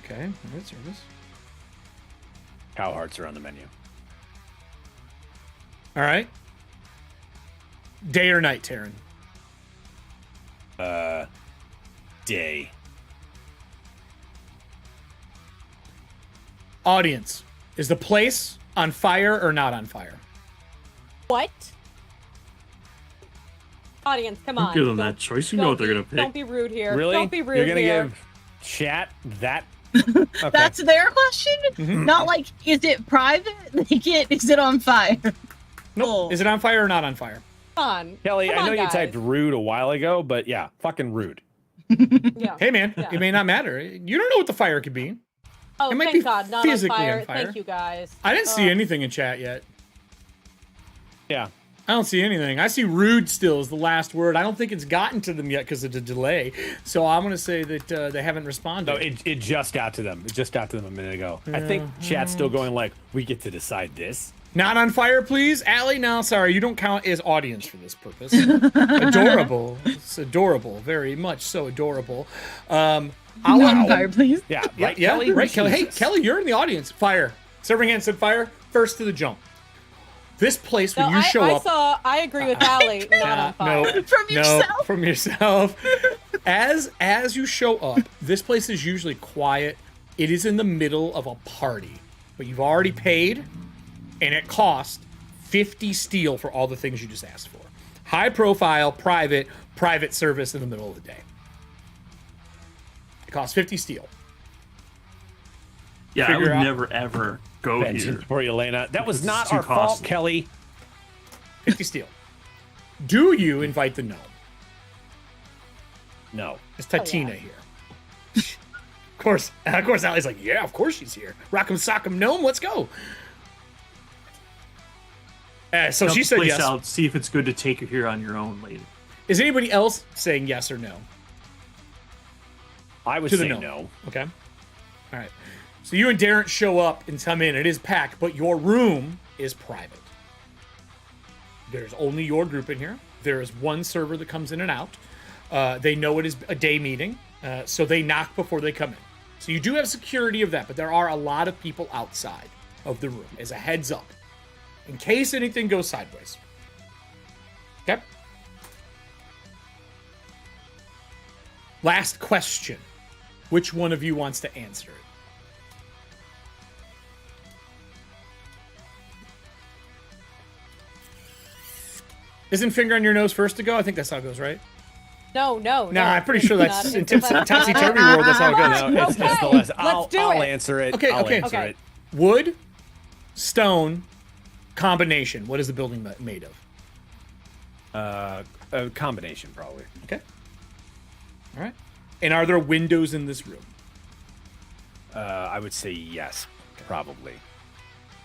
Okay, private service. Cow hearts are on the menu. All right. Day or night, Taryn? Day. Audience, is the place on fire or not on fire? What? Audience, come on. Give them Don't- that choice. You don't know what they're be- going to pick. Don't be rude here. Really? Don't be rude You're gonna here. give chat that? Okay. That's their question. Mm-hmm. Not like, is it private? Is it on fire? Nope. Oh. Is it on fire or not on fire? Come on. Kelly, Come I on, know you guys. typed rude a while ago, but yeah, fucking rude. Yeah. Hey, man, Yeah. it may not matter. You don't know what the fire could be. Oh, it might thank be God, not on physically fire. on fire. Thank you, guys. I didn't see anything in chat yet. Yeah. I don't see anything. I see rude still is the last word. I don't think it's gotten to them yet because of the delay. So I'm going to say that they haven't responded. No, it just got to them. It just got to them a minute ago. I think chat's still going like, we get to decide this. Not on fire, please. Allie, no, sorry. You don't count as audience for this purpose. Adorable. It's adorable. Very much so adorable. I'll Not on fire, please. Yeah, Yeah, right, yeah, Kelly? right, Kelly. Hey, Jesus. Kelly, you're in the audience. Fire. Serving hand said fire. First to the jump. This place, when No, you show up... I agree with Allie. Not on fire. No, From no, yourself? from yourself. As you show up, this place is usually quiet. It is in the middle of a party, but you've already paid, and it cost 50 steel for all the things you just asked for. High profile, private service in the middle of the day. It costs 50 steel. Yeah, I Figure would out- never, ever go Vengeance here. for you, Elena. That was It's not too our fault, costly. Kelly. 50 steel. Do you invite the gnome? No. Is Tatina here? Of course, Allie's like, yeah, of course she's here. Rock'em sock'em gnome, let's go. So Help she the said place yes. out, see if it's good to take you here on your own later. Is anybody else saying yes or no? I would To the say no. no. Okay. All right. So you and Darren show up and come in. It is packed, but your room is private. There's only your group in here. There is one server that comes in and out. They know it is a day meeting, so they knock before they come in. So you do have security of that, but there are a lot of people outside of the room as a heads up, in case anything goes sideways. Okay? Last question. Which one of you wants to answer it? Isn't finger on your nose first to go? I think that's how it goes, right? No. No, I'm pretty sure that's in Tipsy Topsy-Turvy world. That's how it goes. No, it's the Okay, last. let's do I'll it. answer it. Okay, I'll okay. answer Okay. it. Wood, stone, combination. What is the building made of? A combination, probably. Okay. All right. And are there windows in this room? I would say yes, probably.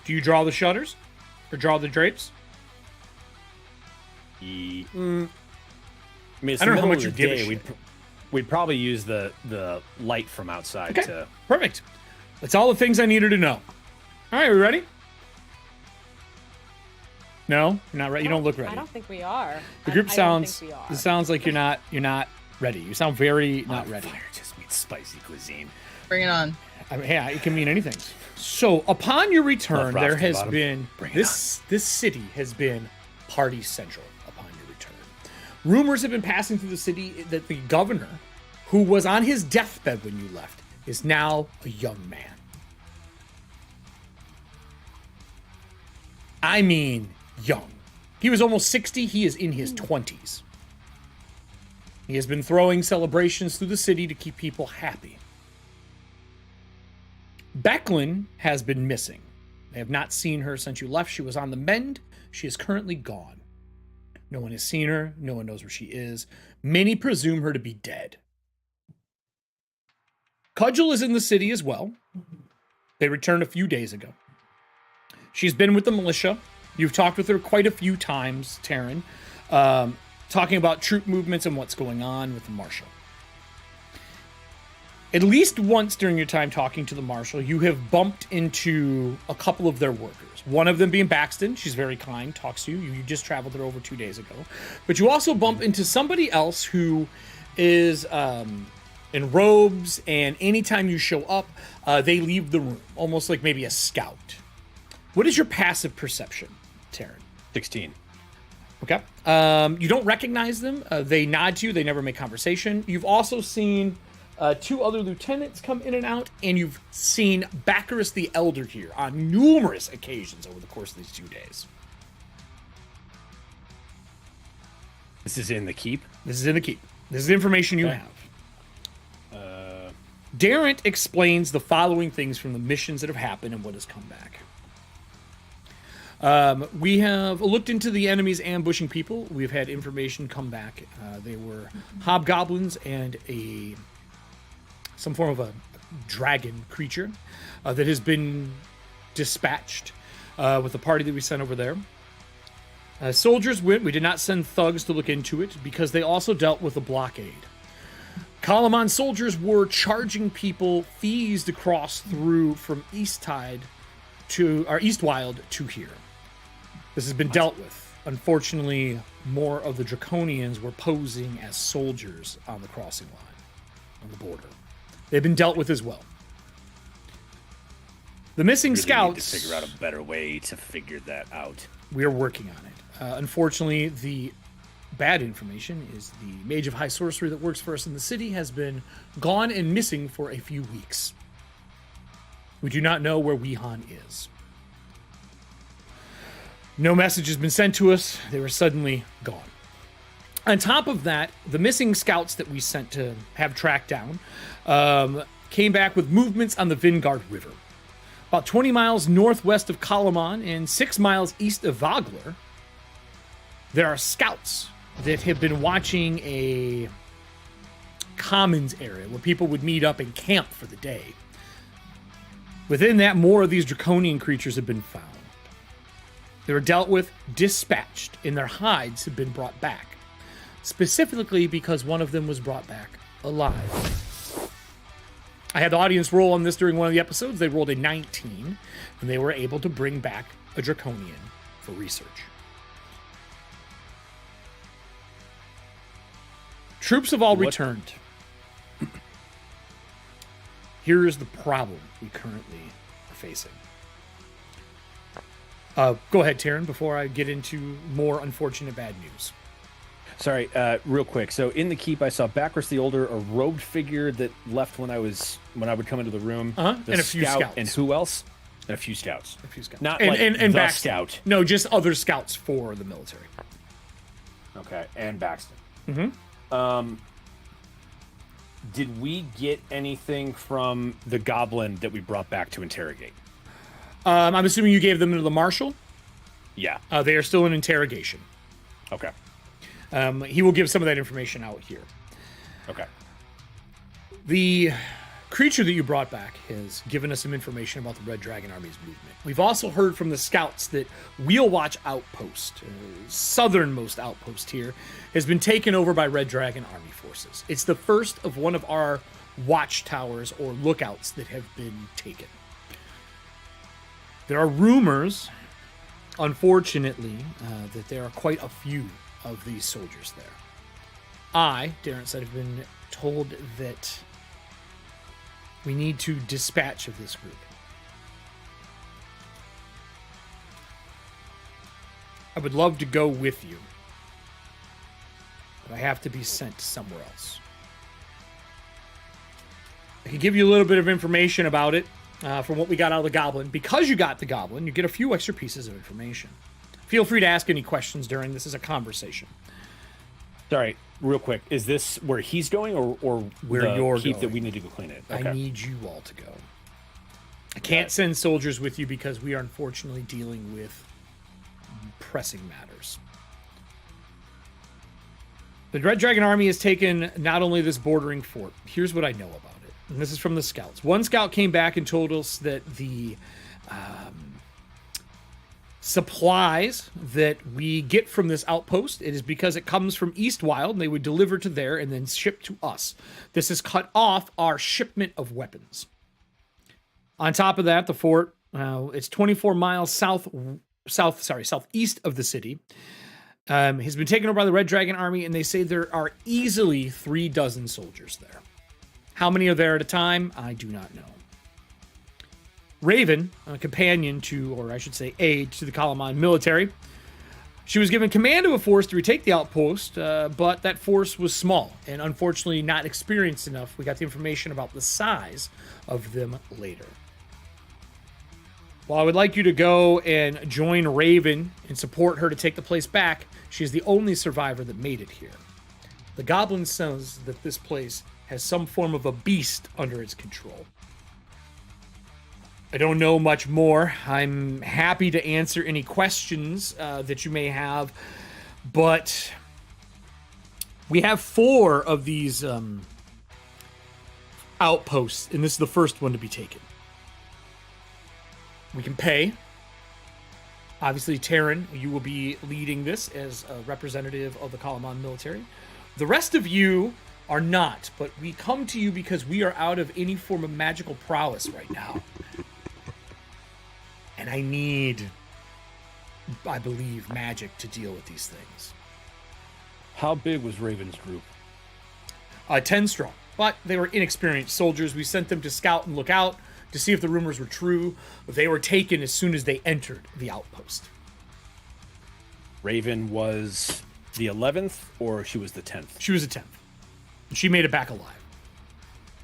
Do you draw the shutters or draw the drapes? I mean, it's I don't the know how middle much of you the give a day. shit. We'd probably use the light from outside Okay. to. Perfect. That's all the things I needed to know. All right, we ready? No, you're not ready. You don't look ready. I don't think we are. The group I don't sounds. think we are. It sounds like you're not ready. You sound very not ready. Fire just means spicy cuisine. Bring it on. I mean, yeah, it can mean anything. So, upon your return, Love there Frosty has Bottom. been Bring it this city has been party central upon your return. Rumors have been passing through the city that the governor, who was on his deathbed when you left, is now a young man. I mean, young. He was almost 60. He is in his 20s. He has been throwing celebrations through the city to keep people happy. Becklin has been missing. They have not seen her since you left. She was on the mend. She is currently gone. No one has seen her. No one knows where she is. Many presume her to be dead. Cudgel is in the city as well. They returned a few days ago. She's been with the militia. You've talked with her quite a few times, Taryn, talking about troop movements and what's going on with the marshal. At least once during your time talking to the marshal, you have bumped into a couple of their workers. One of them being Baxton. She's very kind, talks to you. You just traveled there over 2 days ago. But you also bump into somebody else who is in robes, and anytime you show up, they leave the room, almost like maybe a scout. What is your passive perception, Taryn? 16. Okay. You don't recognize them. They nod to you. They never make conversation. You've also seen 2 other lieutenants come in and out, and you've seen Baccarus the Elder here on numerous occasions over the course of these 2 days. This is in the keep. This is in the keep. This is the information you have. Darrent explains the following things from the missions that have happened and what has come back. We have looked into the enemies ambushing people. We've had information come back. They were hobgoblins and some form of a dragon creature that has been dispatched with the party that we sent over there. Soldiers went. We did not send thugs to look into it because they also dealt with a blockade. Kalamon soldiers were charging people fees to cross through from Eastwild to here. This has been dealt with. Unfortunately, more of the Draconians were posing as soldiers on the crossing line, on the border. They've been dealt with as well. The missing Really scouts... need to figure out a better way to figure that out. We are working on it. Unfortunately, the bad information is the mage of high sorcery that works for us in the city has been gone and missing for a few weeks. We do not know where Weehan is. No message has been sent to us. They were suddenly gone. On top of that, the missing scouts that we sent to have tracked down came back with movements on the Vingard River. About 20 miles northwest of Kalamon and 6 miles east of Vogler, there are scouts that have been watching a commons area where people would meet up and camp for the day. Within that, more of these draconian creatures have been found. They were dealt with, dispatched, and their hides have been brought back. Specifically because one of them was brought back alive. I had the audience roll on this during one of the episodes. They rolled a 19, and they were able to bring back a draconian for research. Troops have all returned. Here is the problem we currently are facing. Go ahead, Taryn, before I get into more unfortunate bad news. Sorry, real quick. So in the keep, I saw Baccarus the Older, a robed figure that left when I would come into the room. Uh-huh. The And a few scouts. And who else? And a few scouts. A few scouts. Not and, like and the back scout. No, just other scouts for the military. Okay, and Baxton. Mm-hmm. Did we get anything from the goblin that we brought back to interrogate? I'm assuming you gave them to the marshal? Yeah. They are still in interrogation. Okay. He will give some of that information out here. Okay. The creature that you brought back has given us some information about the Red Dragon Army's movement. We've also heard from the scouts that Wheel Watch Outpost, southernmost outpost here, has been taken over by Red Dragon Army forces. It's the first of one of our watchtowers or lookouts that have been taken. There are rumors, unfortunately, that there are quite a few of these soldiers there. I, Darren said, have been told that we need to dispatch of this group. I would love to go with you, but I have to be sent somewhere else. I can give you a little bit of information about it from what we got out of the goblin. Because you got the goblin, you get a few extra pieces of information. Feel free to ask any questions during this. Is a conversation. Sorry, real quick. Is this where he's going or Where the you're keep going. that we need to go clean it? Okay. I need you all to go. I can't send soldiers with you because we are unfortunately dealing with pressing matters. The Red Dragon Army has taken not only this bordering fort. Here's what I know about it. And this is from the scouts. One scout came back and told us that the supplies that we get from this outpost, it is because it comes from Eastwild, and they would deliver to there and then ship to us. This has cut off our shipment of weapons. On top of that, the fort, it's 24 miles southeast of the city, has been taken over by the Red Dragon Army, and they say there are easily 36 soldiers there. How many are there at a time? I do not know. Raven, a companion to, or I should say aide to the Capwn military, she was given command of a force to retake the outpost, but that force was small and unfortunately not experienced enough. We got the information about the size of them later. While I would like you to go and join Raven and support her to take the place back, she is the only survivor that made it here. The goblin says that this place has some form of a beast under its control. I don't know much more. I'm happy to answer any questions that you may have, but we have 4 of these outposts, and this is the first one to be taken. We can pay. Obviously, Taryn, you will be leading this as a representative of the Capwn military. The rest of you are not, but we come to you because we are out of any form of magical prowess right now. And I need, I believe, magic to deal with these things. How big was Raven's group? 10 strong, but they were inexperienced soldiers. We sent them to scout and look out to see if the rumors were true. They were taken as soon as they entered the outpost. Raven was the 11th, or she was the 10th? She was a 10th. She made it back alive.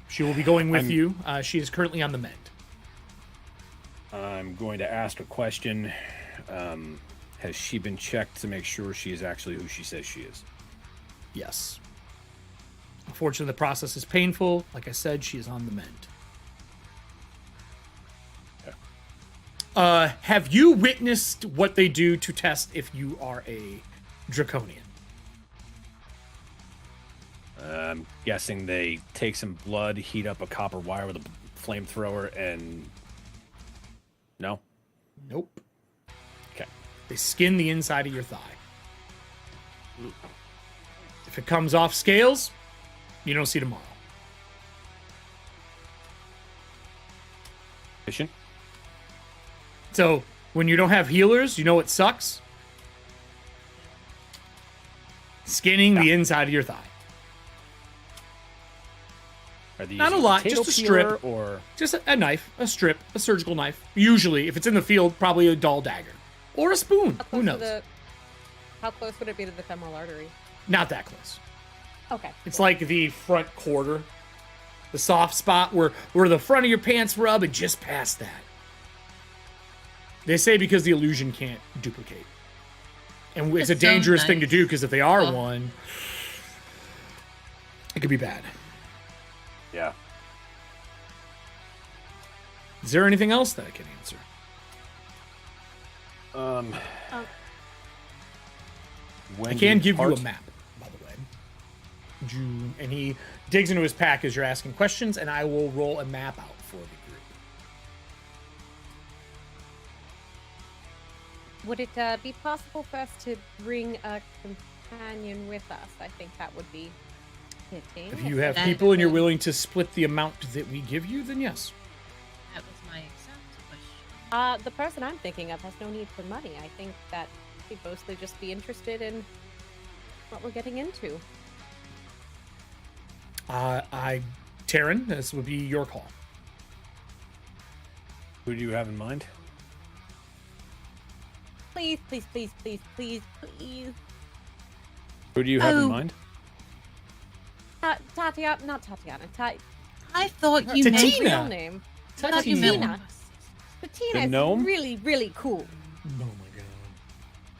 She will be going with you. She is currently on the mend. I'm going to ask a question. Has she been checked to make sure she is actually who she says she is? Yes. Unfortunately, the process is painful. Like I said, she is on the mend. Okay. Have you witnessed what they do to test if you are a Draconian? I'm guessing they take some blood, heat up a copper wire with a flamethrower, and... No? Nope. Okay. They skin the inside of your thigh. If it comes off scales, you don't see tomorrow. Efficient? So, when you don't have healers, you know what sucks? Skinning the inside of your thigh. Are these Not a lot, just a strip. Or... Just a knife, a strip, a surgical knife. Usually, if it's in the field, probably a dull dagger. Or a spoon. Who knows? How close would it be to the femoral artery? Not that close. Okay. It's like the front quarter. The soft spot where the front of your pants rub and just past that. They say because the illusion can't duplicate. And it's a That's so dangerous thing to nice. do because if they are Oh. one, it could be bad. Yeah. Is there anything else that I can answer? I can give you a map, by the way. And he digs into his pack as you're asking questions, and I will roll a map out for the group. Would it be possible for us to bring a companion with us? I think that would be fitting. If you have That- people and you're willing to split the amount that we give you, then yes. That was my exact question. The person I'm thinking of has no need for money. I think that she'd mostly just be interested in what we're getting into. Taryn, this would be your call. Who do you have in mind? Please, please, please, please, please, please. Who do you have in Oh. mind? Tatiana, not Tatiana. I thought you Tatina. meant Real name. I thought you meant Tatina. one of us. Tatina is gnome? really, really cool. Oh my god.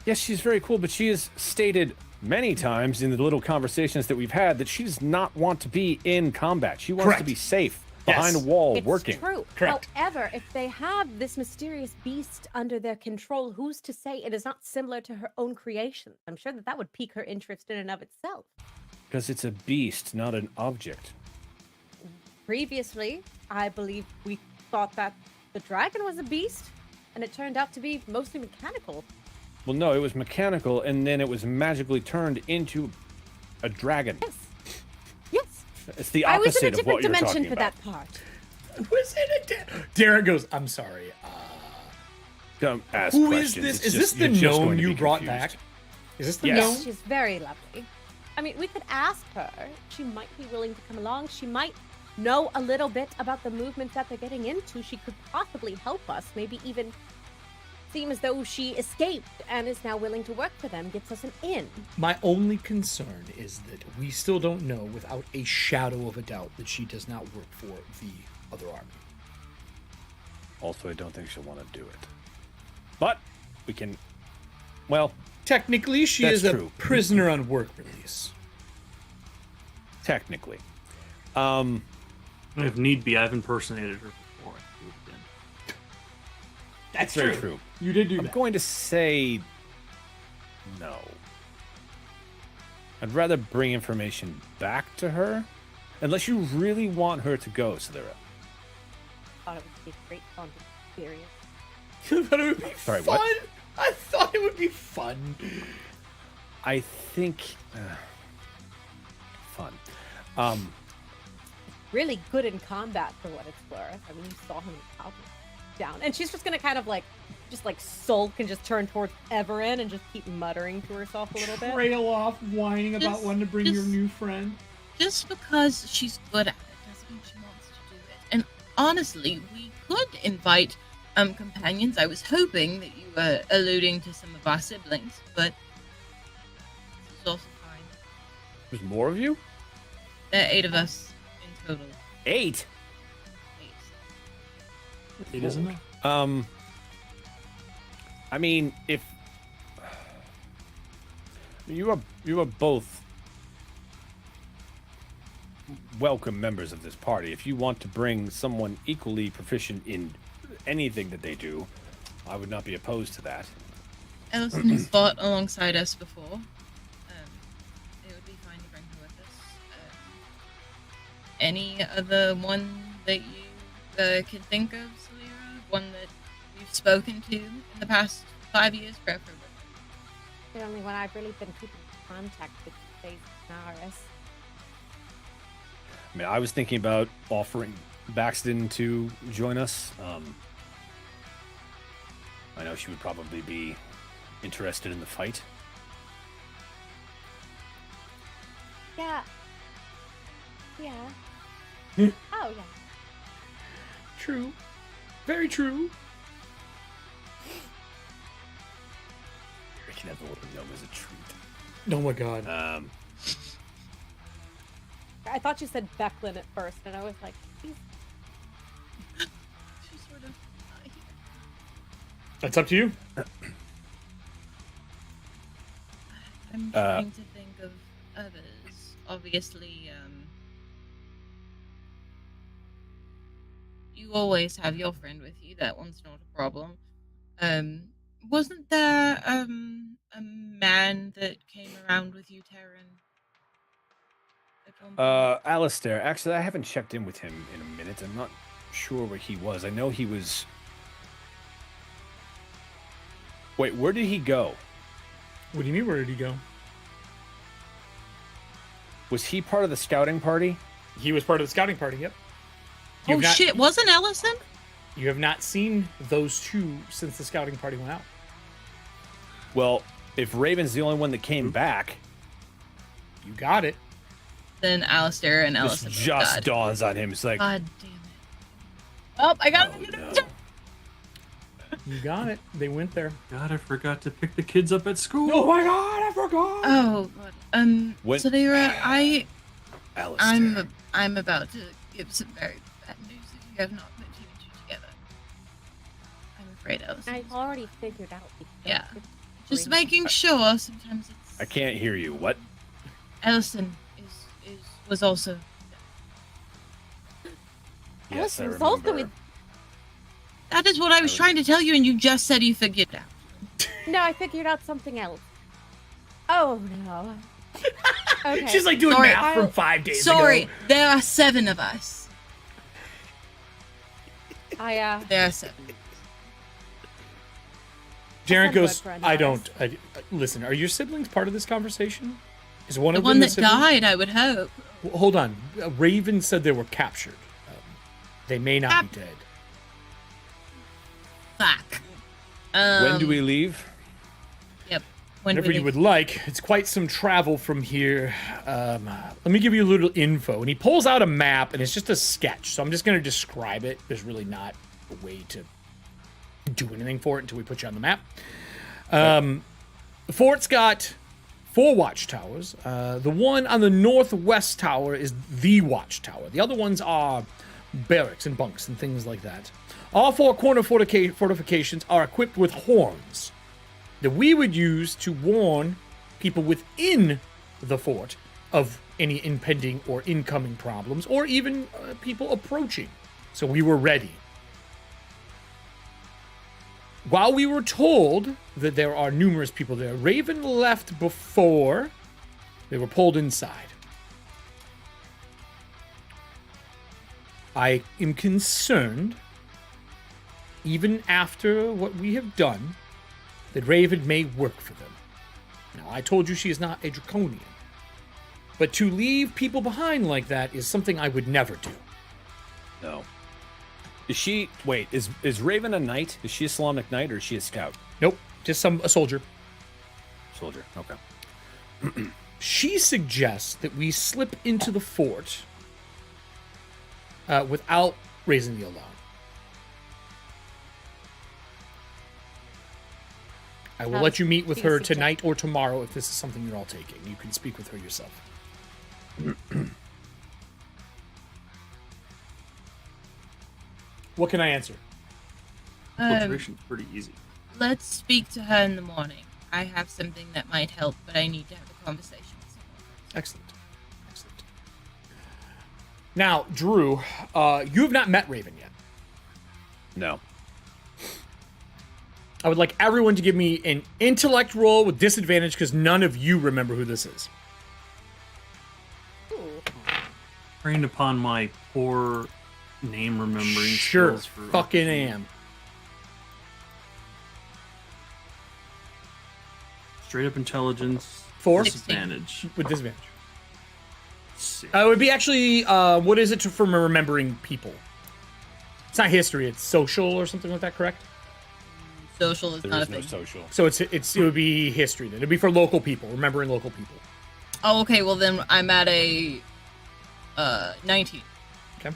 Yes, she's very cool, but she has stated many times in the little conversations that we've had that she does not want to be in combat. She wants to Correct. be safe Yes. behind a wall It's working. true. Correct. However, if they have this mysterious beast under their control, who's to say it is not similar to her own creation? I'm sure that would pique her interest in and of itself. Because it's a beast, not an object. Previously, I believe we thought that the dragon was a beast, and it turned out to be mostly mechanical. Well, no, it was mechanical, and then it was magically turned into a dragon. Yes. Yes. It's the I was in a opposite of different what you're dimension talking for about. that part. Was it a Darren goes, I'm sorry. Don't ask Who is questions. this? It's Is just- this the you're just gnome going to you be brought confused. back? Is this the Yes. gnome? She's very lovely. I mean, we could ask her. She might be willing to come along. She might know a little bit about the movements that they're getting into. She could possibly help us. Maybe even seem as though she escaped and is now willing to work for them. Gets us an in. My only concern is that we still don't know without a shadow of a doubt that she does not work for the other army. Also, I don't think she'll want to do it. But we can. Well, Technically, she That's is a true. prisoner on work release. technically. If need be, I've impersonated her before. I can do it again. That's Very true. You did do I'm that. going to say no. I'd rather bring information back to her, unless you really want her to go, Solera. Thought it would be a great fun experience. I thought it would be Sorry, fun. what? I thought it would be fun. I think fun. Really good in combat for what it's worth. I mean, you saw him down, and she's just gonna kind of like, sulk and just turn towards Everin and just keep muttering to herself a little bit. Trail off, whining about Just- wanting to bring your just- new friend. Just because she's good at it doesn't mean she wants to do it. And honestly, we could invite companions. I was hoping that you were alluding to some of our siblings, but this is also fine. There's more of you? There are 8 of us in total. 8? 8. It isn't it? I mean, if you are both welcome members of this party. If you want to bring someone equally proficient in anything that they do, I would not be opposed to that. Ellison has fought alongside us before. It would be fine to bring her with us. Any other one that you can think of, Solera? One that you've spoken to in the past 5 years, preferably? The only one I've really been keeping in contact with is Naris. I mean, I was thinking about offering Baxton to join us. I know she would probably be interested in the fight. Yeah. Yeah. Oh, yeah. True. Very true. We can have the little gnome as a treat. Oh my god. I thought you said Becklin at first, and I was like, he's She's sort of That's up to you. trying to think of others. Obviously, you always have your friend with you. That one's not a problem. Wasn't there a man that came around with you, Terran? Alistair. Actually, I haven't checked in with him in a minute. I'm not sure where he was. I know he was... Wait, where did he go? What do you mean, where did he go? Was he part of the scouting party? He was part of the scouting party, yep. Oh, shit, wasn't Ellison? You have not seen those two since the scouting party went out. Well, if Raven's the only one that came back... You got it. Then Alistair and This Ellison just dawns on him. It's like... God damn it. Oh, I got it. no. You got it. They went there. God, I forgot to pick the kids up at school. Oh my god, I forgot! Oh, God. Salira, Alistair. I'm about to give some very bad news if you have not put two and two together. I'm afraid, Ellison. I've already figured out. Yeah. Just making sure. Sometimes it's... I can't hear you. What? Ellison was also... Yes, I Ellison's also remember. with... That is what I was trying to tell you, and you just said you figured it out. No, I figured out something else. Oh, no. Okay. She's like doing Sorry, math from 5 days Sorry, ago. there are 7 of us. There are 7. Jaren Some goes, work for I others. don't. Listen, are your siblings part of this conversation? Is one The of one them that a sibling? died, I would hope. Well, hold on. Raven said they were captured. They may not be dead. Fuck. When do we leave? Yep. When Whenever you would like. It's quite some travel from here. Let me give you a little info. And he pulls out a map, and it's just a sketch. So I'm just going to describe it. There's really not a way to do anything for it until we put you on the map. The fort's got 4 watchtowers. The one on the northwest tower is the watchtower. The other ones are barracks and bunks and things like that. All 4 corner fortifications are equipped with horns that we would use to warn people within the fort of any impending or incoming problems, or even people approaching. So we were ready. While we were told that there are numerous people there, Raven left before they were pulled inside. I am concerned, even after what we have done, that Raven may work for them. Now, I told you she is not a draconian, but to leave people behind like that is something I would never do. No. Is she... Wait, is Raven a knight? Is she a Solomonic knight, or is she a scout? Nope, just a soldier. Soldier, okay. She suggests that we slip into the fort without raising the alarm. I will let you meet with her tonight or tomorrow if this is something you're all taking. You can speak with her yourself. What can I answer? Filtration's pretty easy. Let's speak to her in the morning. I have something that might help, but I need to have a conversation with someone. Excellent. Excellent. Now, Drew, you have not met Raven yet. No. I would like everyone to give me an intellect roll with disadvantage because none of you remember who this is. Trained upon my poor name remembering Sure, skills for fucking am. Straight up intelligence. 4? Disadvantage. With disadvantage. 6. It would be actually, what is it for remembering people? It's not history, it's social or something like that, correct? Social is There not a is no thing. social. So it would be history then. It'd be for local people, remembering local people. Oh, okay. Well, then I'm at a 19. Okay.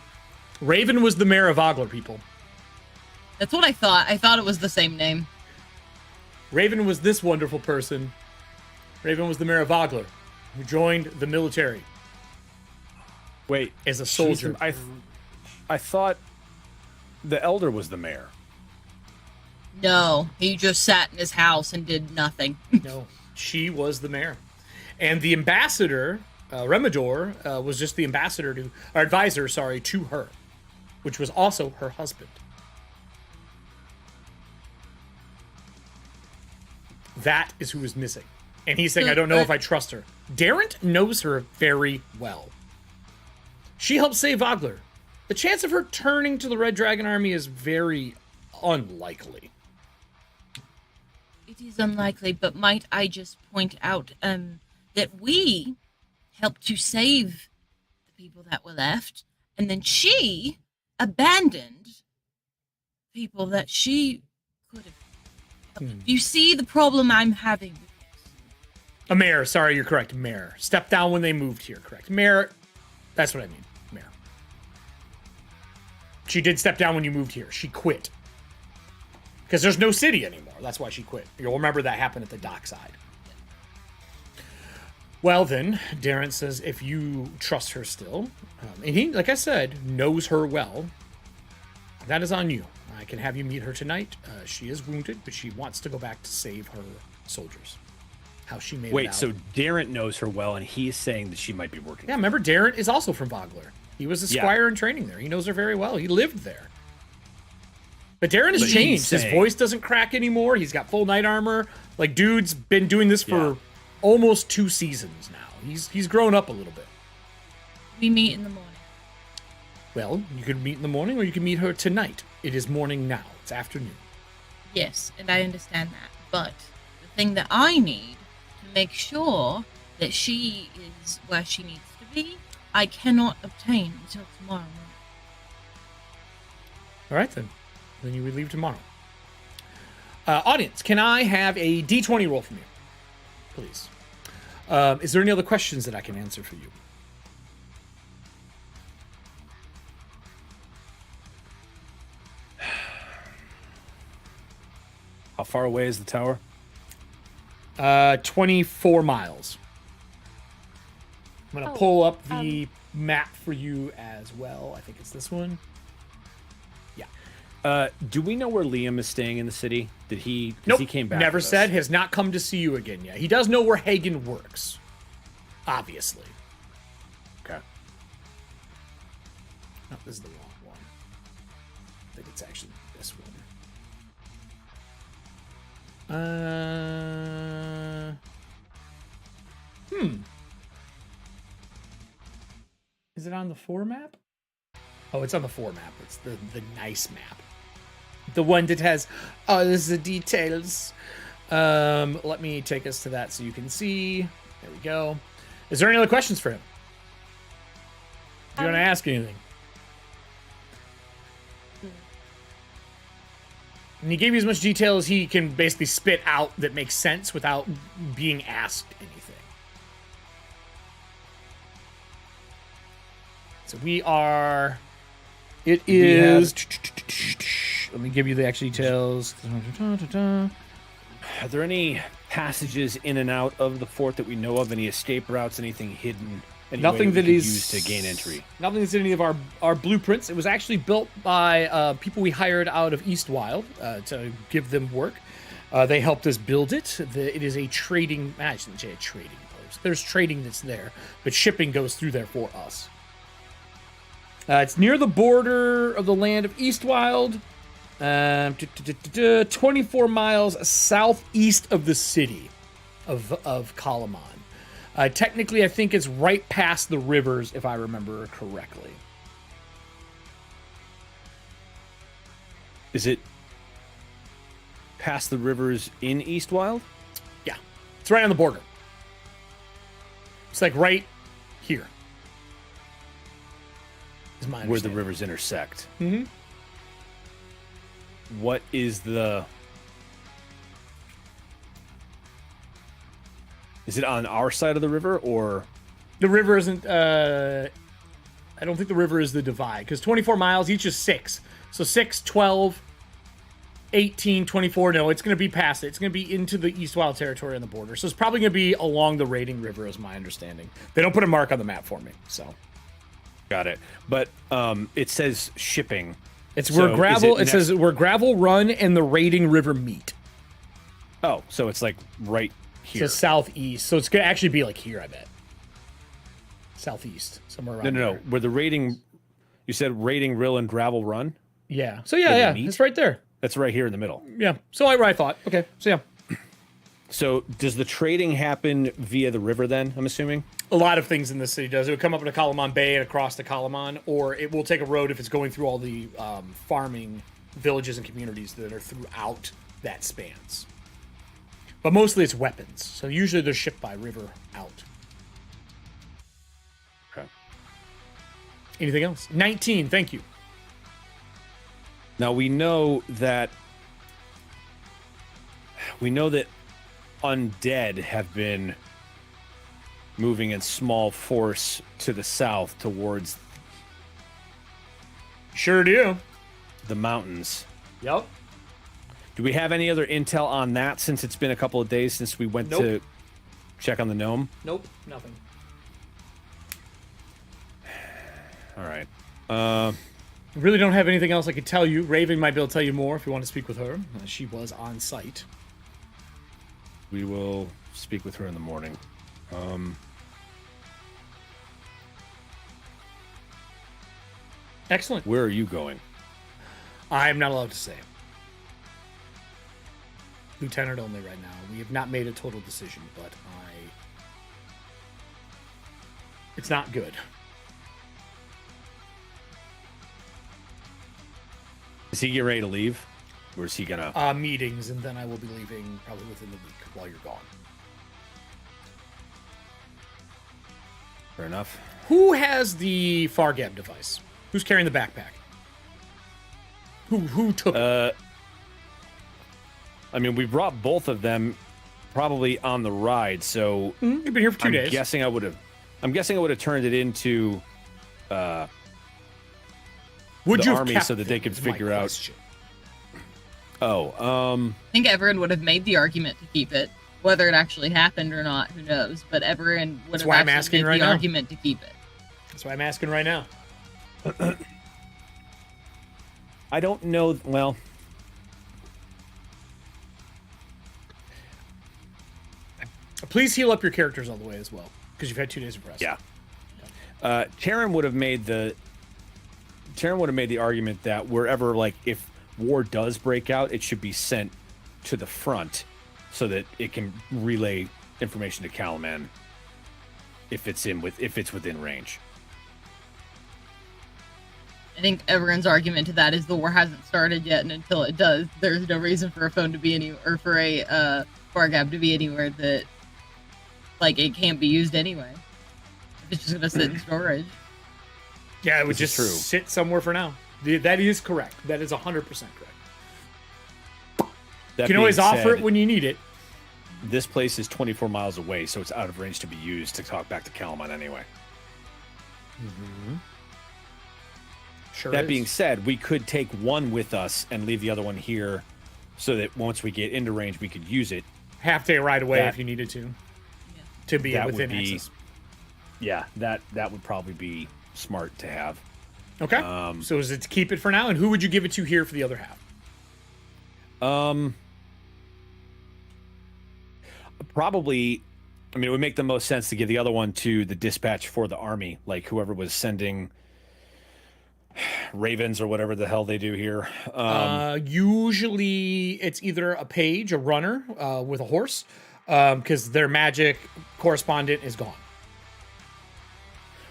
Raven was the mayor of Ogler, people. That's what I thought. I thought it was the same name. Raven was this wonderful person. Raven was the mayor of Ogler, who joined the military Wait, as a soldier. I thought the elder was the mayor. No, he just sat in his house and did nothing. No, she was the mayor. And the ambassador, Remedor, was just the ambassador to, or advisor, sorry, to her, which was also her husband. That is who is missing. And he's saying, I don't know if I trust her. Darrent knows her very well. She helped save Vogler. The chance of her turning to the Red Dragon Army is very unlikely. It is unlikely, but might I just point out that we helped to save the people that were left, and then she abandoned people that she could have. You see the problem I'm having with this? A mayor, sorry, you're correct. Mayor. Stepped down when they moved here, correct. Mayor, that's what I mean. Mayor. She did step down when you moved here. She quit. Because there's no city anymore. That's why she quit. You'll remember that happened at the dockside. Well then, Darren says, if you trust her still, and he, like I said, knows her well, that is on you. I can have you meet her tonight. She is wounded, but she wants to go back to save her soldiers. How she made it out. So Darren knows her well, and he's saying that she might be working. Yeah, remember, Darren is also from Vogler. He was a squire in training there. He knows her very well. He lived there. But Darren has changed. His voice doesn't crack anymore. He's got full knight armor. Like, dude's been doing this for almost 2 seasons now. He's grown up a little bit. We meet in the morning. Well, you could meet in the morning, or you can meet her tonight. It is morning now. It's afternoon. Yes, and I understand that. But the thing that I need to make sure that she is where she needs to be, I cannot obtain until tomorrow morning. All right, then. Then you would leave tomorrow. Audience, can I have a D20 roll from you? Please. Is there any other questions that I can answer for you? How far away is the tower? 24 miles. I'm going to pull up the map for you as well. I think it's this one. Do we know where Liam is staying in the city? Did he? Nope. He came back. Never said. Has not come to see you again yet. He does know where Hagen works. Obviously. Okay. No, this is the wrong one. I think it's actually this one. Is it on the 4 map? Oh, it's on the 4 map. It's the nice map. The one that has all the details. Let me take us to that so you can see. There we go. Is there any other questions for him? Do you want to ask anything? And he gave you as much detail as he can basically spit out that makes sense without being asked anything. So we are... It is... Let me give you the actual details. Are there any passages in and out of the fort that we know of? Any escape routes? Anything hidden? Nothing that is used to gain entry. Nothing that's in any of our blueprints. It was actually built by people we hired out of Eastwild to give them work. They helped us build it. It is a trading... I shouldn't say a trading post. There's trading that's there, but shipping goes through there for us. It's near the border of the land of Eastwild. 24 miles southeast of the city of Kalamon. Technically, I think it's right past the rivers, if I remember correctly. Is it past the rivers in Eastwild? Yeah. It's right on the border. It's like right here. Is my where the rivers intersect. Mm-hmm. What is the... Is it on our side of the river, or... The river isn't... I don't think the river is the divide, because 24 miles, each is 6. So 6, 12, 18, 24. No, it's going to be past it. It's going to be into the Eastwild territory on the border. So it's probably going to be along the Raiding River, is my understanding. They don't put a mark on the map for me, so... Got it. But it says shipping. It's where gravel... It says where Gravel Run and the Raiding River meet. Oh, so it's like right here. So southeast. So it's gonna actually be like here, I bet. Southeast, somewhere around. No. there. Where the raiding, you said raiding Rill and Gravel Run. Yeah. So Where they yeah, meet? it's right there. That's right here in the middle. Yeah. So I thought. Okay. So yeah. So does the trading happen via the river then, I'm assuming? A lot of things in this city does. It would come up into Kalamon Bay and across to Kalamon, or it will take a road if it's going through all the farming villages and communities that are throughout that spans. But mostly it's weapons. So usually they're shipped by river out. Okay. Anything else? 19, thank you. Now we know that undead have been moving in small force to the south towards Sure do. the mountains. Yep. Do we have any other intel on that since it's been a couple of days since we went Nope. to check on the gnome? Nope, nothing. All right. I really don't have anything else I could tell you. Raven might be able to tell you more if you want to speak with her. She was on site. We will speak with her in the morning. Excellent. Where are you going? I'm not allowed to say. Lieutenant only right now. We have not made a total decision, but it's not good. Is he getting ready to leave? Or is he gonna... Meetings, and then I will be leaving probably within the week while you're gone. Fair enough. Who has the Fargab device? Who's carrying the backpack? Who took it? I mean, we brought both of them probably on the ride, so You've been here for 2 days. I'm guessing I would have turned it into Would the you have army kept so that they them, could is my figure out- question. I think Everin would have made the argument to keep it. Whether it actually happened or not, who knows? But Everin would That's have why I'm actually asking made right the now. argument to keep it. That's why I'm asking right now. I don't know. Well, Please heal up your characters all the way as well, because you've had 2 days of rest. yeah. Taryn would have made the argument that wherever, like, if war does break out, it should be sent to the front so that it can relay information to Calaman if it's within range. I think Everin's argument to that is the war hasn't started yet, and until it does, there's no reason for a phone to be or for a Fargab to be anywhere that, like, it can't be used anyway. It's just gonna sit in storage. Yeah, it would This is just true. sit somewhere for now. That is correct. That is 100% correct. That You can always being offer said, it when you need it. This place is 24 miles away, so it's out of range to be used to talk back to Calaman anyway. Sure. That is. being said, we could take one with us and leave the other one here so that once we get into range, we could use it. half day ride away that- if you needed to be that would within be- access. Yeah, that would probably be smart to have. Okay. So is it to keep it for now? And who would you give it to here for the other half? Probably, I mean, it would make the most sense to give the other one to the dispatch for the army, like whoever was sending ravens or whatever the hell they do here. Usually it's either a page, a runner with a horse, because their magic correspondent is gone.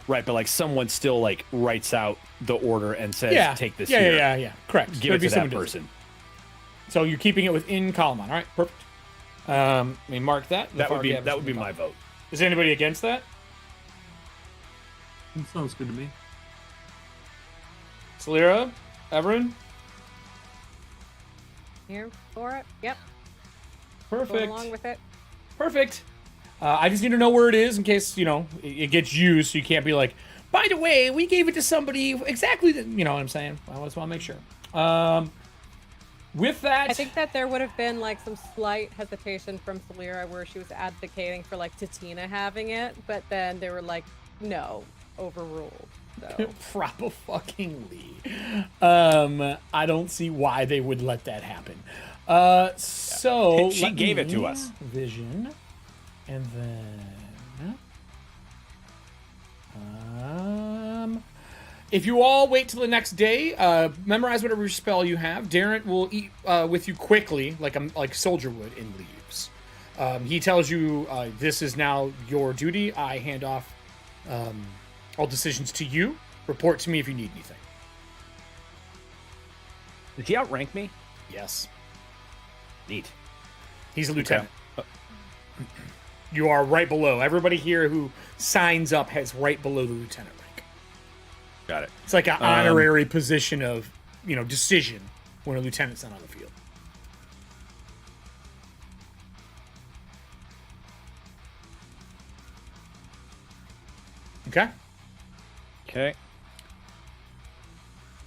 Right, but like someone still like writes out the order and says, Yeah. take this yeah, here. Yeah. Correct. Give There'd it be to someone that who does it. person. So you're keeping it within Kalamon. All right, perfect. Let me mark that. That would be my vote. Is anybody against that? That sounds good to me. Celira? Everin? Here for it. Yep. Perfect. Go along with it. Perfect. I just need to know where it is in case, it gets used, so you can't be like, by the way, we gave it to somebody exactly, you know what I'm saying? I just want to make sure. With that... I think that there would have been like some slight hesitation from Celira where she was advocating for like Tatina having it, but then they were like, no, overruled. So Probably. I don't see why they would let that happen. So She gave it to us. Vision. And then... if you all wait till the next day, memorize whatever spell you have. Darren will eat with you quickly, like soldier would, and leaves. He tells you this is now your duty. I hand off all decisions to you. Report to me if you need anything. Did he outrank me? Yes. Neat. He's a lieutenant. You are right below. Everybody here who signs up has right below the lieutenant rank. Got it. It's like an honorary position of, decision when a lieutenant's not on the field. Okay? Okay.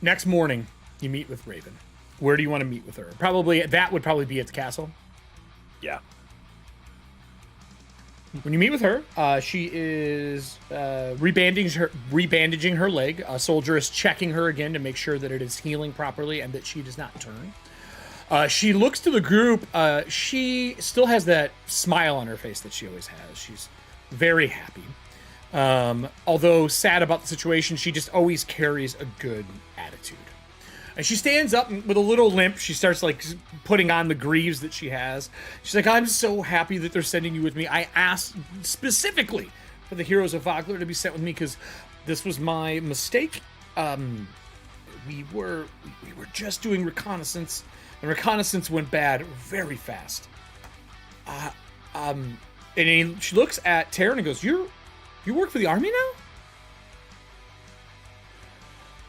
Next morning, you meet with Raven. Where do you want to meet with her? That would probably be at the castle. Yeah. When you meet with her, she is rebandaging her leg. A soldier is checking her again to make sure that it is healing properly and that she does not turn. She looks to the group. She still has that smile on her face that she always has. She's very happy. Although sad about the situation, she just always carries a good attitude. And she stands up with a little limp. She starts putting on the greaves that she has. She's like, I'm so happy that they're sending you with me. I asked specifically for the heroes of Vogler to be sent with me because this was my mistake. We were just doing reconnaissance, and reconnaissance went bad very fast. She looks at Taryn and goes, You work for the army now?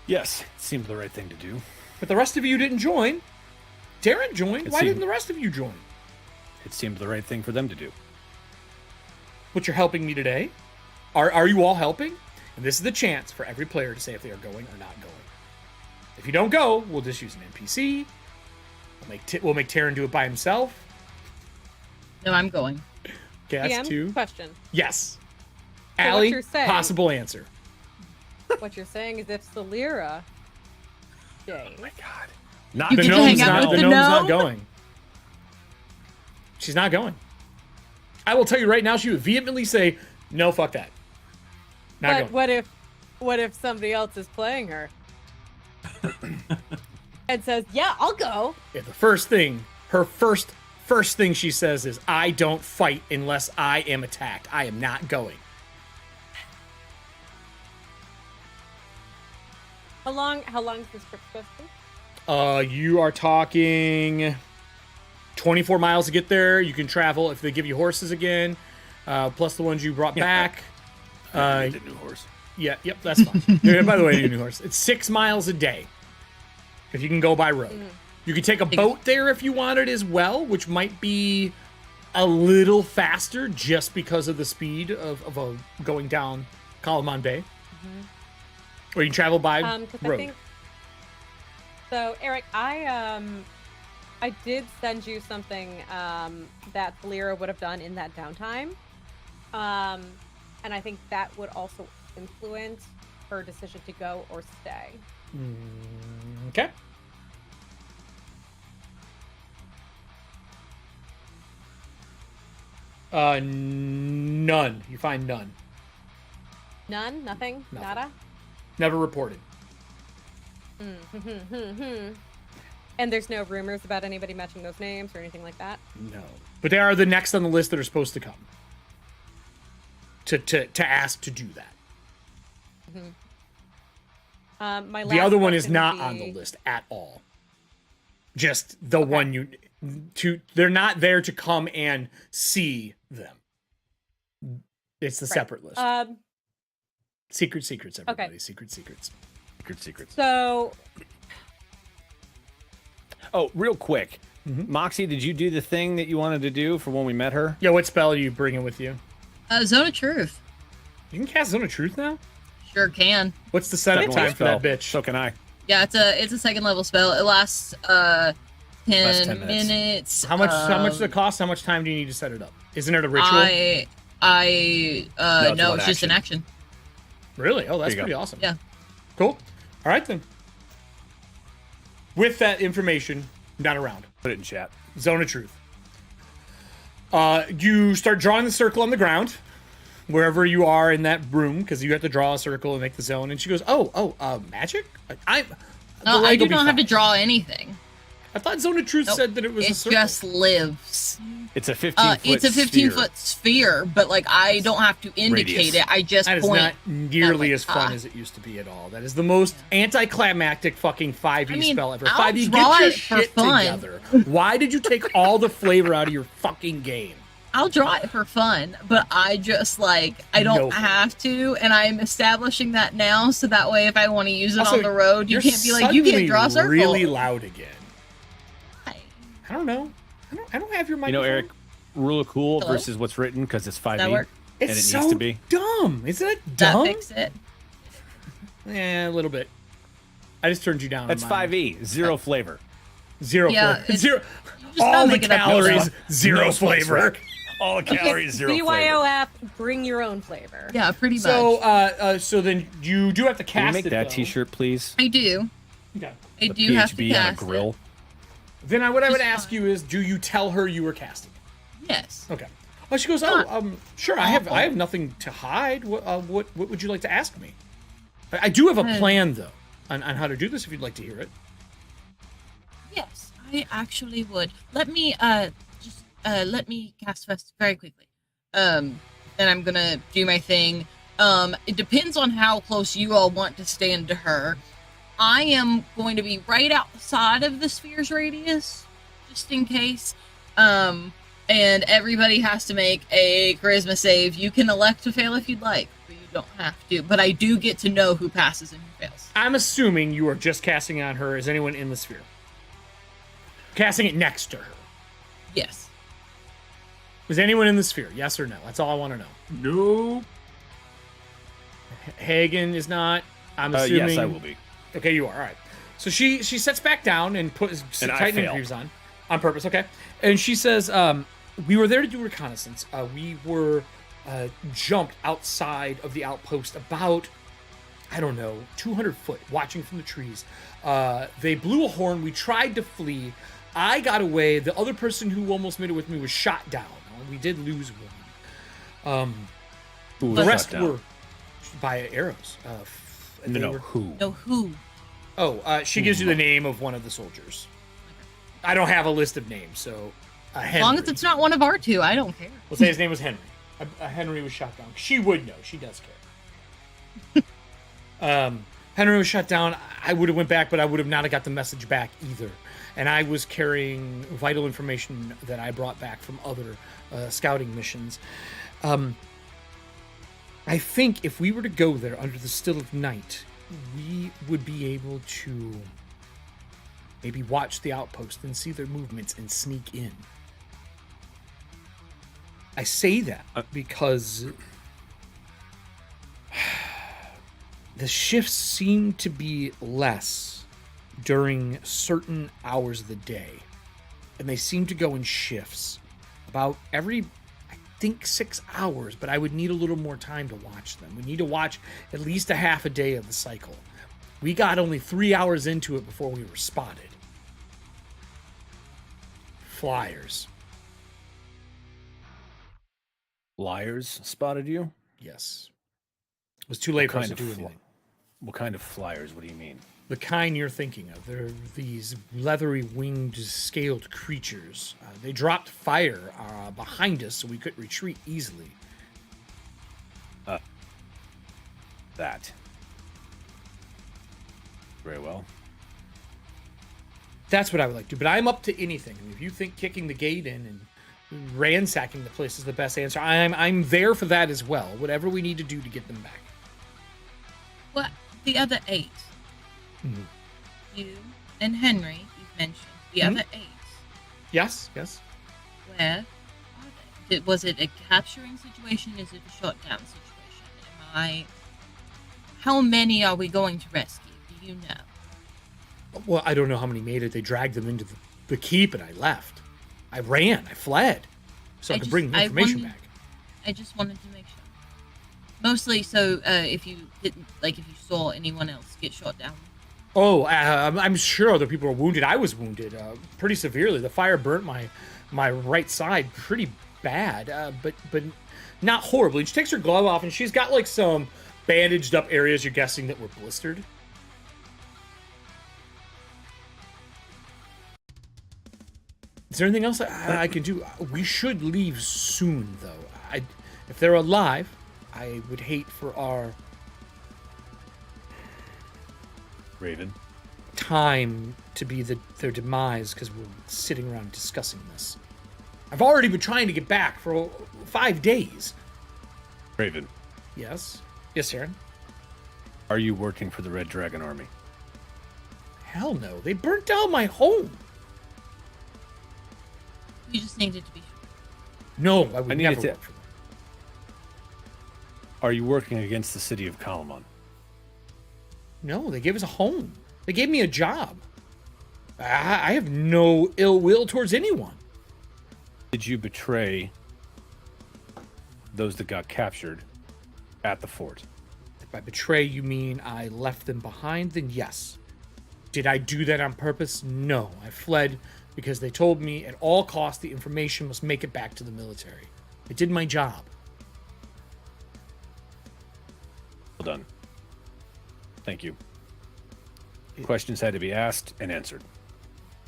Yes, it seemed the right thing to do. But the rest of you didn't join. Darren joined. Why didn't the rest of you join? It seemed the right thing for them to do. But you're helping me today? Are you all helping? And this is the chance for every player to say if they are going or not going. If you don't go, we'll just use an NPC. We'll make Taryn do it by himself. No, I'm going. Okay, that's PM, 2. question. Yes. So what Allie, you're saying- possible answer. What you're saying is if Salira stays, God. Not You The get to gnome's hang out not, with the the gnome's not gnome? going. She's not going. I will tell you right now, she would vehemently say, no, fuck that. Not but going. what if somebody else is playing her and says, "Yeah, I'll go." Yeah, her first thing she says is, I don't fight unless I am attacked. I am not going. How long is this trip supposed to be? You are talking 24 miles to get there. You can travel if they give you horses again, plus the ones you brought back. I need a new horse. Yeah, yep, that's fine. Yeah, by the way, you new horse. It's 6 miles a day if you can go by road. You could take a boat there if you wanted as well, which might be a little faster just because of the speed of going down Kalaman Bay. Or you can travel by 'Cause road. So, Eric, I did send you something that Lyra would have done in that downtime, and I think that would also influence her decision to go or stay. Okay. None. You find none. None? Nothing? Nothing. Nada? Never reported. And there's no rumors about anybody matching those names or anything like that? No. But they are the next on the list that are supposed to come. To ask to do that. My The last other one is question not would on be- the list at all. Just the one they're not there to come and see them. It's the separate list. Secrets, everybody. Okay. Secrets. Secrets. So, Oh, real quick. Moxie, did you do the thing that you wanted to do for when we met her? Yeah, what spell are you bringing with you? Zone of Truth. You can cast Zone of Truth now? Sure can. What's the setup Second time level for that spell. bitch? So can I. Yeah, it's a second level spell. It lasts 10, 10 minutes. minutes. How much does it cost? How much time do you need to set it up? Isn't it a ritual? No, it's no, one it's just an action. action. Really? Oh, that's There you pretty go. awesome. Yeah. Cool. All right, then. With that information, not around. Put it in chat. Zone of Truth. You start drawing the circle on the ground, wherever you are in that room, because you have to draw a circle and make the zone. And she goes, magic? I do not have to draw anything. I thought Zone of Truth said that it was a circle. It just lives. It's a 15-foot It's a 15-foot sphere, but like I don't have to indicate Radius. it. I just That is point. not nearly as fun as it used to be at all. That is the most anticlimactic fucking 5e spell ever. I'll 5e, draw get your it for shit fun. together. Why did you take all the flavor out of your fucking game? I'll draw it for fun, but I just I don't have to, and I'm establishing that now, so that way if I want to use it Also, on the road, you you're can't be like, you can't draw a circle. Really loud again. I don't know. I don't have your microphone. You know, Eric, rule of cool Hello? versus what's written because it's 5e That work? and It's it so needs to be. dumb. Isn't it dumb? That fix it. Yeah, a little bit. I just turned you down. That's on mine. 5e, zero flavor. Zero Yeah, flavor. it's- Zero. just All gotta the make it up calories, yourself. zero No flavor. flavor. All the calories, zero flavor. BYOF, bring your own flavor. Yeah, pretty much. So then you do have to Can cast we make it, that though. T-shirt, please? I do. Okay. I The do have to PHB on a cast grill. it. Then what I would Just ask fine. you is, do you tell her you were casting? Yes. Okay. Oh, she goes, sure. I have nothing to hide. What would you like to ask me? I do have a plan though on how to do this. If you'd like to hear it. Yes, I actually would. Let me let me cast first very quickly. Then I'm gonna do my thing. It depends on how close you all want to stand to her. I am going to be right outside of the sphere's radius, just in case. And everybody has to make a charisma save. You can elect to fail if you'd like, but you don't have to. But I do get to know who passes and who fails. I'm assuming you are just casting on her. Is anyone in the sphere? Casting it next to her. Yes. Is anyone in the sphere? Yes or no? That's all I want to know. Nope. Hagen is not. I'm assuming. Yes, I will be. Okay, you are. All right. So she sets back down and puts And I tightening fail. greaves on purpose. Okay. And she says, we were there to do reconnaissance. We were jumped outside of the outpost about, 200 foot, watching from the trees. They blew a horn. We tried to flee. I got away. The other person who almost made it with me was shot down. We did lose one. Who was The shot rest down? were by arrows. And they No, were- who? No, who? she gives you the name of one of the soldiers. I don't have a list of names, so Henry. As long as it's not one of our two, I don't care. We'll say his name was Henry. Henry was shot down. She would know. She does care. Henry was shot down. I would have went back, but I would have not have got the message back either. And I was carrying vital information that I brought back from other scouting missions. I think if we were to go there under the still of night, we would be able to maybe watch the outpost and see their movements and sneak in. I say that because the shifts seem to be less during certain hours of the day. And they seem to go in shifts about every, I think, 6 hours, but I would need a little more time to watch them. We need to watch at least a half a day of the cycle. We got only 3 hours into it before we were spotted. Flyers. Flyers spotted you? Yes. It was too late for us to do anything. What kind of flyers? What do you mean? The kind you're thinking of. They're these leathery winged scaled creatures. They dropped fire behind us so we couldn't retreat easily. That. Very well. That's what I would like to do. But I'm up to anything. I mean, if you think kicking the gate in and ransacking the place is the best answer, I'm there for that as well. Whatever we need to do to get them back. What? The other 8. Mhm. You and Henry, you've mentioned. The Mhm. other 8. Yes. Where are they? Was it a capturing situation? Is it a shutdown situation? How many are we going to rescue? Do you know? Well, I don't know how many made it. They dragged them into the keep and I left. I ran. I fled. So I could bring the information back. I just wanted to make sure. Mostly so if you didn't, if you saw anyone else get shot down. Oh, I'm sure other people were wounded. I was wounded pretty severely. The fire burnt my right side pretty bad, but not horribly. She takes her glove off, and she's got like some bandaged up areas. You're guessing that were blistered. Is there anything else I can do? We should leave soon, though. If they're alive, I would hate for our Raven. time to be their demise because we're sitting around discussing this. I've already been trying to get back for 5 days. Raven, Yes. Yes, Aaron. are you working for the Red Dragon Army? Hell no. They burnt down my home. You just needed to be sure. No, I would I needed never to- work for them. Are you working against the city of Capwn? No, they gave us a home. They gave me a job. I have no ill will towards anyone. Did you betray those that got captured at the fort? If by betray you mean I left them behind, then yes. Did I do that on purpose? No. I fled because they told me at all costs the information must make it back to the military. I did my job. Well done. Thank you. Questions had to be asked and answered.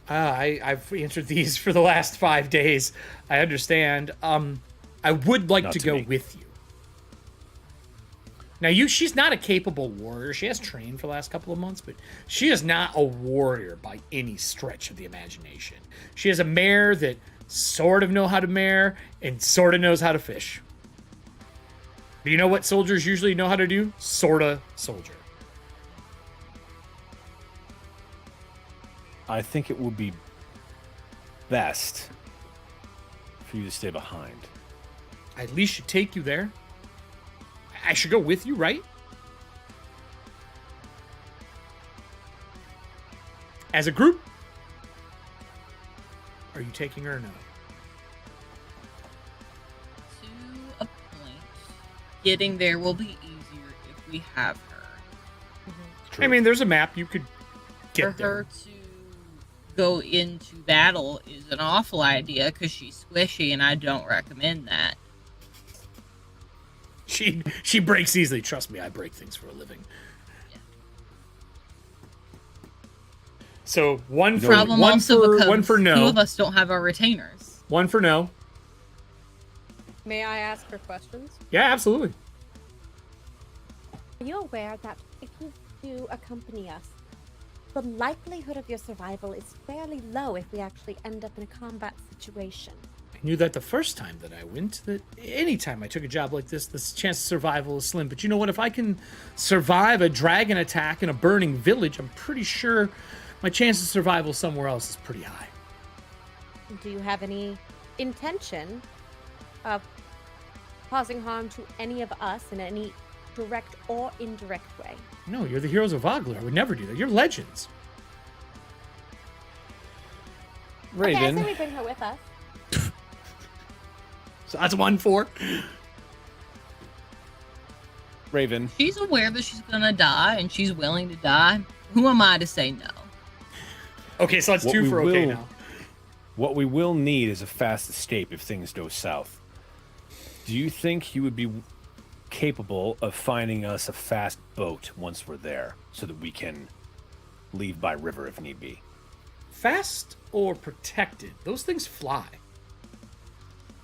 I've answered these for the last 5 days. I understand. I would like Not to to go me. with you. Now, she's not a capable warrior. She has trained for the last couple of months, but she is not a warrior by any stretch of the imagination. She has a mare that sort of know how to mare and sort of knows how to fish. Do you know what soldiers usually know how to do? Sorta soldier. I think it would be best for you to stay behind. I at least should take you there. I should go with you, right? As a group? Are you taking her or no? To a point, getting there will be easier if we have her. I mean, there's a map. You could For get there. her to go into battle is an awful idea because she's squishy, and I don't recommend that. She breaks easily. Trust me, I break things for a living. Yeah. So one for Problem one also for becomes one for two no. of us don't have our retainers. One for no. May I ask her questions? Yeah, absolutely. Are you aware that if you do accompany us, the likelihood of your survival is fairly low if we actually end up in a combat situation? I knew that the first time that I went, that any time I took a job like this, the chance of survival is slim. But you know what? If I can survive a dragon attack in a burning village, I'm pretty sure my chance of survival somewhere else is pretty high. Do you have any intention of causing harm to any of us in any direct or indirect way? No, you're the heroes of Vogler. I would never do that. You're legends. Okay, I Raven, say we bring her with us. So that's 1-4. Raven, She's aware that she's gonna die, and she's willing to die. Who am I to say no? Okay, so that's What 2 we for okay will- now. what we will need is a fast escape if things go south. Do you think you would be capable of finding us a fast boat once we're there so that we can leave by river if need be? Fast or protected? Those things fly.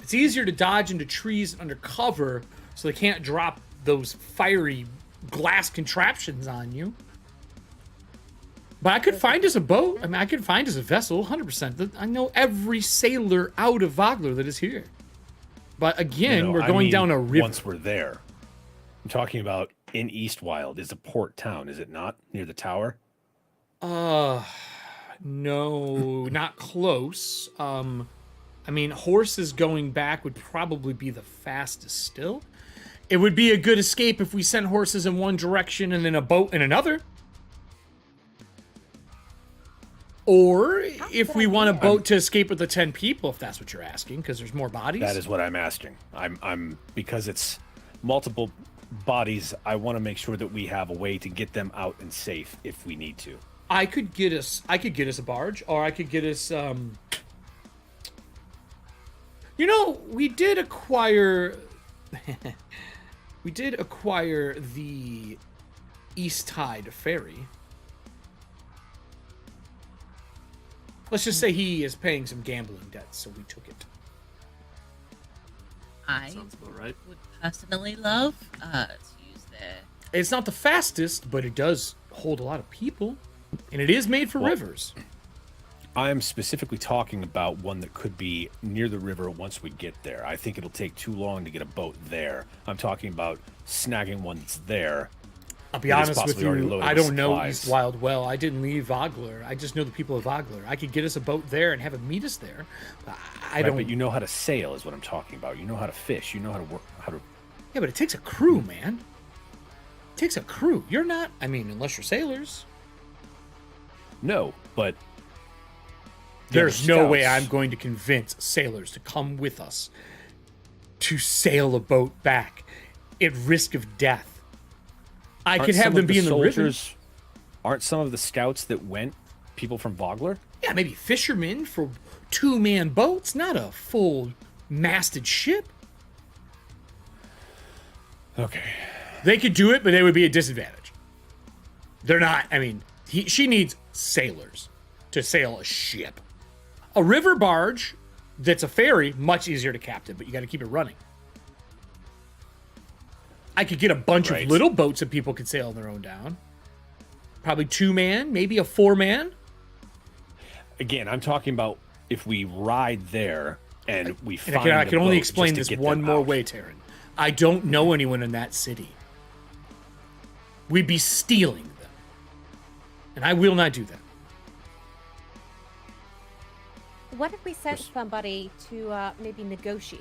It's easier to dodge into trees under cover so they can't drop those fiery glass contraptions on you. But I could find us a boat. I mean, I could find us a vessel, 100%. I know every sailor out of Vogler that is here. But again, No, we're I going mean, down a river. Once we're there. I'm talking about in Eastwild. Is a port town, is it not? Near the tower? No, not close. I mean, horses going back would probably be the fastest still. It would be a good escape if we sent horses in one direction and then a boat in another. Or if we want a boat to escape with the 10 people, if that's what you're asking, because there's more bodies. That is what I'm asking. I'm because it's multiple bodies, I want to make sure that we have a way to get them out and safe if we need to. I could get us a barge, or I could get us You know, we did acquire the East Tide ferry. Let's just say he is paying some gambling debts, so we took it. I Sounds about right. would personally love to use their. It's not the fastest, but it does hold a lot of people, and it is made for rivers. I'm specifically talking about one that could be near the river once we get there. I think it'll take too long to get a boat there. I'm talking about snagging one that's there. I'll be honest with you, I don't know supplies. East Wild well. I didn't leave Vogler. I just know the people of Vogler. I could get us a boat there and have it meet us there. I don't. But you know how to sail is what I'm talking about. You know how to fish. You know how to work. Yeah, but it takes a crew, man. It takes a crew. You're not. I mean, unless you're sailors. No, but There's no way scouts. I'm going to convince sailors to come with us to sail a boat back at risk of death. I could have them be in the river. Aren't some of the scouts that went people from Vogler? Yeah, maybe fishermen for 2-man boats, not a full masted ship. Okay. They could do it, but they would be a disadvantage. They're not. I mean, she needs sailors to sail a ship. A river barge that's a ferry, much easier to captain, but you got to keep it running. I could get a bunch of little boats that people could sail on their own down. Probably 2-man, maybe a 4-man. Again, I'm talking about if we ride there and we And find I can only boat explain just to this get one them more out. way, Taryn. I don't know anyone in that city. We'd be stealing them. And I will not do that. What if we sent somebody to maybe negotiate?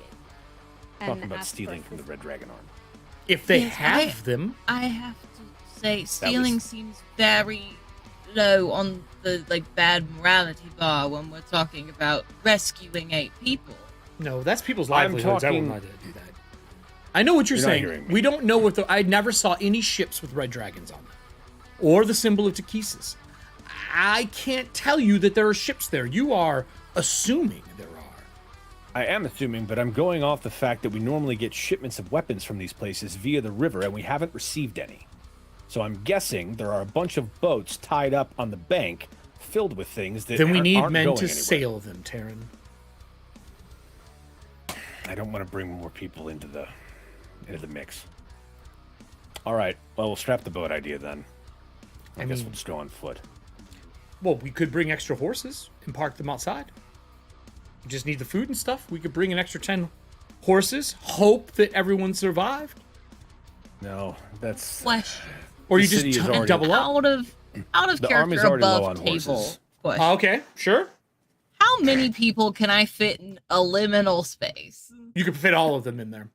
Talking about ask for stealing from the assistance? Red Dragon Army. If they Yes, have them. I have to say, stealing seems very low on the bad morality bar when we're talking about rescuing 8 people. No, that's people's I'm livelihoods. I will talking- not do that. I know what you're You're not saying. hearing me. We don't know what I never saw any ships with red dragons on them. Or the symbol of Ttrpgfamily. I can't tell you that there are ships there. You are assuming there are. I am assuming, but I'm going off the fact that we normally get shipments of weapons from these places via the river, and we haven't received any. So I'm guessing there are a bunch of boats tied up on the bank filled with things that Then we need aren't men going to anywhere. sail them, Taryn. I don't want to bring more people into the mix. All right, well, we'll scrap the boat idea then. I guess mean- we'll just go on foot. Well, we could bring extra horses and park them outside. We just need the food and stuff. We could bring an extra 10 horses, hope that everyone survived. No, that's Question. Or The you just city is already- double up. Out of The army's character already low above on table horses. question. Okay, sure. How many people can I fit in a liminal space? You could fit all of them in there.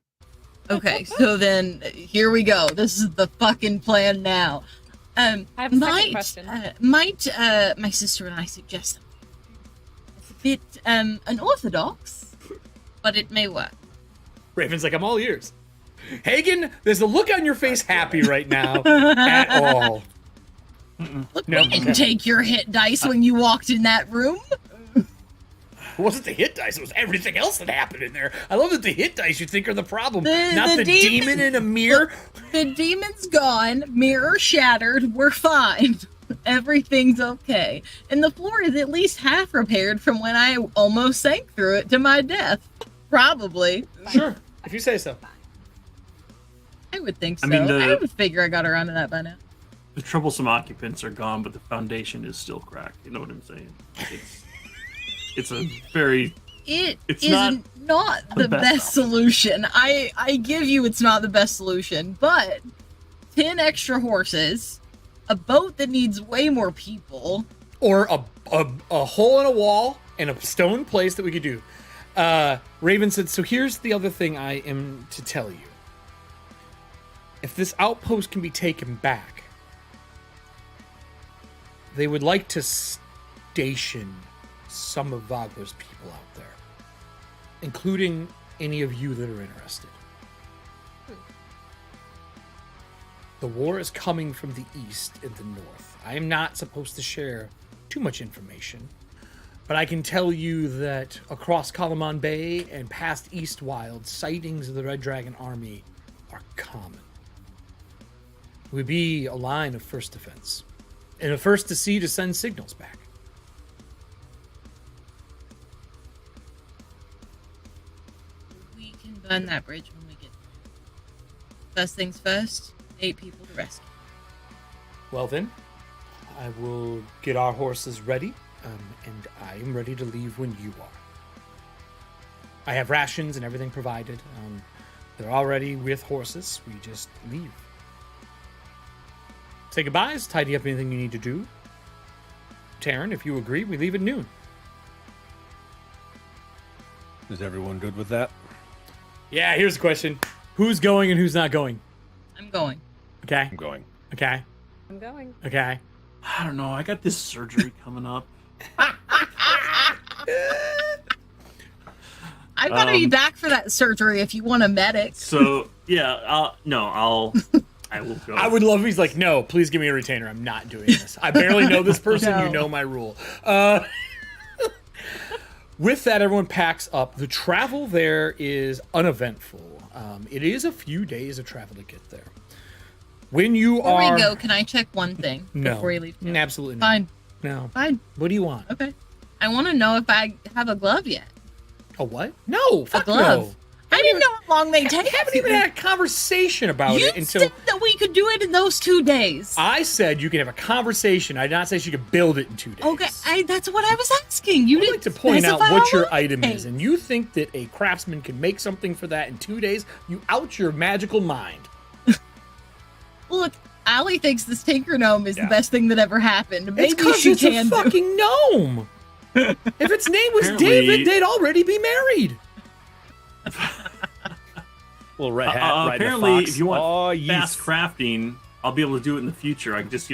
Okay, so then here we go. This is the fucking plan now. I have a second question. Might my sister and I suggest something? It's a bit unorthodox, but it may work. Raven's like, I'm all ears. Hagen, there's a look on your face happy right now at all. Look, No, we didn't no. take your hit dice when you walked in that room. It wasn't the hit dice, it was everything else that happened in there. I love that the hit dice you think are the problem, not the the demon in a mirror. The demon's gone, mirror shattered, we're fine. Everything's okay. And the floor is at least half repaired from when I almost sank through it to my death. Probably. Sure, if you say so. I would think so. I mean, I would figure I got around to that by now. The troublesome occupants are gone, but the foundation is still cracked. You know what I'm saying? It's a very It It's is not not the the best best solution. I give you it's not the best solution, but 10 extra horses, a boat that needs way more people. Or a hole in a wall and a stone place that we could do. Raven said, so here's the other thing I am to tell you. If this outpost can be taken back, they would like to station some of Wagner's people out there, including any of you that are interested. The war is coming from the east and the north. I am not supposed to share too much information, But I can tell you that across Kalamon Bay and past Eastwild, sightings of the Red Dragon army are common. We be a line of first defense, and a first to see to send signals back. We can burn that bridge when we get there. First things first, 8 people to rescue. Well then, I will get our horses ready, and I am ready to leave when you are. I have rations and everything provided. They're already with horses. We just leave. Say goodbyes, tidy up anything you need to do. Taryn, if you agree, we leave at noon. Is everyone good with that? Yeah, here's the question. Who's going and who's not going? I'm going. Okay. I'm going. Okay. I'm going. Okay. I don't know. I got this surgery coming up. I've got to be back for that surgery if you want a medic. So yeah, I will go. I would love if he's like, no, please give me a retainer. I'm not doing this. I barely know this person. No. You know my rule. With that, everyone packs up. The travel there is uneventful. It is a few days of travel to get there. When you Before are... we go, can I check one thing before we leave? town? Absolutely not. Fine. No. Fine. What do you want? Okay. I want to know if I have a glove yet. A what? No. A Fuck glove. no. I didn't know how long they take. We haven't even had a conversation about You it until... said that we could do it in those 2 days. I said you can have a conversation. I did not say she could build it in 2 days. Okay, that's what I was asking. You I'd didn't like to point out specify what how your long item it is, and you think that a craftsman can make something for that in 2 days? You out your magical mind. Look, Allie thinks this Tinker Gnome is Yeah. the best thing that ever happened. It's Maybe because she it's a can do. fucking gnome. If its name was Apparently- David, they'd already be married. Little red hat riding a apparently, fox. if you want Oh, yes. fast crafting, I'll be able to do it in the future. I can just,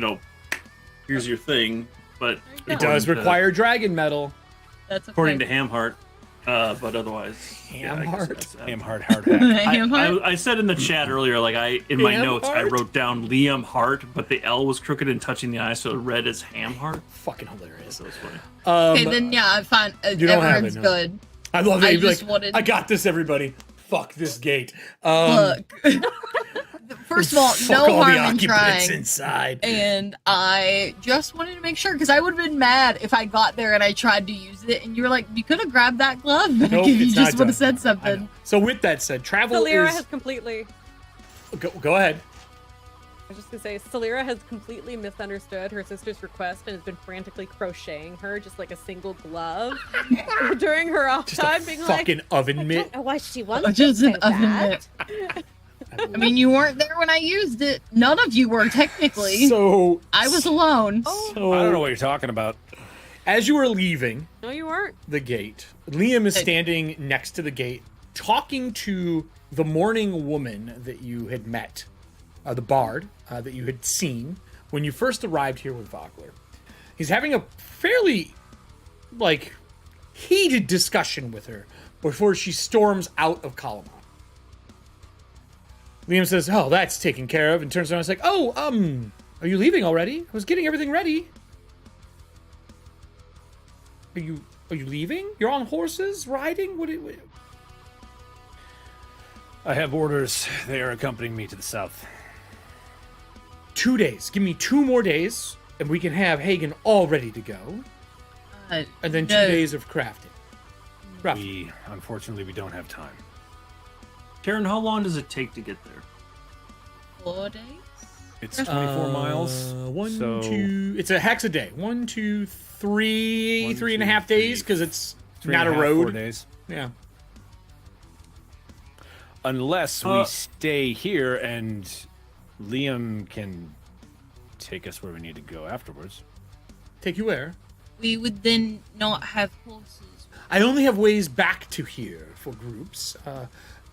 here's your thing. But It does require dragon metal. That's okay. according to Hamhart. But otherwise, yeah, I guess Hamhart? that's that. Ham hard hat. Hamhart? I said in the chat earlier, like in my notes, I Hamhart? wrote down Liam Hart, but the L was crooked and touching the I, so it read as Hamhart. Fucking hilarious. So it's funny. Okay, then yeah, I'm fine. you don't have Everyone's it, no. good. I love that I you'd be just like, wanted- I got this, everybody. Fuck this gate. Look, first of all, fuck no all harm the in occupants trying. inside. And I just wanted to make sure, because I would have been mad if I got there and I tried to use it, and you were like, you could have grabbed that glove back Nope, if you it's just not would have done. said I know. something. So with that said, travel Salira is... has completely. Go ahead. I was just gonna say, Salira has completely misunderstood her sister's request and has been frantically crocheting her just like a single glove during her off Just a time, being like, fucking oven I mitt. don't know why she wants Just to an say oven that. mitt. I mean, you weren't there when I used it. None of you were, technically. So I was alone. So I don't know what you're talking about. as you are leaving No, you weren't. the gate, Liam is standing next to the gate, talking to the morning woman that you had met, the bard that you had seen when you first arrived here with Vogler. He's having a fairly, heated discussion with her before she storms out of Kalamon. Liam says, "Oh, that's taken care of," and turns around and is like, "Oh, are you leaving already? I was getting everything ready." Are you leaving? You're on horses, riding? What? I have orders. They are accompanying me to the south. 2 days. Give me 2 more days, and we can have Hagen all ready to go. And then 2 No. days of crafting. Roughly. Unfortunately, we don't have time. Karen, how long does it take to get there? 4 days? It's 24 miles. One, so 2. It's a hex a day. 1, 2, 3, 1, 3 and a 2, half days 3, because it's 3 not and a half, 4 road. days. Yeah. Unless we stay here and Liam can take us where we need to go afterwards. Take you where? We would then not have horses. I only have ways back to here for groups.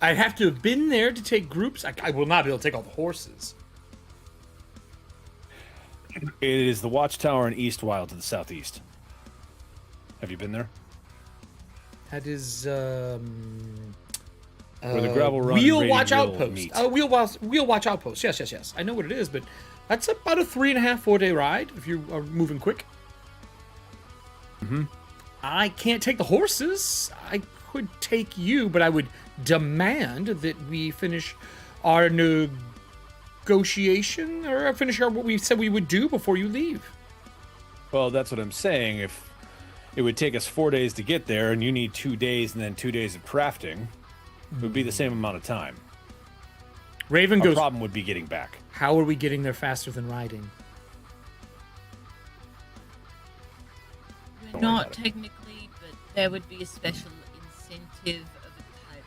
I'd have to have been there to take groups. I will not be able to take all the horses. It is the watchtower in Eastwild to the southeast. Have you been there? That is Where the gravel run and Wheel raiding Watch will Outpost. meet. Wheel Watch Outpost. Yes. I know what it is, but that's about a 3.5, 4 day ride if you are moving quick. I can't take the horses. I could take you, but I would demand that we finish our negotiation or finish what we said we would do before you leave. Well, that's what I'm saying. If it would take us 4 days to get there, and you need 2 days and then 2 days of crafting, it would be the same amount of time. Raven Our goes, problem would be getting back. how are we getting there faster than riding? We're not technically, but there would be a special incentive of a type.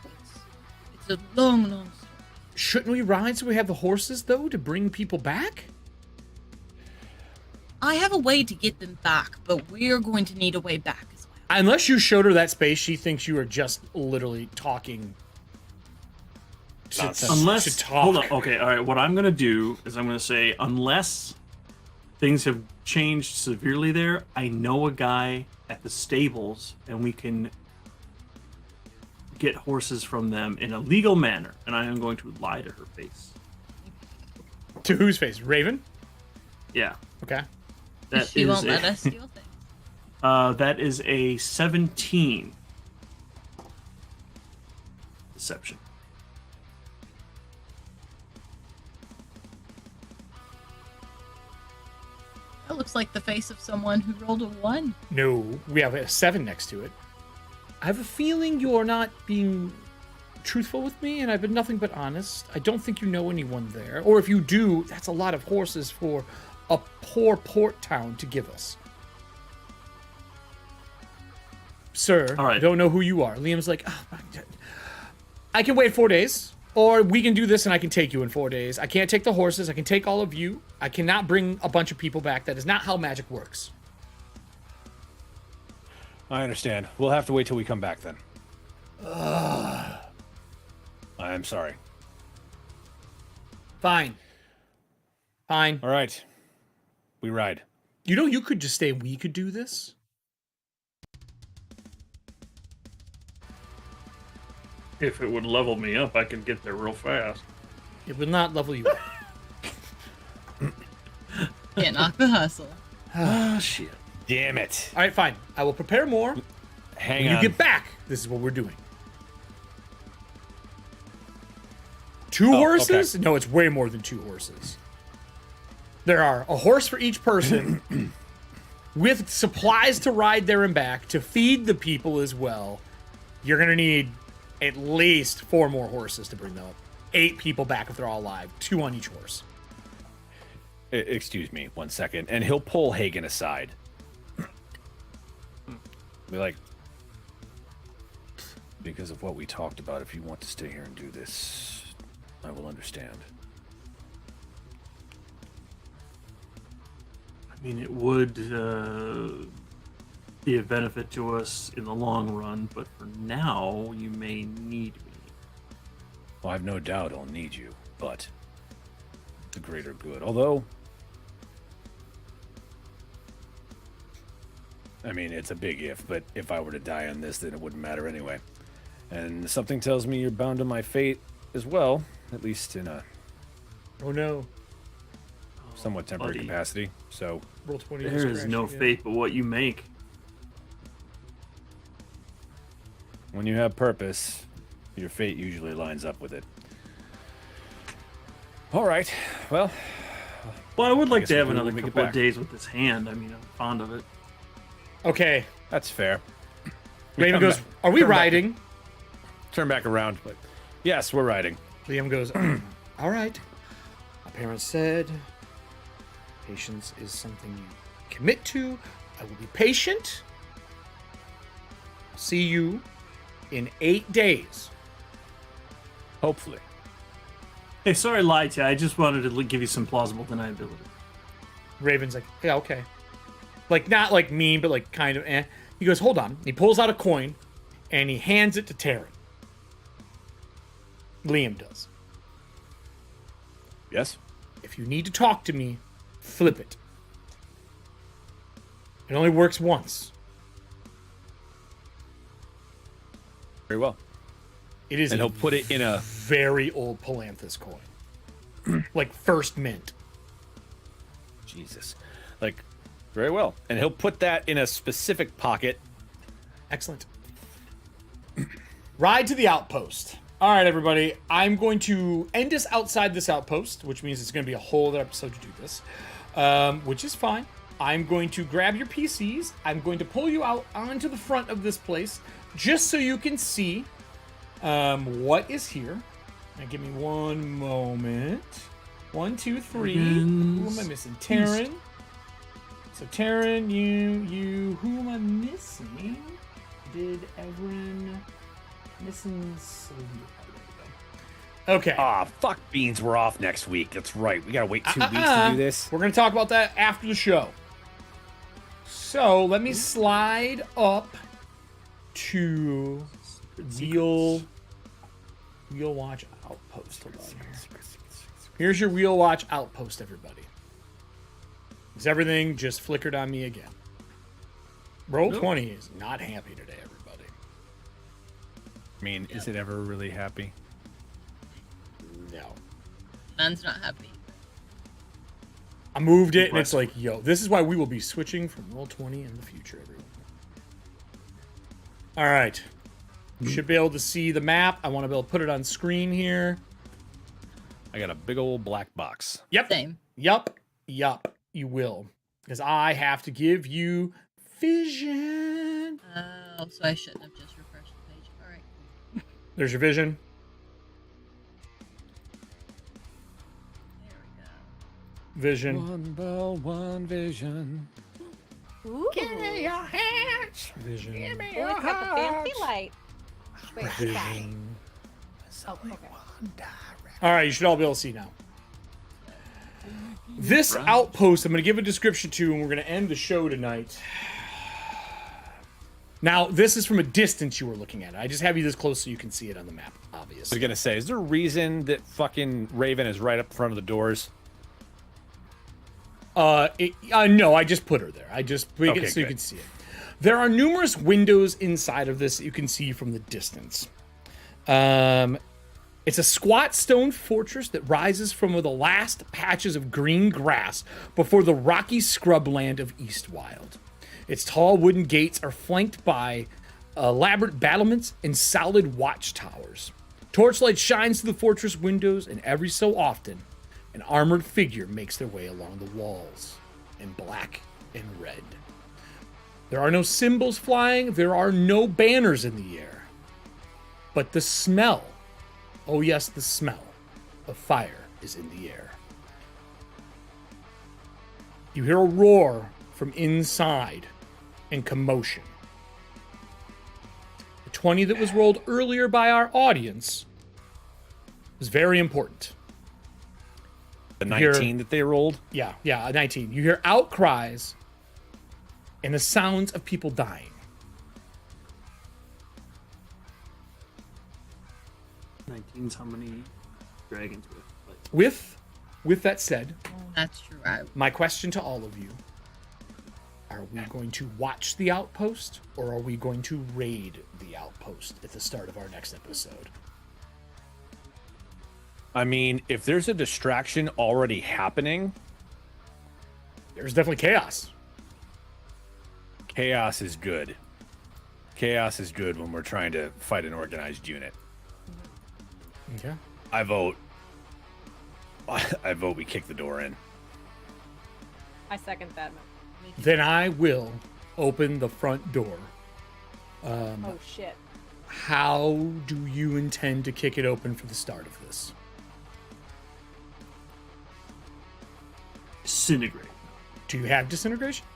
It's a long, long story. Shouldn't we ride so we have the horses, though, to bring people back? I have a way to get them back, but we're going to need a way back as well. Unless you showed her that space, she thinks you are just literally talking. Unless, to talk. hold on, okay, all right. What I'm gonna do is I'm gonna say, unless things have changed severely there, I know a guy at the stables, and we can get horses from them in a legal manner. And I am going to lie to her face. To whose face? Raven? Yeah, Okay. that She is won't a- let us steal things. that is a 17 deception. That looks like the face of someone who rolled a 1. No, we have a 7 next to it. I have a feeling you're not being truthful with me, and I've been nothing but honest. I don't think you know anyone there. Or if you do, that's a lot of horses for a poor port town to give us. Sir, All right. I don't know who you are. Liam's like, oh, my God. I can wait 4 days, or we can do this and I can take you in 4 days. I can't take the horses. I can take all of you. I cannot bring a bunch of people back. That is not how magic works. I understand. We'll have to wait till we come back then. I'm sorry. Fine. Fine. All right. We ride. You know, you could just say we could do this. If it would level me up, I could get there real fast. It will not level you up. Can't knock the hustle. Ah, shit. Damn it. All right, fine. I will prepare more. Hang When on. you get back, this is what we're doing. 2 Oh, horses? No, it's way more than 2 horses. There are a horse for each person with supplies to ride there and back to feed the people as well. You're going to need at least 4 more horses to bring them up. 8 people back if they're all alive. 2 on each horse. Excuse me, 1 second. And he'll pull Hagen aside. Be like, because of what we talked about, if you want to stay here and do this, I will understand. I mean, it would be a benefit to us in the long run, but for now, you may need me. Well, I've no doubt I'll need you, but the greater good. Although, I mean, it's a big if, but if I were to die on this, then it wouldn't matter anyway. And something tells me you're bound to my fate as well, at least in a Oh no. somewhat temporary buddy. capacity. So, Roll 20. There is no fate but what you make. when you have purpose, your fate usually lines up with it. All right, well, Well, I would like guess to have we'll another make it couple of back. days with this hand. I mean, I'm fond of it. Okay. that's fair. We Raven come goes, back- are we turn back- riding? Turn back around, but yes, we're riding. Liam goes, all right. My parents said patience is something you commit to. I will be patient. See you in 8 days. Hopefully. Hey, sorry I lied to you. I just wanted to give you some plausible deniability. Raven's like, yeah, okay. Like, not like mean, but like kind of eh. He goes, hold on. He pulls out a coin and he hands it to Taryn. Liam does. Yes? If you need to talk to me, flip it. It only works once. Very well. It is And he'll put it in a... very old Palanthus coin. Like first mint. Jesus. Like, very well. And he'll put that in a specific pocket Excellent. Ride to the outpost. All right, everybody. I'm going to end us outside this outpost, which means it's going to be a whole other episode to do this, which is fine. I'm going to grab your PCs. I'm going to pull you out onto the front of this place just so you can see what is here. Now, give me one moment. 1, 2, 3. Who am I missing? Taryn. So Taryn, you. Who am I missing? Did Everin missing Sylvia? Okay. Ah, fuck beans. We're off next week. That's right. We gotta wait 2 weeks to do this. We're gonna talk about that after the show. So let me slide up to Wheel Watch Outpost. Hold on here. Here's your Wheel Watch Outpost, everybody. Because everything just flickered on me again. Roll20 is not happy today, everybody. I mean, is it ever really happy? No. Non's not happy. I moved it, and it's like, yo, this is why we will be switching from Roll20 in the future, everyone. All right. You should be able to see the map. I want to be able to put it on screen here. I got a big old black box. Yep. Same. Yup. You will. Because I have to give you vision. Oh, so I shouldn't have just refreshed the page. All right. There's your vision. There we go. Vision. One bell, one vision. Ooh. Vision. Oh, it's got the fancy light. Wait, what's that? Vision. Oh, okay. All right, you should all be able to see now. This outpost, I'm going to give a description to, and we're going to end the show tonight. Now, this is from a distance you were looking at it. I just have you this close so you can see it on the map, I obviously. was gonna say, is there a reason that fucking Raven is right up front of the doors? No, I just put her there. I just make Okay, it so you good. can see it. There are numerous windows inside of this that you can see from the distance. It's a squat stone fortress that rises from the last patches of green grass before the rocky scrubland of Eastwild. Its tall wooden gates are flanked by elaborate battlements and solid watchtowers. Torchlight shines through the fortress windows, and every so often, an armored figure makes their way along the walls in black and red. There are no symbols flying, there are no banners in the air. But the smell, oh yes, the smell of fire is in the air. You hear a roar from inside and commotion. The 20 that was rolled earlier by our audience was very important. The You hear- 19 that they rolled? Yeah, 19. You hear outcries and the sounds of people dying. 19's how many dragons with? With that said, That's true. my question to all of you, are we going to watch the outpost or are we going to raid the outpost at the start of our next episode? I mean, if there's a distraction already happening, There's definitely chaos. chaos is good. Chaos is good when we're trying to fight an organized unit. Okay. I vote we kick the door in. I second that. Then I will open the front door. Oh shit. How do you intend to kick it open for the start of this? Disintegrate. Do you have disintegration?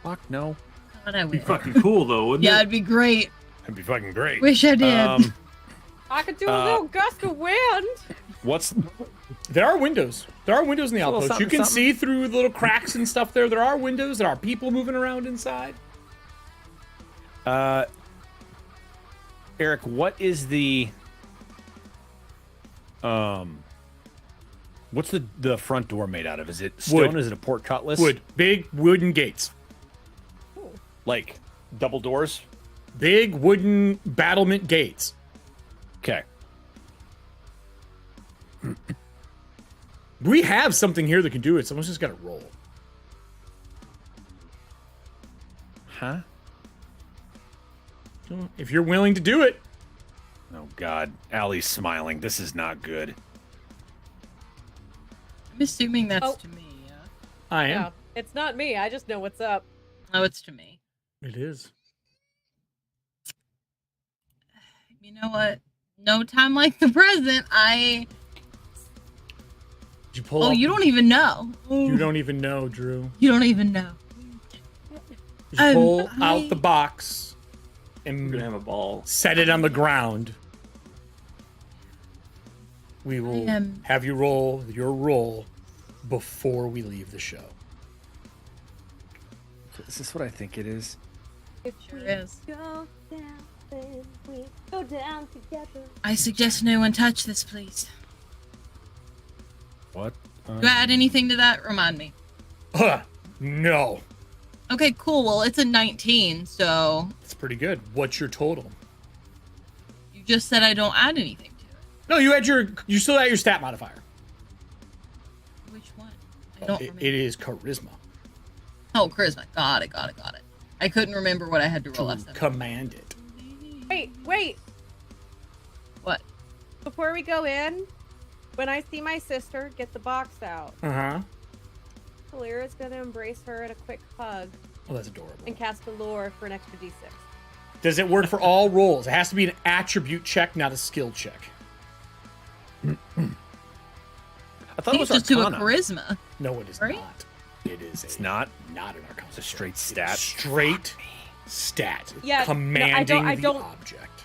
Fuck no. God, I Be wish. fucking cool though, wouldn't Yeah, it? it'd be great. That'd be fucking great. Wish I did. I could do a little gust of wind. What's There are windows. There are windows in the Little outpost. You something, can something. see through the little cracks and stuff there. There are windows. There are people moving around inside. Eric, what is the what's the front door made out of? Is it stone? Wood. Is it a port cutlass? Wood. Big wooden gates. Like double doors? Big wooden battlement gates. Okay. We have something here that can do it. Someone's just got to roll. Huh? So if you're willing to do it. Oh God, Allie's smiling. This is not good. I'm assuming that's Oh. to me. Yeah. I am. Yeah, it's not me. I just know what's up. Oh, it's to me. It is. You know what? No time like the present. Did you pull Oh, out- you don't even know. You don't even know, Drew. You don't even know. Just pull I- out the box I'm and gonna have a ball. set it on the ground. We will I am- have you roll your roll before we leave the show. Is this what I think it is? If Sure we is. go down, then we go down together. I suggest no one touch this, please. What? Do you add anything to that? Remind me. No. Okay, cool. Well, it's a 19, so It's pretty good. What's your total? you just said I don't add anything to it. No, you still had your stat modifier. Which one? I don't It remember. is charisma. Oh, charisma. Got it. I couldn't remember what I had to roll To last time. command it. Wait. What? Before we go in, when I see my sister get the box out, Uh-huh. Lyra's gonna embrace her in a quick hug Oh, that's adorable. and cast Allure for an extra D6. Does it work for all rolls? It has to be an attribute check, not a skill check. I thought it was Just to a Arcana. charisma. No, it is Right? not. It is. It's not. Not an arcana. It's a straight stat. Straight stat. Yeah, no, Commanding I the don't- object.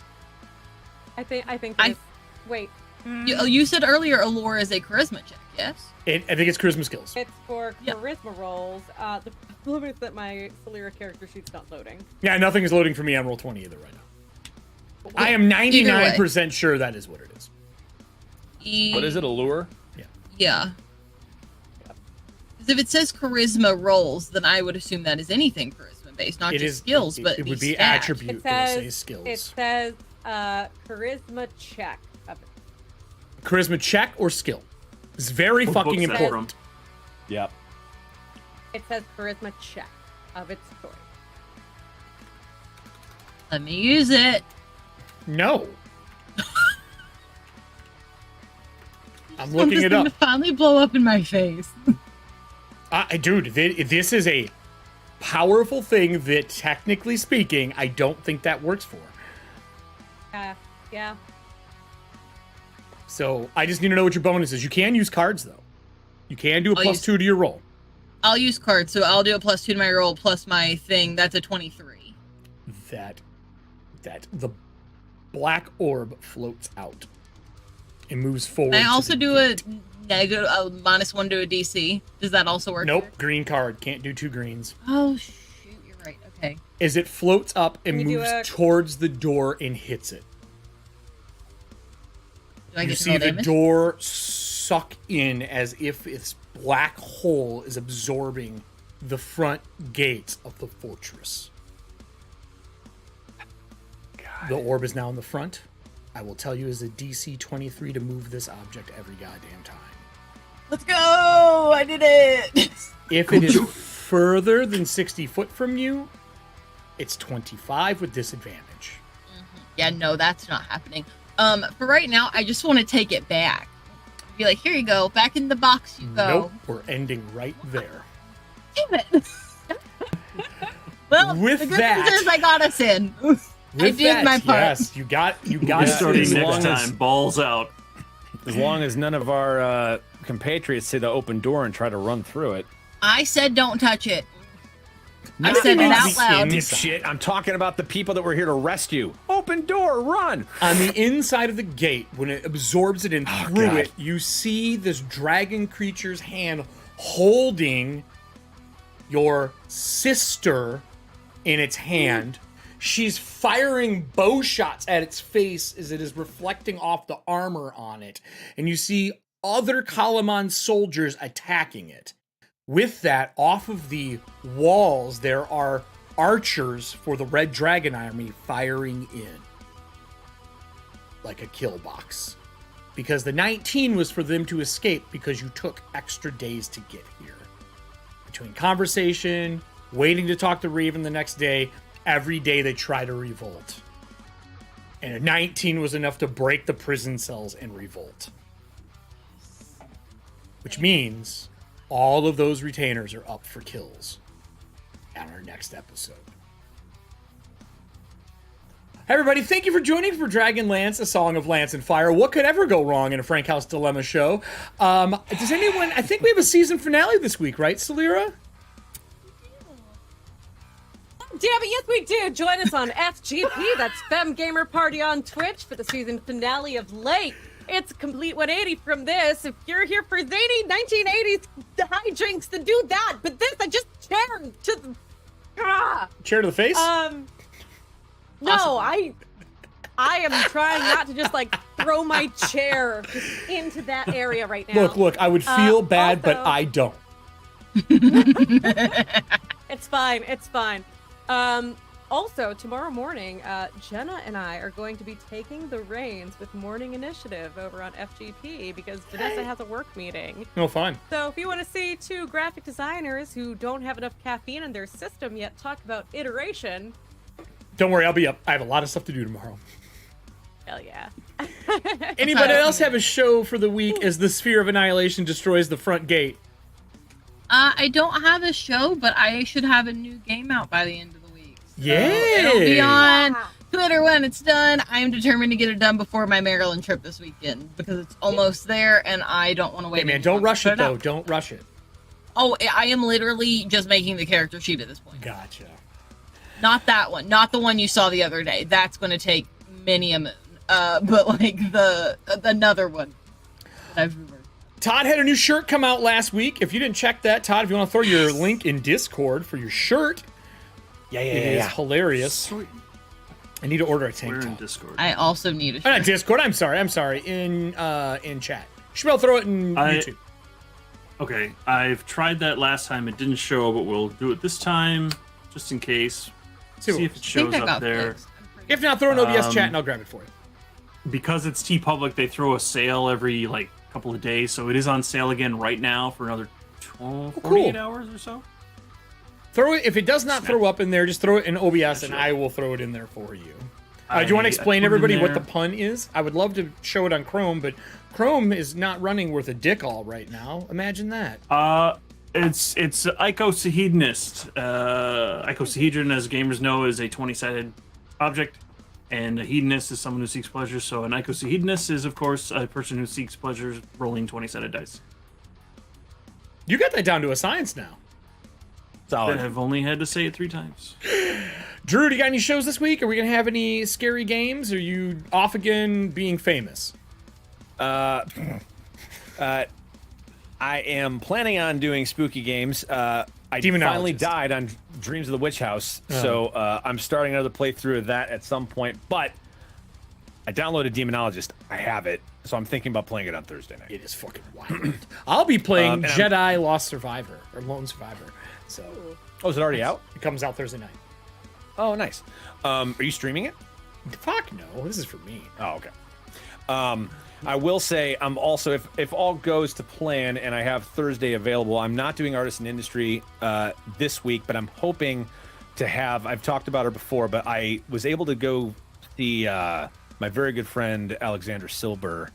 I think. I- this- Wait. You said earlier Allure is a charisma check, yes? I think it's charisma skills. It's for Yeah. charisma rolls. The problem is that my Solera character sheet's not loading. Yeah, nothing is loading for me on roll 20 either right now. I am Either way. 99% sure that is what it is. What is it? Allure? Yeah. Because if it says charisma rolls, then I would assume that is anything charisma based, not It just is skills, it, but it would the be stat. attribute. It It'll say says skills. charisma check. Of it. Charisma check or skill. It's very What fucking book's that important. from? Yep. It says charisma check of its choice. Let me use it. No. I'm Want looking this it thing up. to finally blow up in my face. Dude, this is a powerful thing that, technically speaking, I don't think that works for. Yeah. So I just need to know what your bonus is. You can use cards, though. You can do a I'll plus use- 2 to your roll. I'll use cards, so I'll do a +2 to my roll plus my thing. That's a 23. That the black orb floats out. It moves forward. I to also the do gate. a -1 to a DC. Does that also work? Nope, here? green card. Can't do 2 greens. Oh shoot, you're right. Okay. As it floats up and Can you do moves a- towards the door and hits it. Do I You get to see roll the damage? door suck in as if its black hole is absorbing the front gates of the fortress. The orb is now in the front. I will tell you is a DC 23 to move this object every goddamn time. Let's go! I did it. If it is further than 60 foot from you, it's 25 with disadvantage. Yeah, no, that's not happening. For right now, I just want to take it back. Be like, here you go, back in the box you go. Nope, we're ending right there. Damn it. Well, With the good that- news is I got us in. I With did that, my part. Yes, you got Yeah, it. starting as next long as- time. Balls out. As long as none of our compatriots see the open door and try to run through it. I said don't touch it. I Not said it on out the loud. inside. Dipshit, I'm talking about the people that were here to rescue. Open door, run! On the inside of the gate, when it absorbs it and through God. it, you see this dragon creature's hand holding your sister in its hand. She's firing bow shots at its face as it is reflecting off the armor on it. And you see other Kalamon soldiers attacking it. With that, off of the walls, there are archers for the Red Dragon Army firing in. Like a kill box. Because the 19 was for them to escape because you took extra days to get here. Between conversation, waiting to talk to Raven the next day, every day they try to revolt. And a 19 was enough to break the prison cells and revolt. Which means all of those retainers are up for kills on our next episode. Hey everybody, thank you for joining for Dragonlance, a song of lance and fire. What could ever go wrong in a Frankhouse Dilemma show? Does anyone, I think we have a season finale this week, right, Salira? Damn it, yes we do. Join us on FGP, that's Fem Gamer Party on Twitch for the season finale of Late. It's a complete 180 from this. If you're here for zany 1980s hijinks, then do that. But this, I just chair to the... Chair to the face? No, I am trying not to just like throw my chair just into that area right now. Look, I would feel bad, also, but I don't. It's fine, it's fine. Also, tomorrow morning, Jenna and I are going to be taking the reins with Morning Initiative over on FGP because Vanessa has a work meeting. No, fine. So if you want to see two graphic designers who don't have enough caffeine in their system yet talk about iteration... Don't worry, I'll be up. I have a lot of stuff to do tomorrow. Hell yeah. Anybody else have a show for the week as the Sphere of Annihilation destroys the front gate? I don't have a show, but I should have a new game out by the end of the week. So Yay! It'll be on Twitter when it's done. I am determined to get it done before my Maryland trip this weekend because it's almost there and I don't want to wait. Hey man, don't rush it though. Don't rush it. Oh, I am literally just making the character sheet at this point. Gotcha. Not that one. Not the one you saw the other day. That's going to take many a moon. But like another one that I've reversed. Todd had a new shirt come out last week. If you didn't check that, Todd, if you want to throw your link in Discord for your shirt, it is hilarious. Sweet. I need to order a tank We're in top. Discord. I also need a Oh, not shirt. Discord. I'm sorry. In chat. You should be able to throw it in YouTube. Okay, I've tried that last time. It didn't show, but we'll do it this time just in case. See if it I think shows I up got there. fixed. I'm pretty If not, throw an OBS chat and I'll grab it for you. Because it's TeePublic, they throw a sale every like couple of days, so it is on sale again right now for another 48 hours or so. Throw it. If it does not throw up in there, just throw it in OBS and I will throw it in there for you. Do you want to explain everybody what the pun is? I would love to show it on Chrome, but Chrome is not running worth a dick all right now. Imagine that. It's icosahedonist. Icosahedron, as gamers know, is a 20-sided object, and a hedonist is someone who seeks pleasure. So an icosahedonist is, of course, a person who seeks pleasure rolling 20-sided dice. You got that down to a science now. I have only had to say it 3 times. Drew, do you got any shows this week? Are we going to have any scary games? Are you off again being famous? I am planning on doing spooky games. I finally died on Dreams of the Witch House, so I'm starting another playthrough of that at some point. But I downloaded Demonologist. I have it, so I'm thinking about playing it on Thursday night. It is fucking wild. I'll be playing Jedi Lost Survivor, or Lone Survivor. So, is it already out? It comes out Thursday night. Oh, nice. Are you streaming it? Fuck no, this is for me. Oh, okay. I will say I'm also, if all goes to plan and I have Thursday available, I'm not doing Artist and Industry this week, but I'm hoping to have, I've talked about her before, but I was able to go see my very good friend Alexander Silber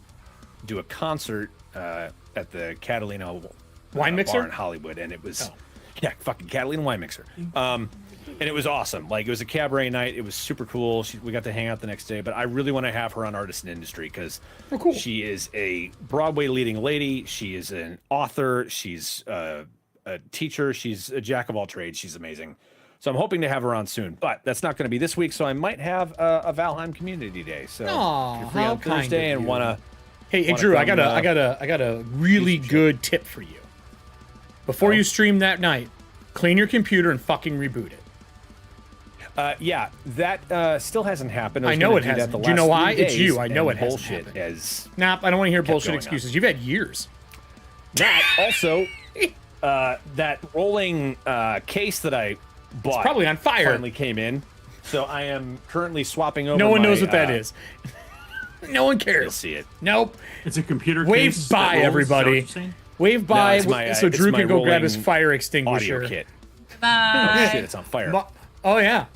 do a concert at the Catalina Wine Mixer bar in Hollywood, and it was fucking Catalina Wine Mixer. And it was awesome. Like, it was a cabaret night. It was super cool. We got to hang out the next day. But I really want to have her on Artist and Industry because she is a Broadway leading lady. She is an author. She's a teacher. She's a jack of all trades. She's amazing. So I'm hoping to have her on soon. But that's not going to be this week. So I might have a Valheim Community Day. So if you're free on Thursday and want to... Hey, Drew, I got a really good tip for you. Before you stream that night, clean your computer and fucking reboot it. That still hasn't happened. I know it hasn't. Do you know why? It's you. I know it hasn't bullshit happened. Nah, I don't want to hear bullshit excuses. You've had years. That also, that rolling case that I bought, it's probably on fire. Finally came in, so I am currently swapping over. No one knows what that is. No one cares. You'll see it. Nope. It's a computer Wave case. by, everybody. Wave by so Drew can go grab his fire extinguisher. Audio kit. Bye. Oh shit! It's on fire. Oh yeah.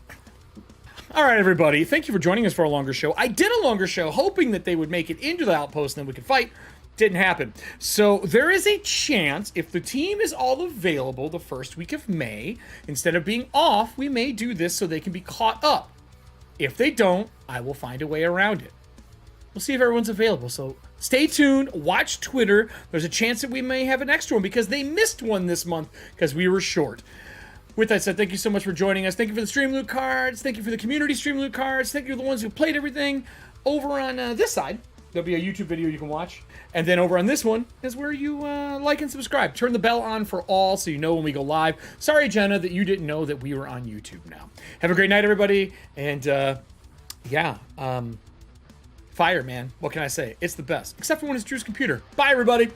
All right, everybody. Thank you for joining us for a longer show. I did a longer show hoping that they would make it into the outpost and then we could fight. Didn't happen. So there is a chance, if the team is all available the first week of May, instead of being off, we may do this so they can be caught up. If they don't, I will find a way around it. We'll see if everyone's available. So stay tuned. Watch Twitter. There's a chance that we may have an extra one because they missed one this month because we were short. With that said, thank you so much for joining us. Thank you for the Stream Loot cards. Thank you for the community Stream Loot cards. Thank you to the ones who played everything. Over on this side, there'll be a YouTube video you can watch. And then over on this one is where you like and subscribe. Turn the bell on for all so you know when we go live. Sorry, Jenna, that you didn't know that we were on YouTube now. Have a great night, everybody. And fire, man. What can I say? It's the best. Except for when it's Drew's computer. Bye, everybody.